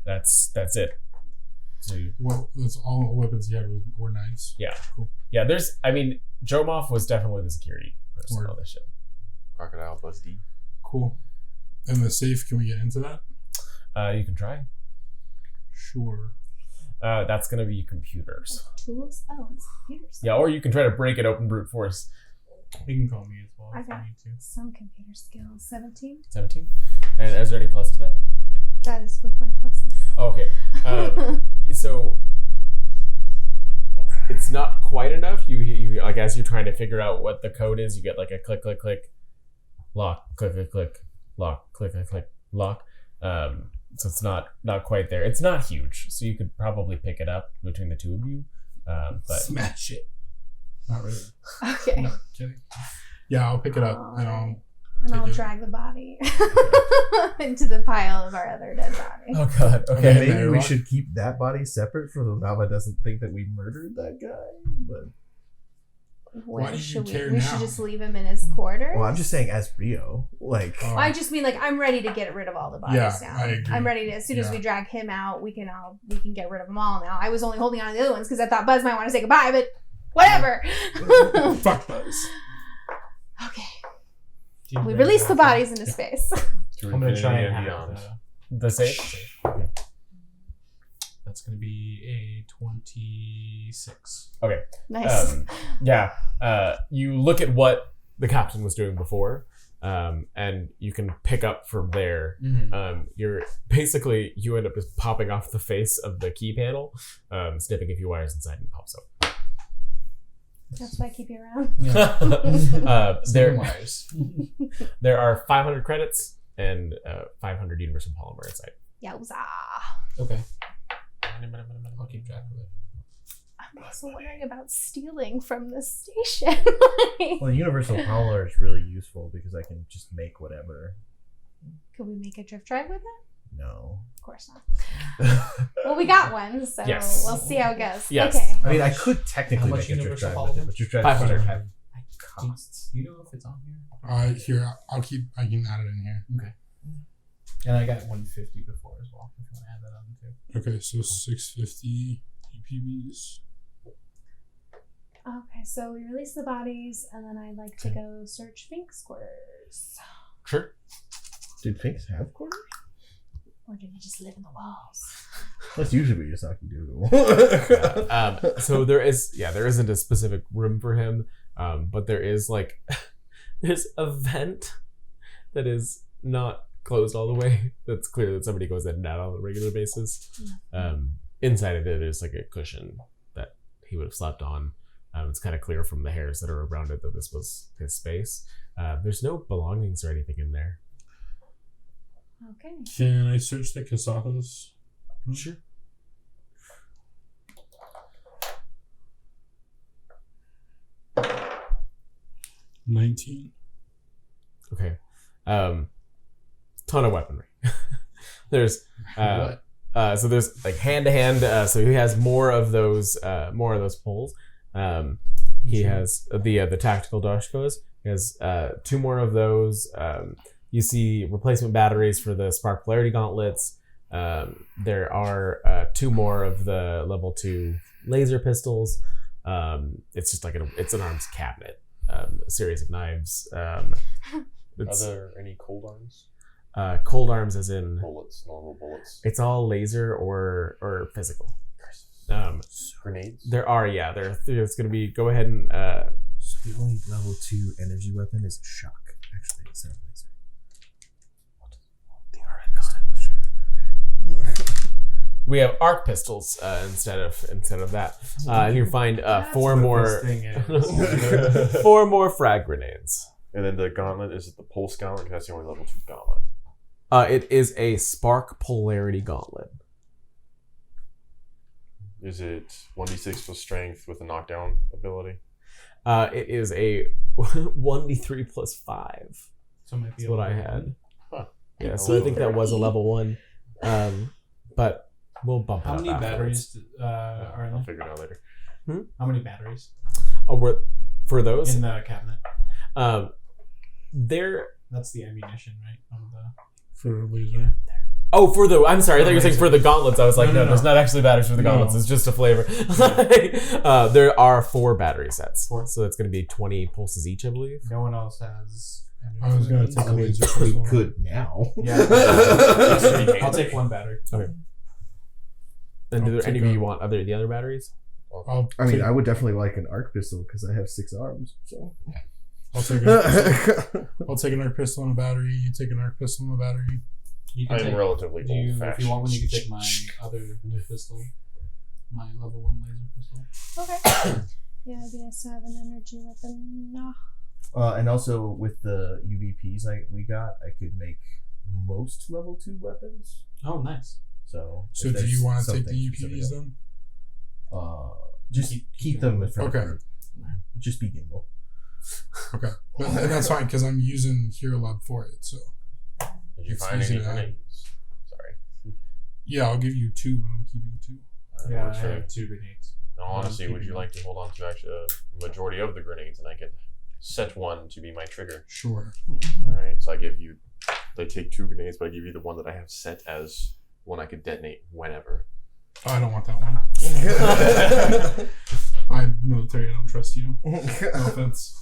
[SPEAKER 1] That's it. So
[SPEAKER 5] Well, that's all the weapons he had were knives.
[SPEAKER 1] yeah,
[SPEAKER 5] Cool.
[SPEAKER 1] yeah. Jomov was definitely the security person
[SPEAKER 5] Word.
[SPEAKER 1] on this ship.
[SPEAKER 6] Crocodile plus D.
[SPEAKER 5] Cool. And the safe, can we get into that?
[SPEAKER 1] You can try.
[SPEAKER 5] Sure.
[SPEAKER 1] That's gonna be computers.
[SPEAKER 3] Tools? Oh, it's computers.
[SPEAKER 1] Yeah, or you can try to break it open brute force.
[SPEAKER 4] You can call me as well
[SPEAKER 3] I
[SPEAKER 4] if you
[SPEAKER 3] got
[SPEAKER 4] need to.
[SPEAKER 3] some computer skills. 17?
[SPEAKER 1] 17. And is there any plus to that?
[SPEAKER 3] That is with my pluses.
[SPEAKER 1] Oh, okay. So it's not quite enough. You like as you're trying to figure out what the code is, you get like a click, click, click, lock, click, click, click, lock, click, click, click, lock. So it's not quite there. It's not huge, so you could probably pick it up between the two of you. But
[SPEAKER 5] Smash it. Not really.
[SPEAKER 3] Okay.
[SPEAKER 5] No, kidding. Yeah, I'll pick it up and I'll.
[SPEAKER 3] And I'll
[SPEAKER 5] Take it.
[SPEAKER 3] drag the body into the pile of our other dead body.
[SPEAKER 1] oh god,
[SPEAKER 5] Okay.
[SPEAKER 1] okay.
[SPEAKER 2] Maybe
[SPEAKER 5] there,
[SPEAKER 2] we
[SPEAKER 5] Rock.
[SPEAKER 2] should keep that body separate so Nava doesn't think that we murdered that guy. But
[SPEAKER 5] Why
[SPEAKER 3] Where
[SPEAKER 5] do you
[SPEAKER 3] should we?
[SPEAKER 5] care
[SPEAKER 3] We
[SPEAKER 5] now?
[SPEAKER 3] should just leave him in his quarters.
[SPEAKER 2] well, I'm just saying, as Rio, like,
[SPEAKER 3] I just mean like I'm ready to get rid of all the bodies
[SPEAKER 5] Yeah,
[SPEAKER 3] now.
[SPEAKER 5] I agree.
[SPEAKER 3] I'm ready to. As soon as
[SPEAKER 5] Yeah.
[SPEAKER 3] we drag him out, we can get rid of them all now. I was only holding on to the other ones because I thought Buzz might want to say goodbye, but whatever.
[SPEAKER 5] Fuck Buzz.
[SPEAKER 3] Okay,
[SPEAKER 4] Do you
[SPEAKER 3] we
[SPEAKER 4] think
[SPEAKER 3] release the
[SPEAKER 4] that-
[SPEAKER 3] bodies into space.
[SPEAKER 6] To
[SPEAKER 4] I'm gonna try
[SPEAKER 6] infinity
[SPEAKER 4] and
[SPEAKER 6] and
[SPEAKER 4] have
[SPEAKER 6] beyond.
[SPEAKER 1] The safe.
[SPEAKER 4] That's gonna be a 26.
[SPEAKER 1] Okay.
[SPEAKER 3] Nice.
[SPEAKER 1] Yeah. You look at what the captain was doing before, and you can pick up from there. You're basically you end up just popping off the face of the key panel, snipping a few wires inside and pops up.
[SPEAKER 3] That's why I keep you around.
[SPEAKER 1] There are 500 credits and 500 universal polymer inside.
[SPEAKER 3] Yowza.
[SPEAKER 4] Okay. I'll keep track of it.
[SPEAKER 3] I'm also wondering about stealing from the station.
[SPEAKER 2] well, universal power is really useful because I can just make whatever.
[SPEAKER 3] Could we make a drift drive with it?
[SPEAKER 2] No.
[SPEAKER 3] Of course not. Well, we got one, so
[SPEAKER 1] Yes.
[SPEAKER 3] we'll see how it goes.
[SPEAKER 1] Yes.
[SPEAKER 3] Okay.
[SPEAKER 2] I mean, I could technically
[SPEAKER 4] How much
[SPEAKER 2] make a drift
[SPEAKER 4] universal
[SPEAKER 2] drive with it,
[SPEAKER 4] polymer?
[SPEAKER 2] but drift drive
[SPEAKER 1] 500.
[SPEAKER 2] have costs.
[SPEAKER 4] Do you know if it's on here?
[SPEAKER 5] Here, I can add it in here.
[SPEAKER 4] Okay. And I got 150 before as well. If you want to add that on too.
[SPEAKER 5] Okay, so 650 EPBs.
[SPEAKER 3] Okay, so we release the bodies, and then I'd like to go search Fink's quarters.
[SPEAKER 1] Sure.
[SPEAKER 2] Did Finks have quarters?
[SPEAKER 3] Or did he just live in the walls?
[SPEAKER 2] That's usually what Yosaki do.
[SPEAKER 1] So there isn't a specific room for him, but there is there's a vent that is not closed all the way. That's clear that somebody goes in and out on a regular basis. Inside of it is like a cushion that he would have slept on. It's kind of clear from the hairs that are around it that this was his space. There's no belongings or anything in there.
[SPEAKER 3] Okay.
[SPEAKER 5] Can I search the Casatas?
[SPEAKER 1] Sure.
[SPEAKER 5] $19.
[SPEAKER 1] Okay. Ton of weaponry. There's
[SPEAKER 4] What?
[SPEAKER 1] so there's like hand to hand. So he has more of those poles. He has the tactical Doshkos. He has 2 more of those. You see replacement batteries for the spark polarity gauntlets. There are 2 more of the level 2 laser pistols. It's just like it's an arms cabinet. A series of knives.
[SPEAKER 6] Are there any cold arms?
[SPEAKER 1] Cold arms as in
[SPEAKER 6] Bullets, normal bullets.
[SPEAKER 1] it's all laser or physical.
[SPEAKER 6] Grenades?
[SPEAKER 1] There are, there's going to be, go ahead and
[SPEAKER 2] So the only level 2 energy weapon is shock. Actually, it's not laser. The
[SPEAKER 1] we have arc pistols instead of that. And you find 4 more
[SPEAKER 4] This thing is.
[SPEAKER 1] 4 more frag grenades.
[SPEAKER 6] And then the gauntlet, is it the pulse gauntlet? Because that's the only level 2 gauntlet.
[SPEAKER 1] It is a spark polarity gauntlet.
[SPEAKER 6] Is it 1d6 plus strength with a knockdown ability?
[SPEAKER 1] It is a 1d3 plus 5.
[SPEAKER 4] So it might be
[SPEAKER 1] That's what I
[SPEAKER 4] level
[SPEAKER 1] had.
[SPEAKER 4] one.
[SPEAKER 6] Huh.
[SPEAKER 1] Yeah, so I think that was a level 1. But we'll bump it
[SPEAKER 4] How
[SPEAKER 1] up
[SPEAKER 4] many
[SPEAKER 1] afterwards.
[SPEAKER 4] batteries are in
[SPEAKER 6] I'll
[SPEAKER 4] there?
[SPEAKER 6] figure it out later.
[SPEAKER 4] How many batteries
[SPEAKER 1] Oh, for those?
[SPEAKER 4] in the cabinet?
[SPEAKER 1] They're
[SPEAKER 4] That's the ammunition, right? On the...
[SPEAKER 5] For laser.
[SPEAKER 1] I'm sorry, I thought you were saying for the gauntlets. I was like,
[SPEAKER 4] No,
[SPEAKER 1] no,
[SPEAKER 4] no.
[SPEAKER 1] there's not actually batteries for the
[SPEAKER 5] No.
[SPEAKER 1] gauntlets. It's just a flavor. There are 4 battery sets.
[SPEAKER 4] 4.
[SPEAKER 1] So that's going to be 20 pulses each, I believe.
[SPEAKER 4] No one else has.
[SPEAKER 5] I was gonna take
[SPEAKER 2] I
[SPEAKER 5] a
[SPEAKER 2] mean,
[SPEAKER 5] laser
[SPEAKER 2] we
[SPEAKER 5] pistol.
[SPEAKER 2] could now.
[SPEAKER 4] Yeah. I'll take 1 battery.
[SPEAKER 1] And do
[SPEAKER 5] I'll
[SPEAKER 1] there any
[SPEAKER 5] take
[SPEAKER 1] of you
[SPEAKER 5] a-
[SPEAKER 1] want the other batteries?
[SPEAKER 2] I mean, I would definitely like an arc pistol because I have 6 arms. So.
[SPEAKER 5] I'll take an arc pistol and a battery. You take an arc pistol and a battery.
[SPEAKER 4] You
[SPEAKER 6] I
[SPEAKER 4] can
[SPEAKER 6] am
[SPEAKER 4] take,
[SPEAKER 6] relatively
[SPEAKER 4] if you
[SPEAKER 6] old-fashioned.
[SPEAKER 4] want one, you can take my other pistol. My level 1 laser pistol.
[SPEAKER 3] Okay. Yeah, it'd be nice to have an energy weapon. No.
[SPEAKER 2] And also with the UVPs we got, I could make most level 2 weapons.
[SPEAKER 4] Oh, nice.
[SPEAKER 2] So
[SPEAKER 5] So
[SPEAKER 2] if
[SPEAKER 5] do
[SPEAKER 2] there's
[SPEAKER 5] you want to take
[SPEAKER 2] something
[SPEAKER 5] the
[SPEAKER 2] specific-
[SPEAKER 5] UPVs then?
[SPEAKER 2] Just keep them in front
[SPEAKER 5] Okay.
[SPEAKER 2] of her. Just be gimbal.
[SPEAKER 5] Okay, and that's fine because I'm using Hero Lab for it. So
[SPEAKER 6] Did you
[SPEAKER 5] It's
[SPEAKER 6] find
[SPEAKER 5] easy
[SPEAKER 6] any
[SPEAKER 5] to add.
[SPEAKER 6] grenades? Sorry.
[SPEAKER 5] yeah, I'll give you 2, but I'm keeping 2.
[SPEAKER 4] Yeah, I
[SPEAKER 6] Works for me.
[SPEAKER 4] have 2 grenades.
[SPEAKER 6] No, honestly, would you
[SPEAKER 4] keeping
[SPEAKER 6] like to hold on to actually a majority of the grenades, and I could set one to be my trigger?
[SPEAKER 5] Sure.
[SPEAKER 6] All right, so I give you. They take 2 grenades, but I give you the one that I have set as one I could detonate whenever.
[SPEAKER 5] Oh, I don't want that one. I'm military. I don't trust you. No offense.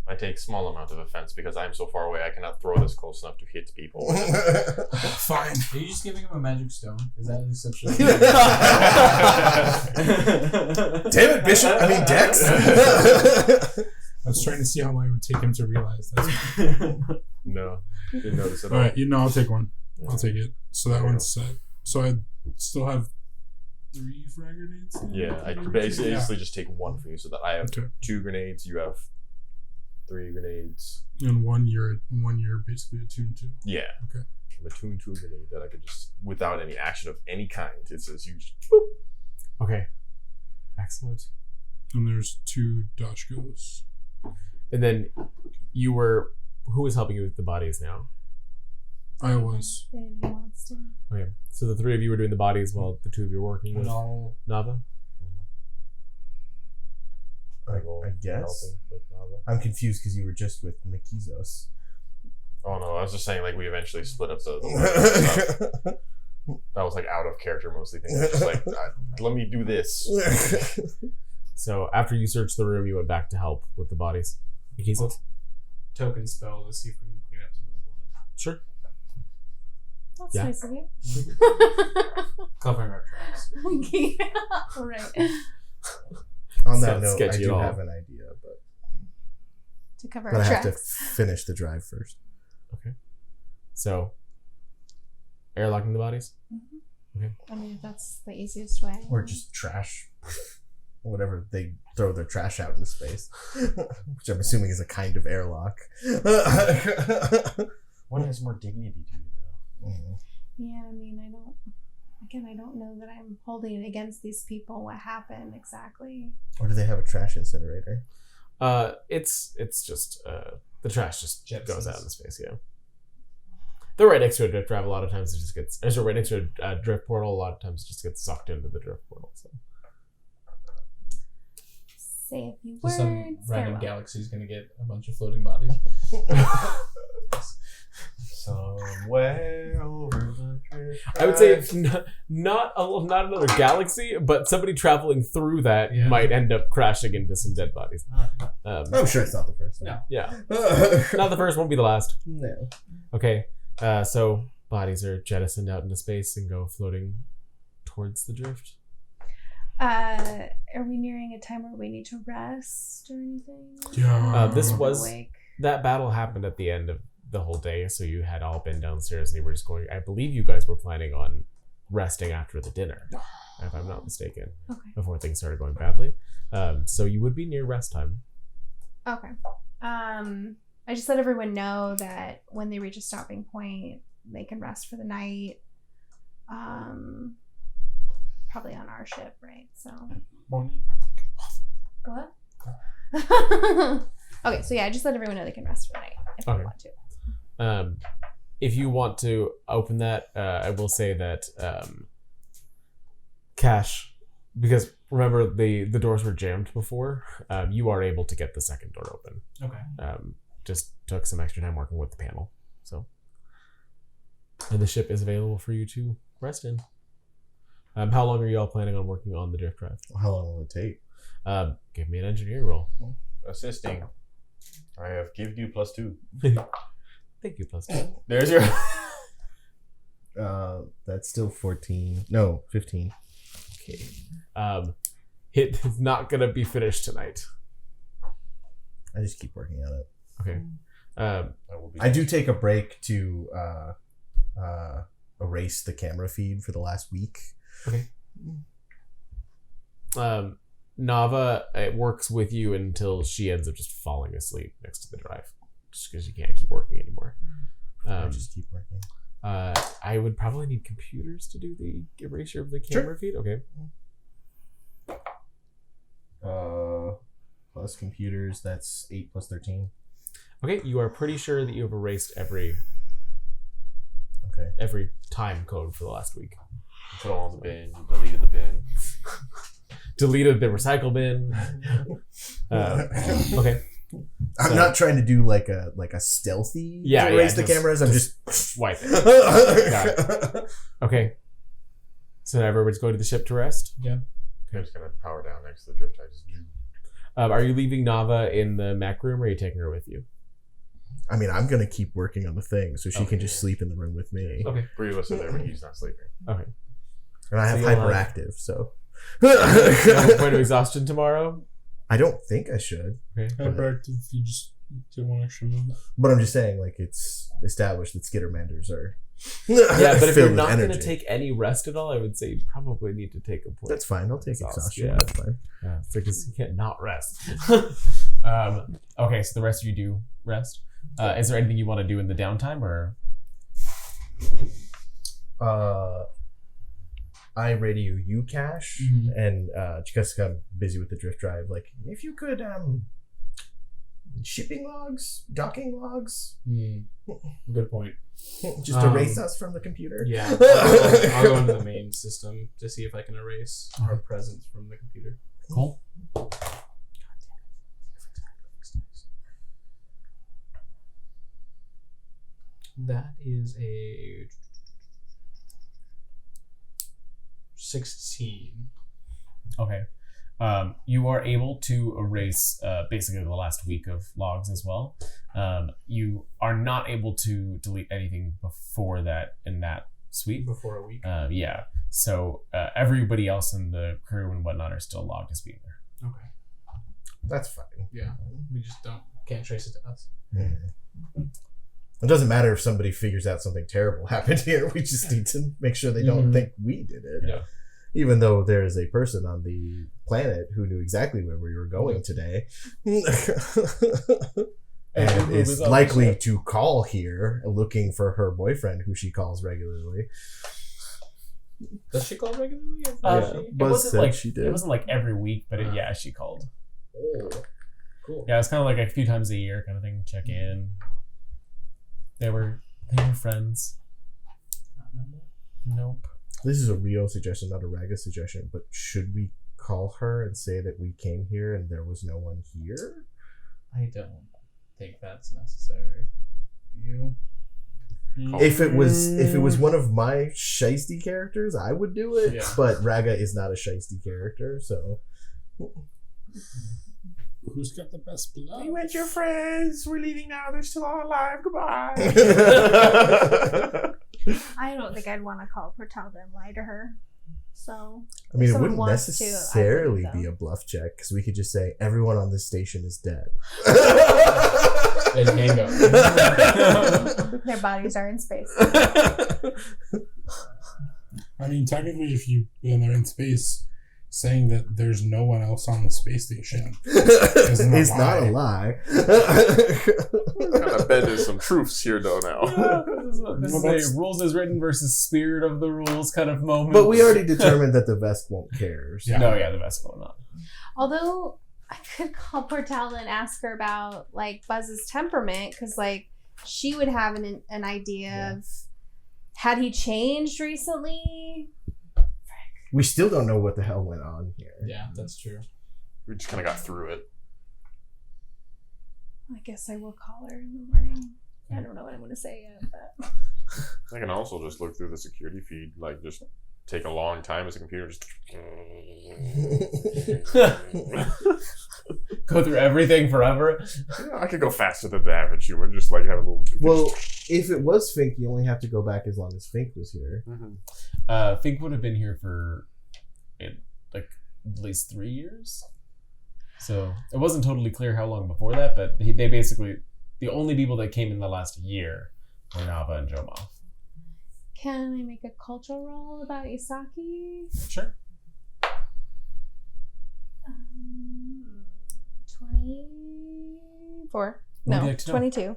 [SPEAKER 6] I take small amount of offense because I am so far away. I cannot throw this close enough to hit people.
[SPEAKER 5] Fine.
[SPEAKER 4] Are you just giving him a magic stone? Is that essentially?
[SPEAKER 2] Damn it, Bishop! I mean, Dex.
[SPEAKER 5] I was trying to see how long it would take him to realize that.
[SPEAKER 6] No, didn't notice at
[SPEAKER 5] All
[SPEAKER 6] all.
[SPEAKER 5] right, I'll take one. I'll take it. So that one's set. So I still have 3 frag grenades. now?
[SPEAKER 6] Yeah, I
[SPEAKER 5] 3
[SPEAKER 6] basically
[SPEAKER 5] grenades?
[SPEAKER 6] just take one for you, so that I have
[SPEAKER 5] Okay.
[SPEAKER 6] 2 grenades. You have 3 grenades.
[SPEAKER 5] And one you're basically attuned to.
[SPEAKER 6] Yeah.
[SPEAKER 5] Okay.
[SPEAKER 6] I'm attuned to a grenade that I could just, without any action of any kind, it says you just boop.
[SPEAKER 1] Okay. Excellent.
[SPEAKER 5] And there's 2 Dashkos.
[SPEAKER 1] And then who was helping you with the bodies now?
[SPEAKER 5] I was.
[SPEAKER 3] If anybody wants to.
[SPEAKER 1] Okay. So the 3 of you were doing the bodies while the 2 of you were working with
[SPEAKER 4] And all
[SPEAKER 1] Nava?
[SPEAKER 2] I guess.
[SPEAKER 6] Helping with Nava.
[SPEAKER 2] I'm confused because you were just with Mikizos.
[SPEAKER 6] Oh no, I was just saying, like, we eventually split up the stuff. That was like out of character mostly thing. I was just like, let me do this.
[SPEAKER 1] So after you searched the room, you went back to help with the bodies. Mikizos?
[SPEAKER 4] token spell to see if we can clean up some of the blood.
[SPEAKER 1] Sure.
[SPEAKER 3] That's
[SPEAKER 1] Yeah.
[SPEAKER 3] nice of you.
[SPEAKER 4] Covering our tracks.
[SPEAKER 3] Yeah, all right.
[SPEAKER 2] On
[SPEAKER 1] Sounds
[SPEAKER 2] that note, I
[SPEAKER 1] sketchy at
[SPEAKER 2] do
[SPEAKER 1] all.
[SPEAKER 2] have an idea, but
[SPEAKER 3] To cover
[SPEAKER 2] I
[SPEAKER 3] our
[SPEAKER 2] have to
[SPEAKER 3] tracks.
[SPEAKER 2] finish the drive first.
[SPEAKER 1] So, airlocking the bodies?
[SPEAKER 3] I mean, if that's the easiest way.
[SPEAKER 2] Or just trash. Whatever, they throw their trash out into space. Which I'm assuming is a kind of airlock.
[SPEAKER 7] One has more dignity to it, though.
[SPEAKER 2] Mhm.
[SPEAKER 3] Yeah, I mean, I don't know that I'm holding it against these people. What happened exactly?
[SPEAKER 2] Or do they have a trash incinerator?
[SPEAKER 1] It's just the trash just
[SPEAKER 4] Jetsons.
[SPEAKER 1] goes out into space. Yeah, they're right next to a drift drive. A lot of times it just gets. They're right next to a drift portal. A lot of times it just gets sucked into the drift portal. So
[SPEAKER 3] Say a few
[SPEAKER 4] So
[SPEAKER 3] words.
[SPEAKER 4] some random
[SPEAKER 3] farewell.
[SPEAKER 4] galaxy's gonna get a bunch of floating bodies.
[SPEAKER 6] Somewhere over the drift.
[SPEAKER 1] I would say it's not another galaxy, but somebody traveling through that
[SPEAKER 4] Yeah.
[SPEAKER 1] might end up crashing into some dead bodies.
[SPEAKER 2] I'm sure it's not the first
[SPEAKER 4] No.
[SPEAKER 1] Yeah,
[SPEAKER 2] one.
[SPEAKER 1] not the first, won't be the last.
[SPEAKER 2] No.
[SPEAKER 1] Okay, so bodies are jettisoned out into space and go floating towards the drift.
[SPEAKER 3] Are we nearing a time where we need to rest or anything?
[SPEAKER 5] Yeah.
[SPEAKER 1] This
[SPEAKER 3] Or
[SPEAKER 1] was-
[SPEAKER 3] awake?
[SPEAKER 1] That battle happened at the end of the whole day, so you had all been downstairs and you were just going. I believe you guys were planning on resting after the dinner, if I'm not mistaken,
[SPEAKER 3] Okay.
[SPEAKER 1] before things started going badly. So you would be near rest time.
[SPEAKER 3] Okay. I just let everyone know that when they reach a stopping point, they can rest for the night. Probably on our ship, right? So what? Okay, so yeah, I just let everyone know they can rest for the night if they
[SPEAKER 1] Okay.
[SPEAKER 3] want to.
[SPEAKER 1] If you want to open that, I will say that Cash, because remember the doors were jammed before, you are able to get the second door open.
[SPEAKER 4] Okay.
[SPEAKER 1] Just took some extra time working with the panel. So, and the ship is available for you to rest in. How long are you all planning on working on the drift drive?
[SPEAKER 2] How long will it take?
[SPEAKER 1] Give me an engineering roll.
[SPEAKER 6] Assisting. I have give you +2.
[SPEAKER 1] Thank you, plus 2.
[SPEAKER 6] There's your.
[SPEAKER 2] That's still 14. No, 15.
[SPEAKER 1] Okay. It is not gonna be finished tonight.
[SPEAKER 2] I just keep working on it.
[SPEAKER 1] Okay.
[SPEAKER 2] I do take a break to erase the camera feed for the last week.
[SPEAKER 1] Okay. Nava, it works with you until she ends up just falling asleep next to the drive, just because you can't keep working anymore.
[SPEAKER 2] I just keep working.
[SPEAKER 1] I would probably need computers to do the erasure of the camera feed. Okay.
[SPEAKER 2] Plus computers, that's 8 plus 13.
[SPEAKER 1] Okay, you are pretty sure that you have erased every time code for the last week.
[SPEAKER 6] Put it on the bin. You deleted the bin.
[SPEAKER 1] Deleted the recycle bin. Okay.
[SPEAKER 2] I'm not trying to do like a stealthy erase the cameras. I'm just
[SPEAKER 1] wipe it. Okay. So now everybody's going to the ship to rest.
[SPEAKER 4] Yeah.
[SPEAKER 6] I'm just gonna power down next to the drift.
[SPEAKER 1] Are you leaving Nava in the mech room, or are you taking her with you?
[SPEAKER 2] I mean, I'm gonna keep working on the thing, so she can just sleep in the room with me.
[SPEAKER 1] Okay.
[SPEAKER 6] 3 of us are there when he's not sleeping.
[SPEAKER 1] Okay.
[SPEAKER 2] And I have hyperactive, so.
[SPEAKER 1] You have a point of exhaustion tomorrow?
[SPEAKER 2] I don't think I should.
[SPEAKER 1] Okay.
[SPEAKER 5] Hyperactive, you just do one extra move.
[SPEAKER 2] But I'm just saying, like, it's established that Skittermanders are.
[SPEAKER 1] Yeah, but if you're
[SPEAKER 2] filled with
[SPEAKER 1] not going to
[SPEAKER 2] energy.
[SPEAKER 1] take any rest at all, I would say you probably need to take a point.
[SPEAKER 2] That's fine. I'll take exhaustion.
[SPEAKER 1] Yeah.
[SPEAKER 2] That's fine.
[SPEAKER 1] Yeah, it's because you can't not rest. Okay, so the rest of you do rest. Is there anything you want to do in the downtime, or?
[SPEAKER 2] I radio you, Cash, and because I'm busy with the drift drive. Like, if you could, shipping logs, docking logs,
[SPEAKER 4] Good point.
[SPEAKER 2] just erase us from the computer.
[SPEAKER 4] Yeah. I'll go into the main system to see if I can erase our presence from the computer.
[SPEAKER 1] Cool.
[SPEAKER 4] That is a 16.
[SPEAKER 1] Okay. You are able to erase basically the last week of logs as well. You are not able to delete anything before that in that suite.
[SPEAKER 4] Before a week.
[SPEAKER 1] Yeah. So everybody else in the crew and whatnot are still logged as being there.
[SPEAKER 4] Okay.
[SPEAKER 2] That's fine.
[SPEAKER 4] Yeah. We just can't trace it to us.
[SPEAKER 2] It doesn't matter if somebody figures out something terrible happened here. We just need to make sure they don't think we did it.
[SPEAKER 1] Yeah.
[SPEAKER 2] Even though there is a person on the planet who knew exactly where we were going today. And is likely to call here looking for her boyfriend who she calls regularly.
[SPEAKER 4] Does she call regularly?
[SPEAKER 1] It
[SPEAKER 2] Buzz
[SPEAKER 1] wasn't
[SPEAKER 2] said
[SPEAKER 1] like
[SPEAKER 2] she did.
[SPEAKER 1] It wasn't like every week, but yeah, she called.
[SPEAKER 4] Oh, cool.
[SPEAKER 1] Yeah, it's kind of like a few times a year kind of thing. Check in. They were friends. Nope.
[SPEAKER 2] This is a real suggestion, not a Raga suggestion, but should we call her and say that we came here and there was no one here?
[SPEAKER 4] I don't think that's necessary. Do you?
[SPEAKER 2] If it was one of my shiesty characters, I would do it.
[SPEAKER 4] Yeah.
[SPEAKER 2] But Raga is not a shiesty character, so.
[SPEAKER 5] Who's got the best blood?
[SPEAKER 2] We went your friends. We're leaving now. They're still all alive. Goodbye.
[SPEAKER 3] I don't think I'd want to call Portalda and lie to her. So
[SPEAKER 2] I mean, it
[SPEAKER 3] someone
[SPEAKER 2] wouldn't
[SPEAKER 3] wants to, I
[SPEAKER 2] necessarily
[SPEAKER 3] wouldn't,
[SPEAKER 2] be a bluff check because we could just say everyone on this station is dead.
[SPEAKER 4] And hang up.
[SPEAKER 3] their bodies are in space.
[SPEAKER 5] I mean, technically, when they're in space, saying that there's no one else on the space station
[SPEAKER 2] It's not a lie.
[SPEAKER 6] Kind of bending some truths here, though. Now.
[SPEAKER 1] This is a rules as written versus spirit of the rules kind of moment.
[SPEAKER 2] But we already determined that the Vesk won't care. So.
[SPEAKER 5] Yeah.
[SPEAKER 1] No, yeah, the best will not.
[SPEAKER 3] Although I could call Portalda and ask her about like Buzz's temperament, because like she would have an idea of had he changed recently.
[SPEAKER 2] We still don't know what the hell went on here.
[SPEAKER 4] Yeah, that's true.
[SPEAKER 6] We just kind of got through it.
[SPEAKER 3] I guess I will call her in the morning. I don't know what I'm going to say yet, but
[SPEAKER 6] I can also just look through the security feed, like just take a long time as a computer. Just
[SPEAKER 1] Go through everything forever.
[SPEAKER 6] yeah, I could go faster than the average human. Just like have a little.
[SPEAKER 2] Well, if it was Fink, you only have to go back as long as Fink was here.
[SPEAKER 1] Fink would have been here for like at least 3 years. So it wasn't totally clear how long before that, but they basically, the only people that came in the last year were Nava and Joma.
[SPEAKER 3] can I make a cultural roll about Isaki?
[SPEAKER 1] Sure.
[SPEAKER 3] 24.
[SPEAKER 1] What would you
[SPEAKER 3] No,
[SPEAKER 1] like to know?
[SPEAKER 3] 22.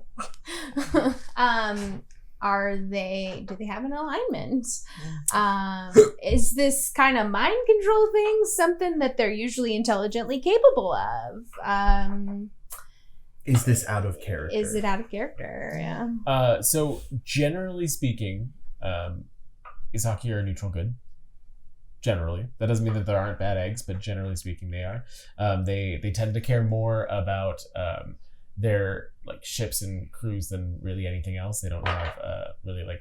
[SPEAKER 3] do they have an alignment? Is this kind of mind control thing something that they're usually intelligently capable of?
[SPEAKER 2] Is this out of character?
[SPEAKER 3] Is it out of character? Yeah.
[SPEAKER 1] So generally speaking, Isaki are neutral good. Generally, that doesn't mean that there aren't bad eggs, but generally speaking, they are. They tend to care more about their like ships and crews than really anything else. They don't have really like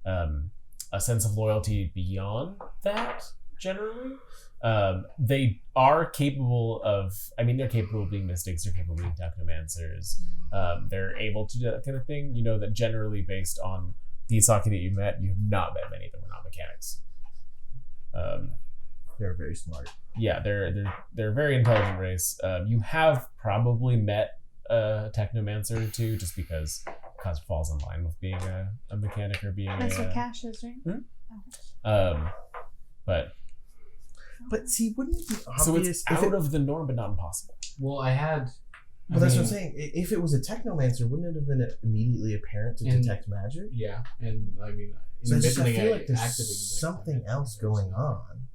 [SPEAKER 1] a sense of loyalty beyond that. Generally, they are capable of. I mean, they're capable of being mystics. They're capable of being technomancers. They're able to do that kind of thing. You know that generally, based on the Isaki that you have not met many that were not mechanics.
[SPEAKER 2] They're very smart.
[SPEAKER 1] Yeah, they're a very intelligent race. You have probably met a technomancer or two, just because it falls in line with being a mechanic or being
[SPEAKER 3] That's what Cash is, right?
[SPEAKER 2] But see, wouldn't it be obvious?
[SPEAKER 1] So it's out of the norm, but not impossible.
[SPEAKER 4] Well, I had.
[SPEAKER 2] But that's what I'm saying. If it was a technomancer, wouldn't it have been immediately apparent to detect magic?
[SPEAKER 4] Yeah, and I mean,
[SPEAKER 2] So I feel like there's something else going on.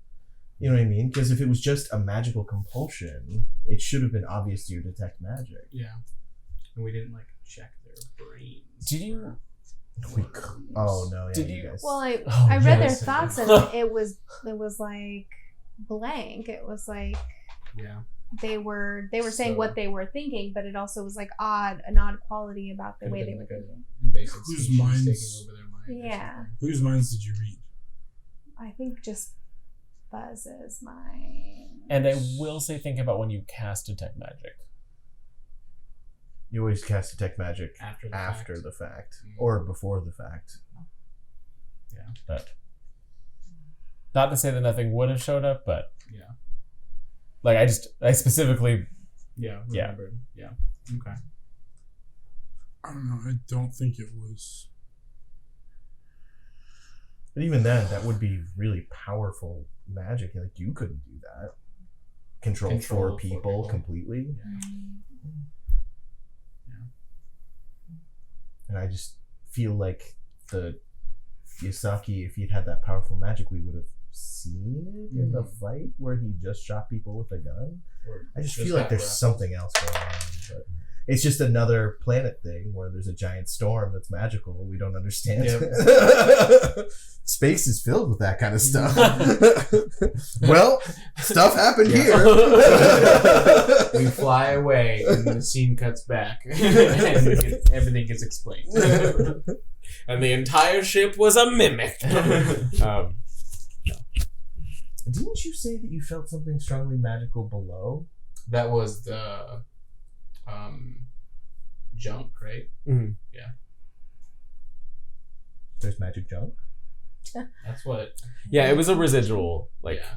[SPEAKER 2] You know what I mean? Because if it was just a magical compulsion, it should have been obvious to you to detect magic.
[SPEAKER 4] Yeah, and we didn't like check their brains.
[SPEAKER 1] Did you?
[SPEAKER 2] Oh no! Yeah,
[SPEAKER 1] Did
[SPEAKER 2] you
[SPEAKER 1] you-
[SPEAKER 2] guys.
[SPEAKER 3] Well, I read their thoughts, and it was like blank. It was like
[SPEAKER 4] Yeah.
[SPEAKER 3] they were saying
[SPEAKER 4] So-
[SPEAKER 3] what they were thinking, but it also was like an odd quality about the
[SPEAKER 4] Could've
[SPEAKER 3] way
[SPEAKER 4] been
[SPEAKER 3] they were
[SPEAKER 4] like a
[SPEAKER 3] thinking.
[SPEAKER 4] invasive
[SPEAKER 5] Whose
[SPEAKER 4] species
[SPEAKER 5] minds-
[SPEAKER 4] taking over their mind. or
[SPEAKER 3] Yeah.
[SPEAKER 4] something.
[SPEAKER 5] Whose minds did you read?
[SPEAKER 3] I think just Buzz's mind.
[SPEAKER 1] And I will say, think about when you cast detect magic.
[SPEAKER 2] You always cast detect magic
[SPEAKER 4] After the fact.
[SPEAKER 2] the fact
[SPEAKER 4] Mm.
[SPEAKER 2] or before the fact.
[SPEAKER 1] But not to say that nothing would have showed up, but
[SPEAKER 4] Yeah.
[SPEAKER 1] like I specifically
[SPEAKER 4] Yeah.
[SPEAKER 1] Yeah.
[SPEAKER 4] Remembered. Yeah. Okay.
[SPEAKER 5] I don't know. I don't think it was.
[SPEAKER 2] But even then, that would be really powerful magic. Like you couldn't do that. Control four people completely. And I just feel like the Isaki, if he'd had that powerful magic, we would have seen it in the fight where he just shot people with a gun. I just feel like there's something else going on. But it's just another planet thing where there's a giant storm that's magical. We don't understand.
[SPEAKER 4] Yep.
[SPEAKER 2] Space is filled with that kind of stuff. Well, stuff happened here.
[SPEAKER 4] We fly away, and the scene cuts back, and everything gets explained.
[SPEAKER 1] and the entire ship was a mimic.
[SPEAKER 2] Didn't you say that you felt something strongly magical below?
[SPEAKER 4] That was the junk, right?
[SPEAKER 2] There's magic junk?
[SPEAKER 4] That's what.
[SPEAKER 1] Yeah, it was a residual. Like,
[SPEAKER 4] Yeah.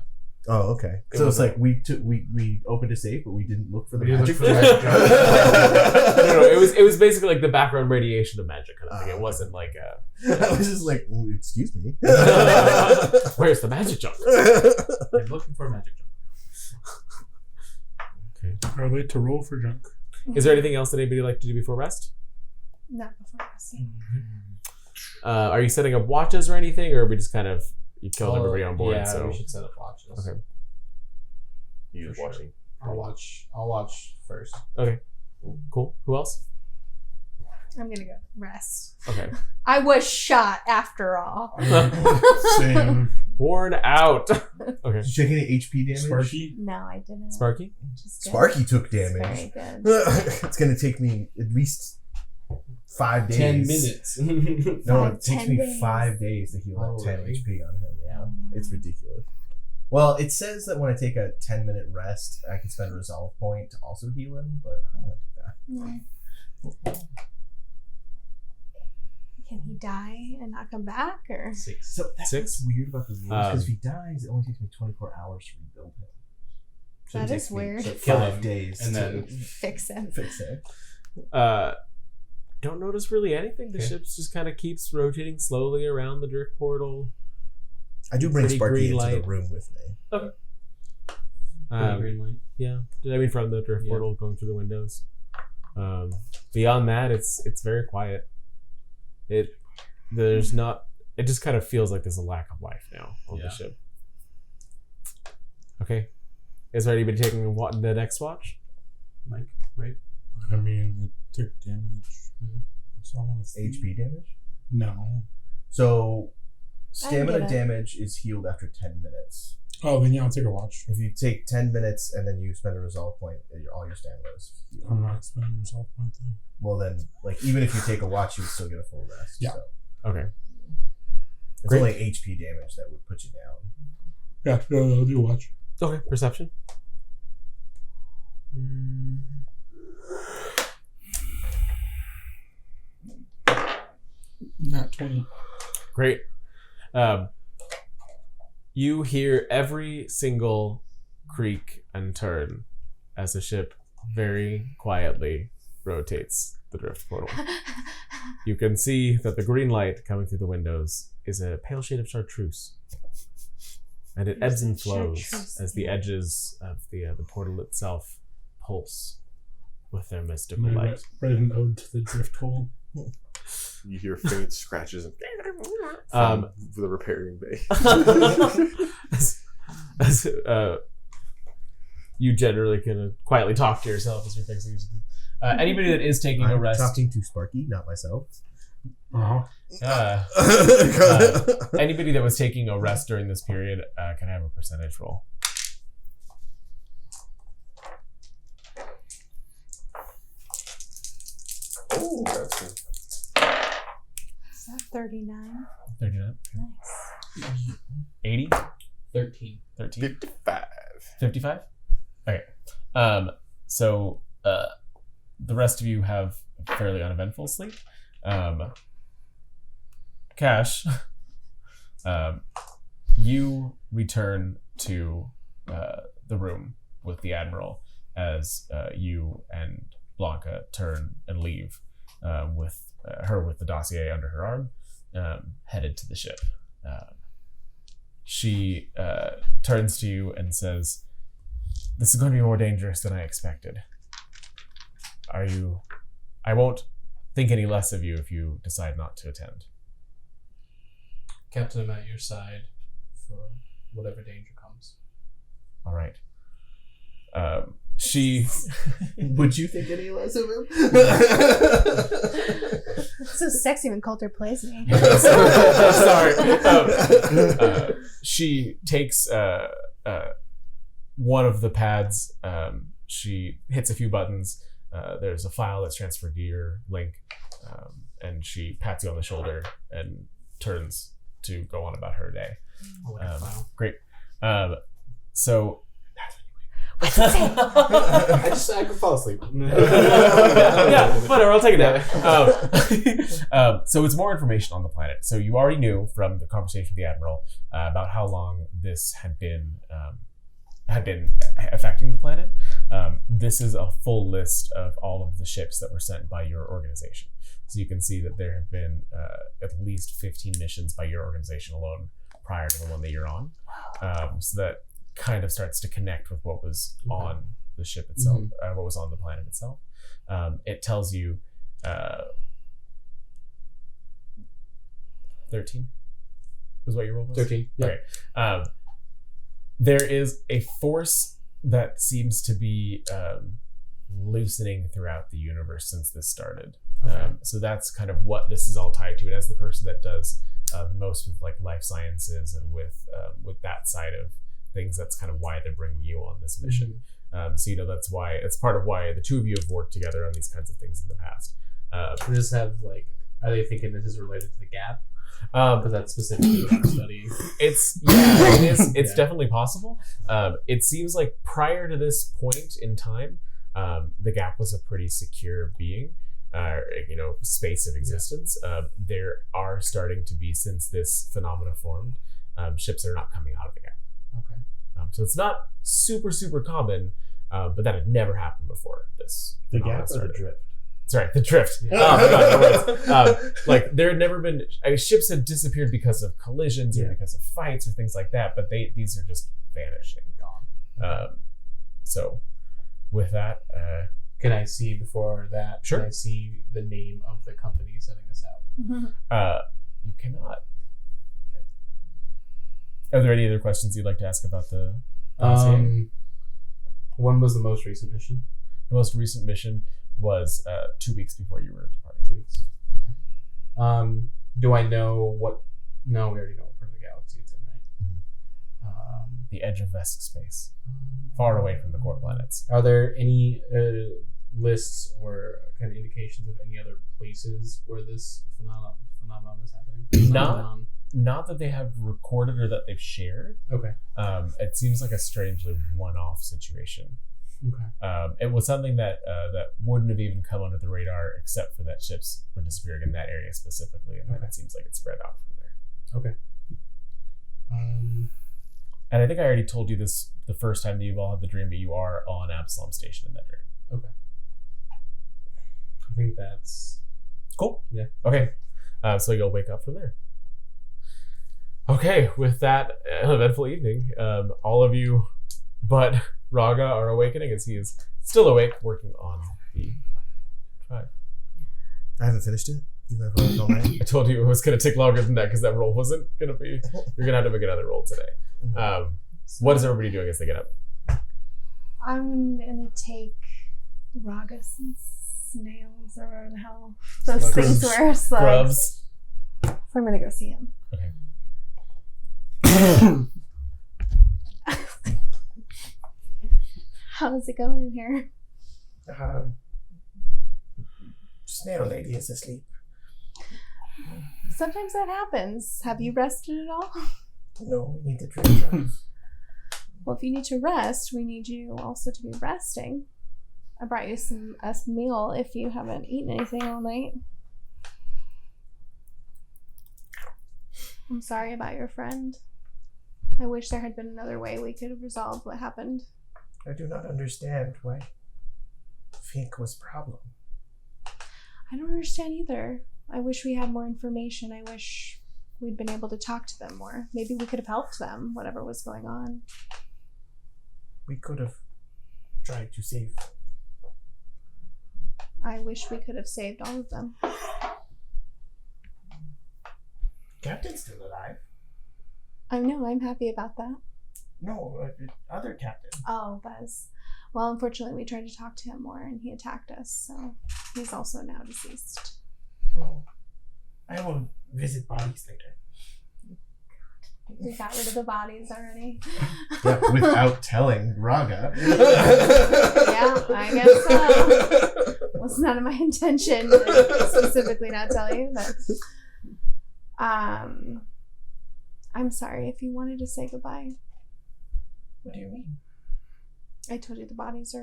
[SPEAKER 2] Oh, okay. So it's like we opened a safe, but we didn't look for the
[SPEAKER 4] We didn't
[SPEAKER 2] magic.
[SPEAKER 4] look for the magic
[SPEAKER 1] no, it was basically like the background radiation of magic kind of thing. It wasn't like
[SPEAKER 2] I was just like, "Well, excuse me.
[SPEAKER 1] where's the magic junk?
[SPEAKER 4] I'm looking for a magic junk.
[SPEAKER 5] Are late to roll for junk?
[SPEAKER 1] Is there anything else that anybody like to do before rest?
[SPEAKER 3] Not before us.
[SPEAKER 1] Are you setting up watches or anything, or are we just kind of you killed everybody on board?
[SPEAKER 4] Yeah,
[SPEAKER 1] So
[SPEAKER 4] we should set up watches.
[SPEAKER 1] Okay.
[SPEAKER 6] He is
[SPEAKER 4] For sure.
[SPEAKER 6] watching.
[SPEAKER 4] I'll watch first.
[SPEAKER 1] Okay, cool. Who else?
[SPEAKER 3] I'm gonna go rest.
[SPEAKER 1] Okay.
[SPEAKER 3] I was shot after all.
[SPEAKER 5] Same.
[SPEAKER 1] Worn out. Okay.
[SPEAKER 2] Did you check any HP damage?
[SPEAKER 5] Sparky?
[SPEAKER 3] No, I didn't.
[SPEAKER 1] Sparky?
[SPEAKER 3] Just good.
[SPEAKER 2] Sparky took
[SPEAKER 3] It's
[SPEAKER 2] damage.
[SPEAKER 3] very good.
[SPEAKER 2] It's gonna take me at least 5 days.
[SPEAKER 4] 10 minutes.
[SPEAKER 2] No,
[SPEAKER 3] Five,
[SPEAKER 2] it takes
[SPEAKER 3] 10
[SPEAKER 2] me
[SPEAKER 3] days.
[SPEAKER 2] 5 days to heal
[SPEAKER 4] Oh,
[SPEAKER 2] that 10
[SPEAKER 4] really?
[SPEAKER 2] HP on him. Yeah, it's ridiculous. Well, it says that when I take a 10-minute rest, I can spend a resolve point to also heal him, but I don't want to do that.
[SPEAKER 3] Yeah. Can he die and not come back, or
[SPEAKER 4] 6.
[SPEAKER 2] So that's
[SPEAKER 1] Six?
[SPEAKER 2] what's weird about the rules, because if he
[SPEAKER 1] Um,
[SPEAKER 2] dies, it only takes me 24 hours to rebuild him. So it
[SPEAKER 3] That
[SPEAKER 2] takes
[SPEAKER 3] is
[SPEAKER 2] me
[SPEAKER 3] weird.
[SPEAKER 4] So kill
[SPEAKER 2] 5
[SPEAKER 4] him,
[SPEAKER 2] days
[SPEAKER 4] and
[SPEAKER 2] to
[SPEAKER 4] then
[SPEAKER 3] fix him?
[SPEAKER 2] fix him.
[SPEAKER 1] Don't notice really anything. The
[SPEAKER 4] Okay.
[SPEAKER 1] ship just kind of keeps rotating slowly around the drift portal.
[SPEAKER 2] I do bring
[SPEAKER 1] Pretty
[SPEAKER 2] Sparky
[SPEAKER 1] green
[SPEAKER 2] into
[SPEAKER 1] light.
[SPEAKER 2] the room with me.
[SPEAKER 1] Um,
[SPEAKER 4] green light.
[SPEAKER 1] yeah, I mean from the drift
[SPEAKER 4] Yeah.
[SPEAKER 1] portal going through the windows. Beyond that, it's very quiet. there's not. It just kind of feels like there's a lack of life now on the ship. Okay, is there anybody taking the next watch?
[SPEAKER 4] Mike, right?
[SPEAKER 5] I mean, it took damage. So I want to
[SPEAKER 2] HP damage?
[SPEAKER 5] No.
[SPEAKER 2] So
[SPEAKER 3] I
[SPEAKER 2] stamina
[SPEAKER 3] get it.
[SPEAKER 2] damage is healed after 10 minutes.
[SPEAKER 5] Oh, then yeah, I'll take a watch.
[SPEAKER 2] If you take 10 minutes and then you spend a resolve point, all your stamina is healed.
[SPEAKER 5] I'm not spending a resolve point though.
[SPEAKER 2] Well, then, like, even if you take a watch, you would still get a full rest.
[SPEAKER 5] Yeah.
[SPEAKER 2] So
[SPEAKER 1] Okay.
[SPEAKER 2] it's
[SPEAKER 1] Great.
[SPEAKER 2] only HP damage that would put you down.
[SPEAKER 5] Yeah, no, I'll do a watch.
[SPEAKER 1] Okay. Perception.
[SPEAKER 5] Not 20.
[SPEAKER 1] Great. You hear every single creak and turn as the ship very quietly rotates the drift portal. You can see that the green light coming through the windows is a pale shade of chartreuse. And it ebbs and flows
[SPEAKER 3] Chartreuse,
[SPEAKER 1] as the
[SPEAKER 3] yeah.
[SPEAKER 1] edges of the portal itself pulse with their mystical
[SPEAKER 5] Can I
[SPEAKER 1] light.
[SPEAKER 5] write an ode to the drift hole?
[SPEAKER 6] You hear faint scratches and
[SPEAKER 1] Um,
[SPEAKER 6] from the repairing bay.
[SPEAKER 1] as you generally can quietly talk to yourself as you're fixing something. Anybody that is taking a
[SPEAKER 2] I'm
[SPEAKER 1] rest,
[SPEAKER 2] talking to Sparky, not myself.
[SPEAKER 1] anybody that was taking a rest during this period can have a percentage roll.
[SPEAKER 6] Oh, that's
[SPEAKER 3] Is that 39?
[SPEAKER 1] 39,
[SPEAKER 3] Nice.
[SPEAKER 1] 80,
[SPEAKER 4] 13.
[SPEAKER 1] 13,
[SPEAKER 6] 55.
[SPEAKER 1] 55. Okay. So the rest of you have a fairly uneventful sleep. Cash, you return to the room with the Admiral as you and Blanca turn and leave with her with the dossier under her arm, headed to the ship. She turns to you and says, "This is going to be more dangerous than I expected. I won't think any less of you if you decide not to attend."
[SPEAKER 4] Captain, I'm at your side for whatever danger comes.
[SPEAKER 1] All right. She
[SPEAKER 2] Would you think any less of him?
[SPEAKER 3] It's so sexy when Coulter plays me.
[SPEAKER 1] Sorry. She takes one of the pads. She hits a few buttons. There's a file that's transferred to your link, and she pats you on the shoulder and turns to go on about her day. Great. So.
[SPEAKER 4] I can fall asleep.
[SPEAKER 1] Yeah, whatever. I'll take a nap. So it's more information on the planet. So you already knew from the conversation with the Admiral about how long this had been affecting the planet. This is a full list of all of the ships that were sent by your organization. So you can see that there have been at least 15 missions by your organization alone prior to the one that you're on. So that kind of starts to connect with what was on the ship itself, what was on the planet itself. It tells you 13 was what your roll was?
[SPEAKER 4] 13. Yeah.
[SPEAKER 1] Okay. There is a force that seems to be loosening throughout the universe since this started.
[SPEAKER 4] Okay.
[SPEAKER 1] So that's kind of what this is all tied to. And as the person that does the most with like life sciences and with that side of things, that's kind of why they're bringing you on this mission. So that's why it's part of why the two of you have worked together on these kinds of things in the past.
[SPEAKER 4] Does this have are they thinking this is related to the gap? Because that's specifically what I'm studying.
[SPEAKER 1] It is. It's definitely possible. It seems like prior to this point in time, the gap was a pretty secure being, space of existence. There are starting to be, since this phenomena formed, ships that are not coming out of the gap.
[SPEAKER 4] Okay.
[SPEAKER 1] So it's not super, super common, but that had never happened before this.
[SPEAKER 7] The
[SPEAKER 1] phenomena
[SPEAKER 7] gap or the
[SPEAKER 1] started.
[SPEAKER 7] drift?
[SPEAKER 1] Sorry, the drift. Oh my god, no words. There had never been. Ships had disappeared because of collisions or because of fights or things like that, but these are just vanishing, gone. So, with that,
[SPEAKER 4] Can I see before that?
[SPEAKER 1] Sure.
[SPEAKER 4] Can I see the name of the company setting us out?
[SPEAKER 1] You cannot. Okay. Are there any other questions you'd like to ask about the
[SPEAKER 4] When was the most recent mission?
[SPEAKER 1] The most recent mission was 2 weeks before you were departing.
[SPEAKER 4] 2 weeks. Okay. Do I know what? No, we already know what part of the galaxy it's in, right?
[SPEAKER 1] The edge of Vesk space, far away from the core planets.
[SPEAKER 4] Are there any lists or kind of indications of any other places where this phenomenon is happening?
[SPEAKER 1] Not that they have recorded or that they've shared.
[SPEAKER 4] Okay.
[SPEAKER 1] It seems like a strangely one-off situation.
[SPEAKER 4] Okay.
[SPEAKER 1] It was something that that wouldn't have even come under the radar except for that ships were disappearing in that area specifically, and then it seems like it spread out from there.
[SPEAKER 4] Okay.
[SPEAKER 1] And I think I already told you this the first time that you've all had the dream, but you are on Absalom Station in that dream.
[SPEAKER 4] Okay. I think that's
[SPEAKER 1] cool.
[SPEAKER 4] Yeah.
[SPEAKER 1] Okay. So you'll wake up from there. Okay, with that eventful evening, all of you but Raga are awakening as he is still awake, working on the tribe.
[SPEAKER 2] I haven't finished it, even if I was all night.
[SPEAKER 1] I told you it was going to take longer than that because that roll wasn't going to be... You're going to have to make another roll today. What is everybody doing as they get up?
[SPEAKER 3] I'm gonna take Raga some snails or whatever the hell those things were. Slugs.
[SPEAKER 1] Grubs.
[SPEAKER 3] So I'm gonna go see him.
[SPEAKER 1] Okay.
[SPEAKER 3] How's it going in here?
[SPEAKER 2] Snail lady is asleep.
[SPEAKER 3] Sometimes that happens. Have you rested at all?
[SPEAKER 2] No, we need to drink.
[SPEAKER 3] Well, if you need to rest, we need you also to be resting. I brought you a meal if you haven't eaten anything all night. I'm sorry about your friend. I wish there had been another way we could have resolved what happened.
[SPEAKER 2] I do not understand why Fink was problem.
[SPEAKER 3] I don't understand either. I wish we had more information. I wish we'd been able to talk to them more. Maybe we could have helped them, whatever was going on.
[SPEAKER 2] We could have tried to save.
[SPEAKER 3] I wish we could have saved all of them.
[SPEAKER 2] Captain's still alive.
[SPEAKER 3] I know, I'm happy about that.
[SPEAKER 2] No, other captain.
[SPEAKER 3] Oh, Buzz. Well, unfortunately, we tried to talk to him more and he attacked us, so he's also now deceased.
[SPEAKER 2] Oh, I will visit bodies later.
[SPEAKER 3] We got rid of the bodies already.
[SPEAKER 2] Yeah, without telling Raga.
[SPEAKER 3] Yeah, I guess so. Was none of my intention to specifically not tell you, but I'm sorry if you wanted to say goodbye.
[SPEAKER 2] What do you mean?
[SPEAKER 3] I told you the bodies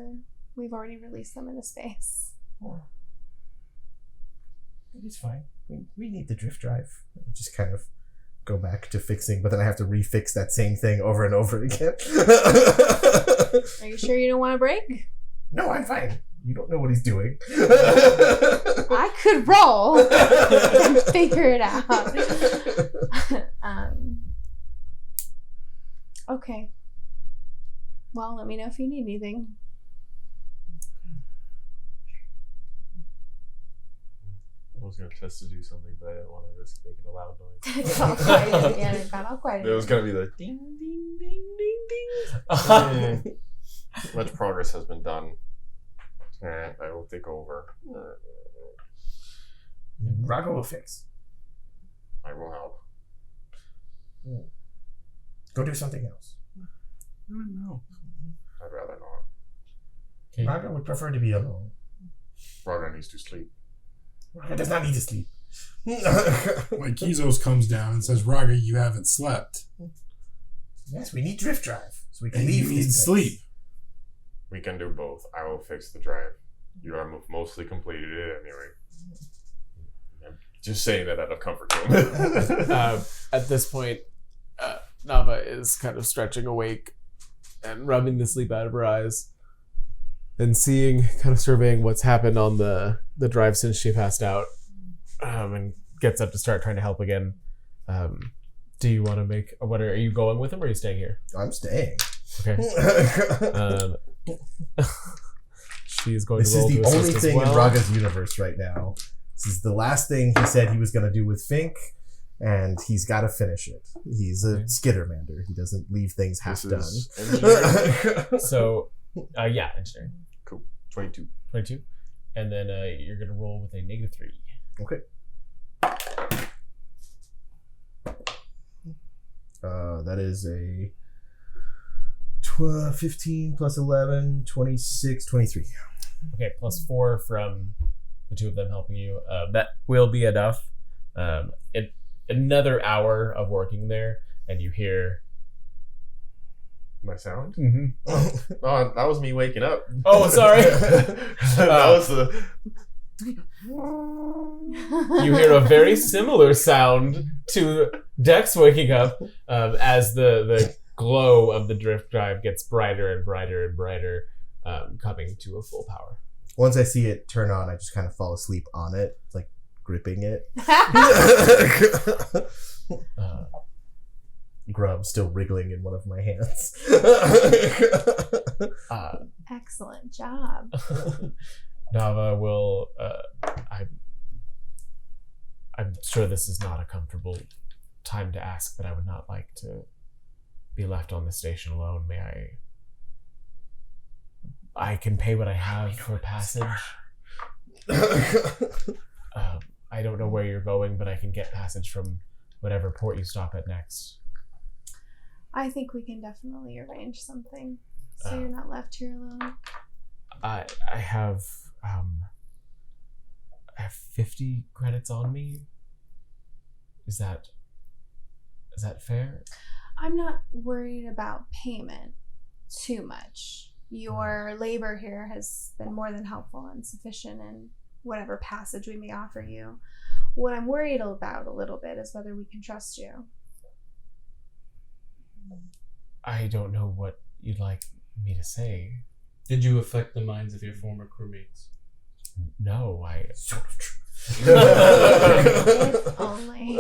[SPEAKER 3] we've already released them into space.
[SPEAKER 2] Oh. It's fine. We need the drift drive. Just kind of go back to fixing, but then I have to refix that same thing over and over again.
[SPEAKER 3] Are you sure you don't want a break?
[SPEAKER 2] No, I'm fine. You don't know what he's doing.
[SPEAKER 3] I could roll and figure it out. Okay. Well, let me know if you need anything.
[SPEAKER 6] I was going to test to do something, but I didn't want to risk making a loud noise.
[SPEAKER 3] It got all quiet at the end. It got all quiet.
[SPEAKER 6] It was going to be the ding, ding, ding, ding, ding. Much progress has been done. I will take over.
[SPEAKER 2] Raga will fix.
[SPEAKER 6] I will help.
[SPEAKER 2] Go do something else.
[SPEAKER 6] No. I'd rather not.
[SPEAKER 1] Okay.
[SPEAKER 2] Raga would prefer to be alone.
[SPEAKER 6] Raga needs to sleep.
[SPEAKER 2] Raga does not need to sleep.
[SPEAKER 5] Like Kizos comes down and says, Raga, you haven't slept.
[SPEAKER 2] Yes, we need drift drive. So we can
[SPEAKER 5] And
[SPEAKER 2] leave
[SPEAKER 5] you need
[SPEAKER 2] this
[SPEAKER 5] sleep.
[SPEAKER 6] We can do both. I will fix the drive. You are mostly completed it anyway. I'm just saying that out of comfort zone.
[SPEAKER 1] At this point, Nava is kind of stretching awake and rubbing the sleep out of her eyes and seeing, kind of surveying what's happened on the drive since she passed out, and gets up to start trying to help again. Do you want to make... are you going with him or are you staying here?
[SPEAKER 2] I'm staying.
[SPEAKER 1] Okay. She is going
[SPEAKER 2] This
[SPEAKER 1] to roll
[SPEAKER 2] is
[SPEAKER 1] to
[SPEAKER 2] the
[SPEAKER 1] assist
[SPEAKER 2] only
[SPEAKER 1] as
[SPEAKER 2] thing
[SPEAKER 1] well.
[SPEAKER 2] in Raga's universe right now. This is the last thing he said he was going to do with Fink. and he's got to finish it. He's a skittermander. He doesn't leave things half done.
[SPEAKER 6] Engineering.
[SPEAKER 1] So, yeah, engineering.
[SPEAKER 6] Cool. 22.
[SPEAKER 1] 22. And then you're going to roll with a -3.
[SPEAKER 2] Okay. That is a 15 plus 11, 26, 23.
[SPEAKER 1] Okay, +4 from the two of them helping you. That will be enough. Another hour of working there, and you hear...
[SPEAKER 6] My sound?
[SPEAKER 1] Mm-hmm.
[SPEAKER 6] Oh, that was me waking up.
[SPEAKER 1] Oh, sorry.
[SPEAKER 6] That was the...
[SPEAKER 1] You hear a very similar sound to Dex waking up as the glow of the drift drive gets brighter and brighter and brighter, coming to a full power.
[SPEAKER 2] Once I see it turn on, I just kind of fall asleep on it, like gripping it. Grub still wriggling in one of my hands.
[SPEAKER 3] Excellent job.
[SPEAKER 1] Nava will. I'm sure this is not a comfortable time to ask, but I would not like to be left on the station alone. May I can pay what I have for passage. I don't know where you're going, but I can get passage from whatever port you stop at next.
[SPEAKER 3] I think we can definitely arrange something so you're not left here alone.
[SPEAKER 1] I have 50 credits on me. Is that fair?
[SPEAKER 3] I'm not worried about payment too much. Your labor here has been more than helpful and sufficient in whatever passage we may offer you. What I'm worried about a little bit is whether we can trust you.
[SPEAKER 1] I don't know what you'd like me to say.
[SPEAKER 4] Did you affect the minds of your former crewmates?
[SPEAKER 1] No, I...
[SPEAKER 2] Sort of true.
[SPEAKER 3] If only.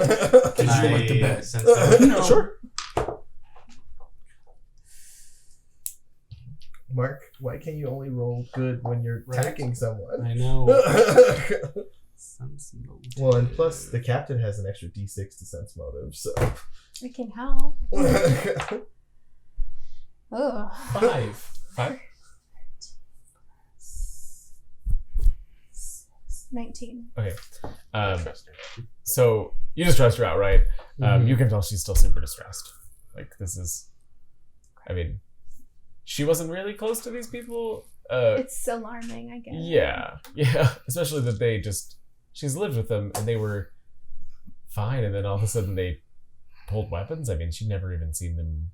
[SPEAKER 5] Did you like the bet?
[SPEAKER 4] Sense that?
[SPEAKER 5] No.
[SPEAKER 2] Sure. Mark, why can't you only roll good when you're attacking someone?
[SPEAKER 4] I know.
[SPEAKER 2] Well, and plus the captain has an extra D6 to sense motive, so.
[SPEAKER 3] It can help. Ugh.
[SPEAKER 4] 5.
[SPEAKER 3] 19.
[SPEAKER 1] Okay. So you just trust her out, right? You can tell she's still super distressed. Like, this is... I mean, she wasn't really close to these people.
[SPEAKER 3] It's alarming, I guess.
[SPEAKER 1] Yeah. Especially that she's lived with them and they were fine, and then all of a sudden they pulled weapons. I mean, she'd never even seen them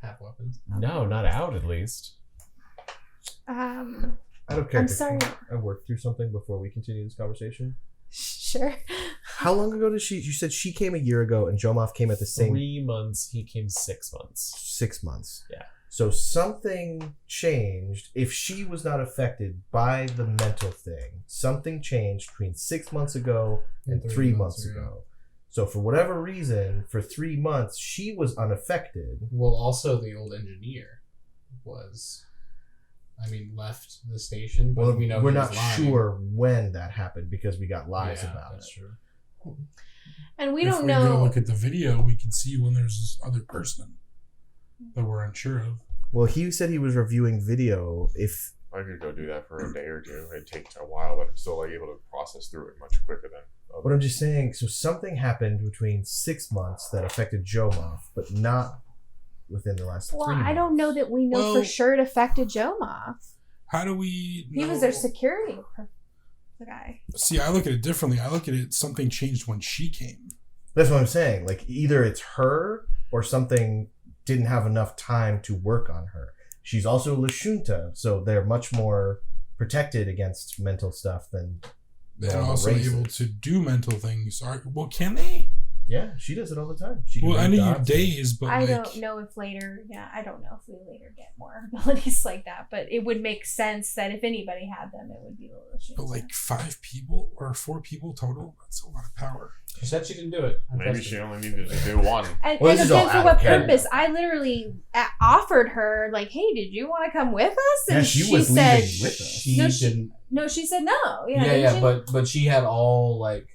[SPEAKER 4] Have weapons.
[SPEAKER 1] No, not out at least.
[SPEAKER 2] I don't care.
[SPEAKER 3] I'm sorry.
[SPEAKER 2] I work through something before we continue this conversation.
[SPEAKER 3] Sure.
[SPEAKER 2] How long ago did you said she came a year ago and Jomoff came at the same
[SPEAKER 1] 3 months, he came 6 months.
[SPEAKER 2] 6 months.
[SPEAKER 1] Yeah.
[SPEAKER 2] So something changed. If she was not affected by the mental thing, something changed between 6 months ago and 3 months ago. So for whatever reason, for 3 months, she was unaffected.
[SPEAKER 4] Well, also the old engineer left the station, but
[SPEAKER 2] Well,
[SPEAKER 4] we know
[SPEAKER 2] we're
[SPEAKER 4] he
[SPEAKER 2] not
[SPEAKER 4] was lying.
[SPEAKER 2] sure when that happened because we got lies about
[SPEAKER 4] that's
[SPEAKER 2] it.
[SPEAKER 4] true.
[SPEAKER 3] And we
[SPEAKER 5] If
[SPEAKER 3] don't
[SPEAKER 5] we go
[SPEAKER 3] know.
[SPEAKER 5] look at the video, we can see when there's this other person that we're unsure of.
[SPEAKER 2] Well, he said he was reviewing video. If
[SPEAKER 6] I could go do that for a day or two. It'd take a while, but I'm still able to process through it much quicker than others.
[SPEAKER 2] What I'm just saying, so something happened between 6 months that affected Jomoff, but not within the last 3
[SPEAKER 3] Well,
[SPEAKER 2] months.
[SPEAKER 3] I don't know that we know for
[SPEAKER 5] Well-
[SPEAKER 3] sure it affected Jomoff.
[SPEAKER 5] How do we
[SPEAKER 3] He was
[SPEAKER 5] know?
[SPEAKER 3] their security the guy.
[SPEAKER 5] See, I look at it differently. I look at it, something changed when she came.
[SPEAKER 2] That's what I'm saying. Like, either it's her or something didn't have enough time to work on her. She's also Lashunta, so they're much more protected against mental stuff than
[SPEAKER 5] They're
[SPEAKER 2] normal
[SPEAKER 5] also
[SPEAKER 2] races.
[SPEAKER 5] able to do mental things. Well, can they?
[SPEAKER 2] Yeah, she does it all the time. She can
[SPEAKER 5] Well, I
[SPEAKER 2] make
[SPEAKER 5] know you
[SPEAKER 2] dots.
[SPEAKER 5] days, but
[SPEAKER 3] I
[SPEAKER 5] like,
[SPEAKER 3] don't know if later, I don't know if we later get more abilities like that, but it would make sense that if anybody had them, it would be Lilith.
[SPEAKER 5] but like 5 people or 4 people total, that's a lot of power.
[SPEAKER 4] She said she didn't do it. I
[SPEAKER 6] Maybe
[SPEAKER 4] trust
[SPEAKER 6] she
[SPEAKER 4] her.
[SPEAKER 6] only needed to do one.
[SPEAKER 3] And,
[SPEAKER 2] Well,
[SPEAKER 3] and
[SPEAKER 2] this is all
[SPEAKER 3] again, for
[SPEAKER 2] out
[SPEAKER 3] what
[SPEAKER 2] of character.
[SPEAKER 3] purpose? I literally offered her, like, hey, did you want to come with us? And
[SPEAKER 2] Yeah, she
[SPEAKER 3] she
[SPEAKER 2] was
[SPEAKER 3] said,
[SPEAKER 2] leaving with us.
[SPEAKER 4] She
[SPEAKER 3] No,
[SPEAKER 4] didn't.
[SPEAKER 3] no, she said no.
[SPEAKER 4] Yeah,
[SPEAKER 3] didn't she?
[SPEAKER 4] but she had all like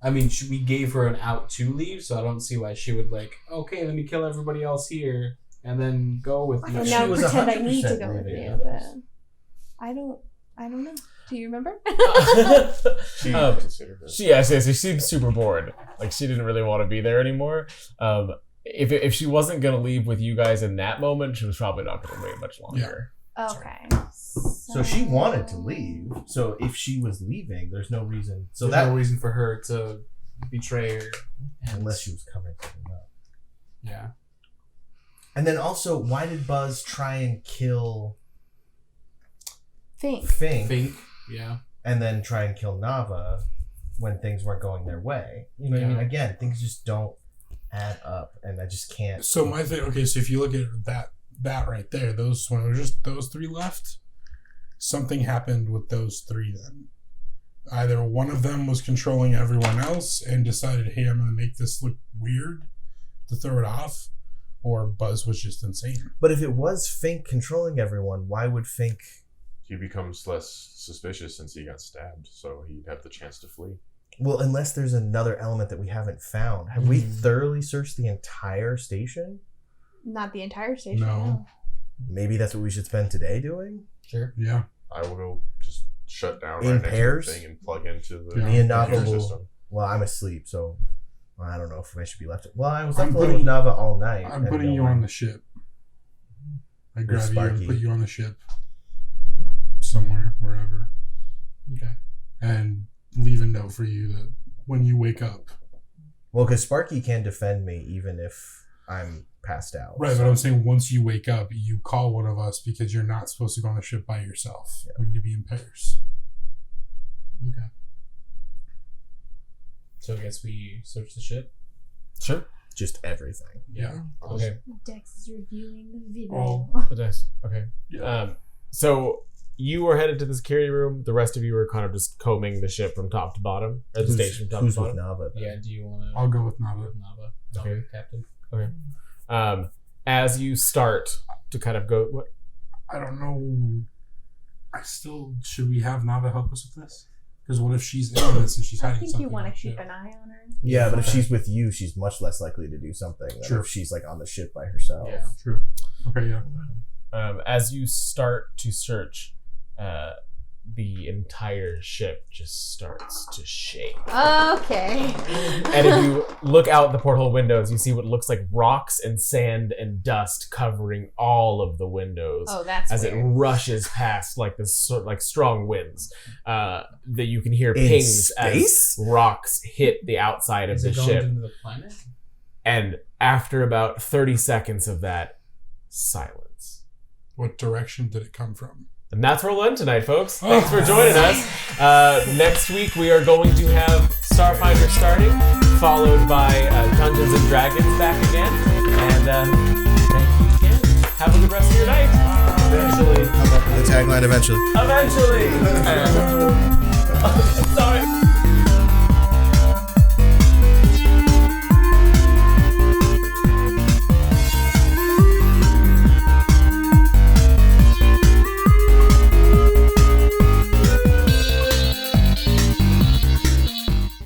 [SPEAKER 4] I mean, we gave her an out to leave, so I don't see why she would okay, let me kill everybody else here and then go with you.
[SPEAKER 3] And
[SPEAKER 2] she
[SPEAKER 3] now
[SPEAKER 2] was
[SPEAKER 3] pretend I need to
[SPEAKER 2] 100%
[SPEAKER 3] go with
[SPEAKER 2] leaving.
[SPEAKER 3] you. But I don't know. Do you remember?
[SPEAKER 6] She
[SPEAKER 1] Um,
[SPEAKER 6] considered it.
[SPEAKER 1] She seemed super bored. Like she didn't really want to be there anymore. If she wasn't gonna leave with you guys in that moment, she was probably not gonna wait much longer.
[SPEAKER 3] Okay.
[SPEAKER 2] So she wanted to leave. So if she was leaving, there's no reason. So
[SPEAKER 4] There's
[SPEAKER 2] that
[SPEAKER 4] no reason for her to betray her.
[SPEAKER 2] unless she was covering something up.
[SPEAKER 4] Yeah.
[SPEAKER 2] And then also, why did Buzz try and kill
[SPEAKER 3] Think.
[SPEAKER 2] Fink
[SPEAKER 4] Yeah.
[SPEAKER 2] and then try and kill Nava when things weren't going their way? You know what I mean?
[SPEAKER 4] Yeah.
[SPEAKER 2] Again, things just don't add up, and I just can't.
[SPEAKER 5] So my thing, okay, so if you look at that right there, those when it was just those three left, something happened with those three then. Either one of them was controlling everyone else and decided, hey, I'm going to make this look weird to throw it off, or Buzz was just insane.
[SPEAKER 2] But if it was Fink controlling everyone, why would Fink?
[SPEAKER 6] He becomes less suspicious since he got stabbed, so he'd have the chance to flee.
[SPEAKER 2] Well, unless there's another element that we haven't found. Have we thoroughly searched the entire station?
[SPEAKER 3] Not the entire station.
[SPEAKER 5] No.
[SPEAKER 2] Maybe that's what we should spend today doing?
[SPEAKER 4] Sure.
[SPEAKER 5] Yeah.
[SPEAKER 6] I will go just shut down
[SPEAKER 2] In
[SPEAKER 6] right next
[SPEAKER 2] pairs?
[SPEAKER 6] to the thing and plug into the
[SPEAKER 5] Yeah.
[SPEAKER 2] Me and
[SPEAKER 6] computer
[SPEAKER 2] Nava will.
[SPEAKER 6] system.
[SPEAKER 2] Well, I'm asleep, so I don't know if I should be left. Well, I was
[SPEAKER 5] I'm
[SPEAKER 2] left alone with
[SPEAKER 5] putting-
[SPEAKER 2] Nava all night.
[SPEAKER 5] I'm
[SPEAKER 2] and
[SPEAKER 5] putting
[SPEAKER 2] no
[SPEAKER 5] you
[SPEAKER 2] one-
[SPEAKER 5] on the ship. I grab you
[SPEAKER 2] Sparky.
[SPEAKER 5] and put you on the ship somewhere, wherever,
[SPEAKER 4] Okay.
[SPEAKER 5] and leave a note for you that when you wake up.
[SPEAKER 2] Well, because Sparky can defend me even if I'm passed out.
[SPEAKER 5] Right, but I'm saying once you wake up, you call one of us because you're not supposed to go on the ship by yourself. We need to be in pairs.
[SPEAKER 4] Okay. So I guess we search the ship.
[SPEAKER 1] Sure.
[SPEAKER 2] Just everything.
[SPEAKER 5] Yeah.
[SPEAKER 1] Okay.
[SPEAKER 3] Dex is reviewing the video.
[SPEAKER 5] Oh.
[SPEAKER 1] Okay. So you were headed to the security room. The rest of you were kind of just combing the ship from top to bottom, or the station from top
[SPEAKER 2] Who's
[SPEAKER 1] to
[SPEAKER 2] with
[SPEAKER 1] bottom.
[SPEAKER 2] Nava? then?
[SPEAKER 4] Yeah. Do you want to?
[SPEAKER 5] I'll go with Nava.
[SPEAKER 4] Nava.
[SPEAKER 1] Okay.
[SPEAKER 4] Okay, Captain.
[SPEAKER 1] Okay. As you start to kind of go, what?
[SPEAKER 5] I don't know. Should we have Nava help us with this? Because what if she's in this and she's
[SPEAKER 3] I
[SPEAKER 5] hiding
[SPEAKER 3] think
[SPEAKER 5] something
[SPEAKER 3] you want
[SPEAKER 5] on
[SPEAKER 3] to
[SPEAKER 5] the
[SPEAKER 3] keep
[SPEAKER 5] ship?
[SPEAKER 3] an eye on her.
[SPEAKER 2] Yeah, but if
[SPEAKER 5] Okay.
[SPEAKER 2] she's with you, she's much less likely to do something than
[SPEAKER 5] True.
[SPEAKER 2] if she's like on the ship by herself.
[SPEAKER 4] Yeah.
[SPEAKER 5] True. Okay, yeah.
[SPEAKER 1] As you start to search, the entire ship just starts to shake.
[SPEAKER 3] Okay.
[SPEAKER 1] And if you look out the porthole windows, you see what looks like rocks and sand and dust covering all of the windows.
[SPEAKER 3] Oh, that's
[SPEAKER 1] as
[SPEAKER 3] weird.
[SPEAKER 1] it rushes past like this sort of like strong winds that you can hear
[SPEAKER 2] In
[SPEAKER 1] pings
[SPEAKER 2] space?
[SPEAKER 1] as rocks hit the outside of
[SPEAKER 4] Is
[SPEAKER 1] the
[SPEAKER 4] it going
[SPEAKER 1] ship.
[SPEAKER 4] into the planet?
[SPEAKER 1] And after about 30 seconds of that, silence.
[SPEAKER 5] What direction did it come from?
[SPEAKER 1] And that's where we'll end tonight, folks. Thanks for joining us. Next week, we are going to have Starfinder starting, followed by Dungeons and Dragons back again. And thank you again. Have a good rest of your night.
[SPEAKER 2] Eventually. The tagline eventually.
[SPEAKER 1] Eventually.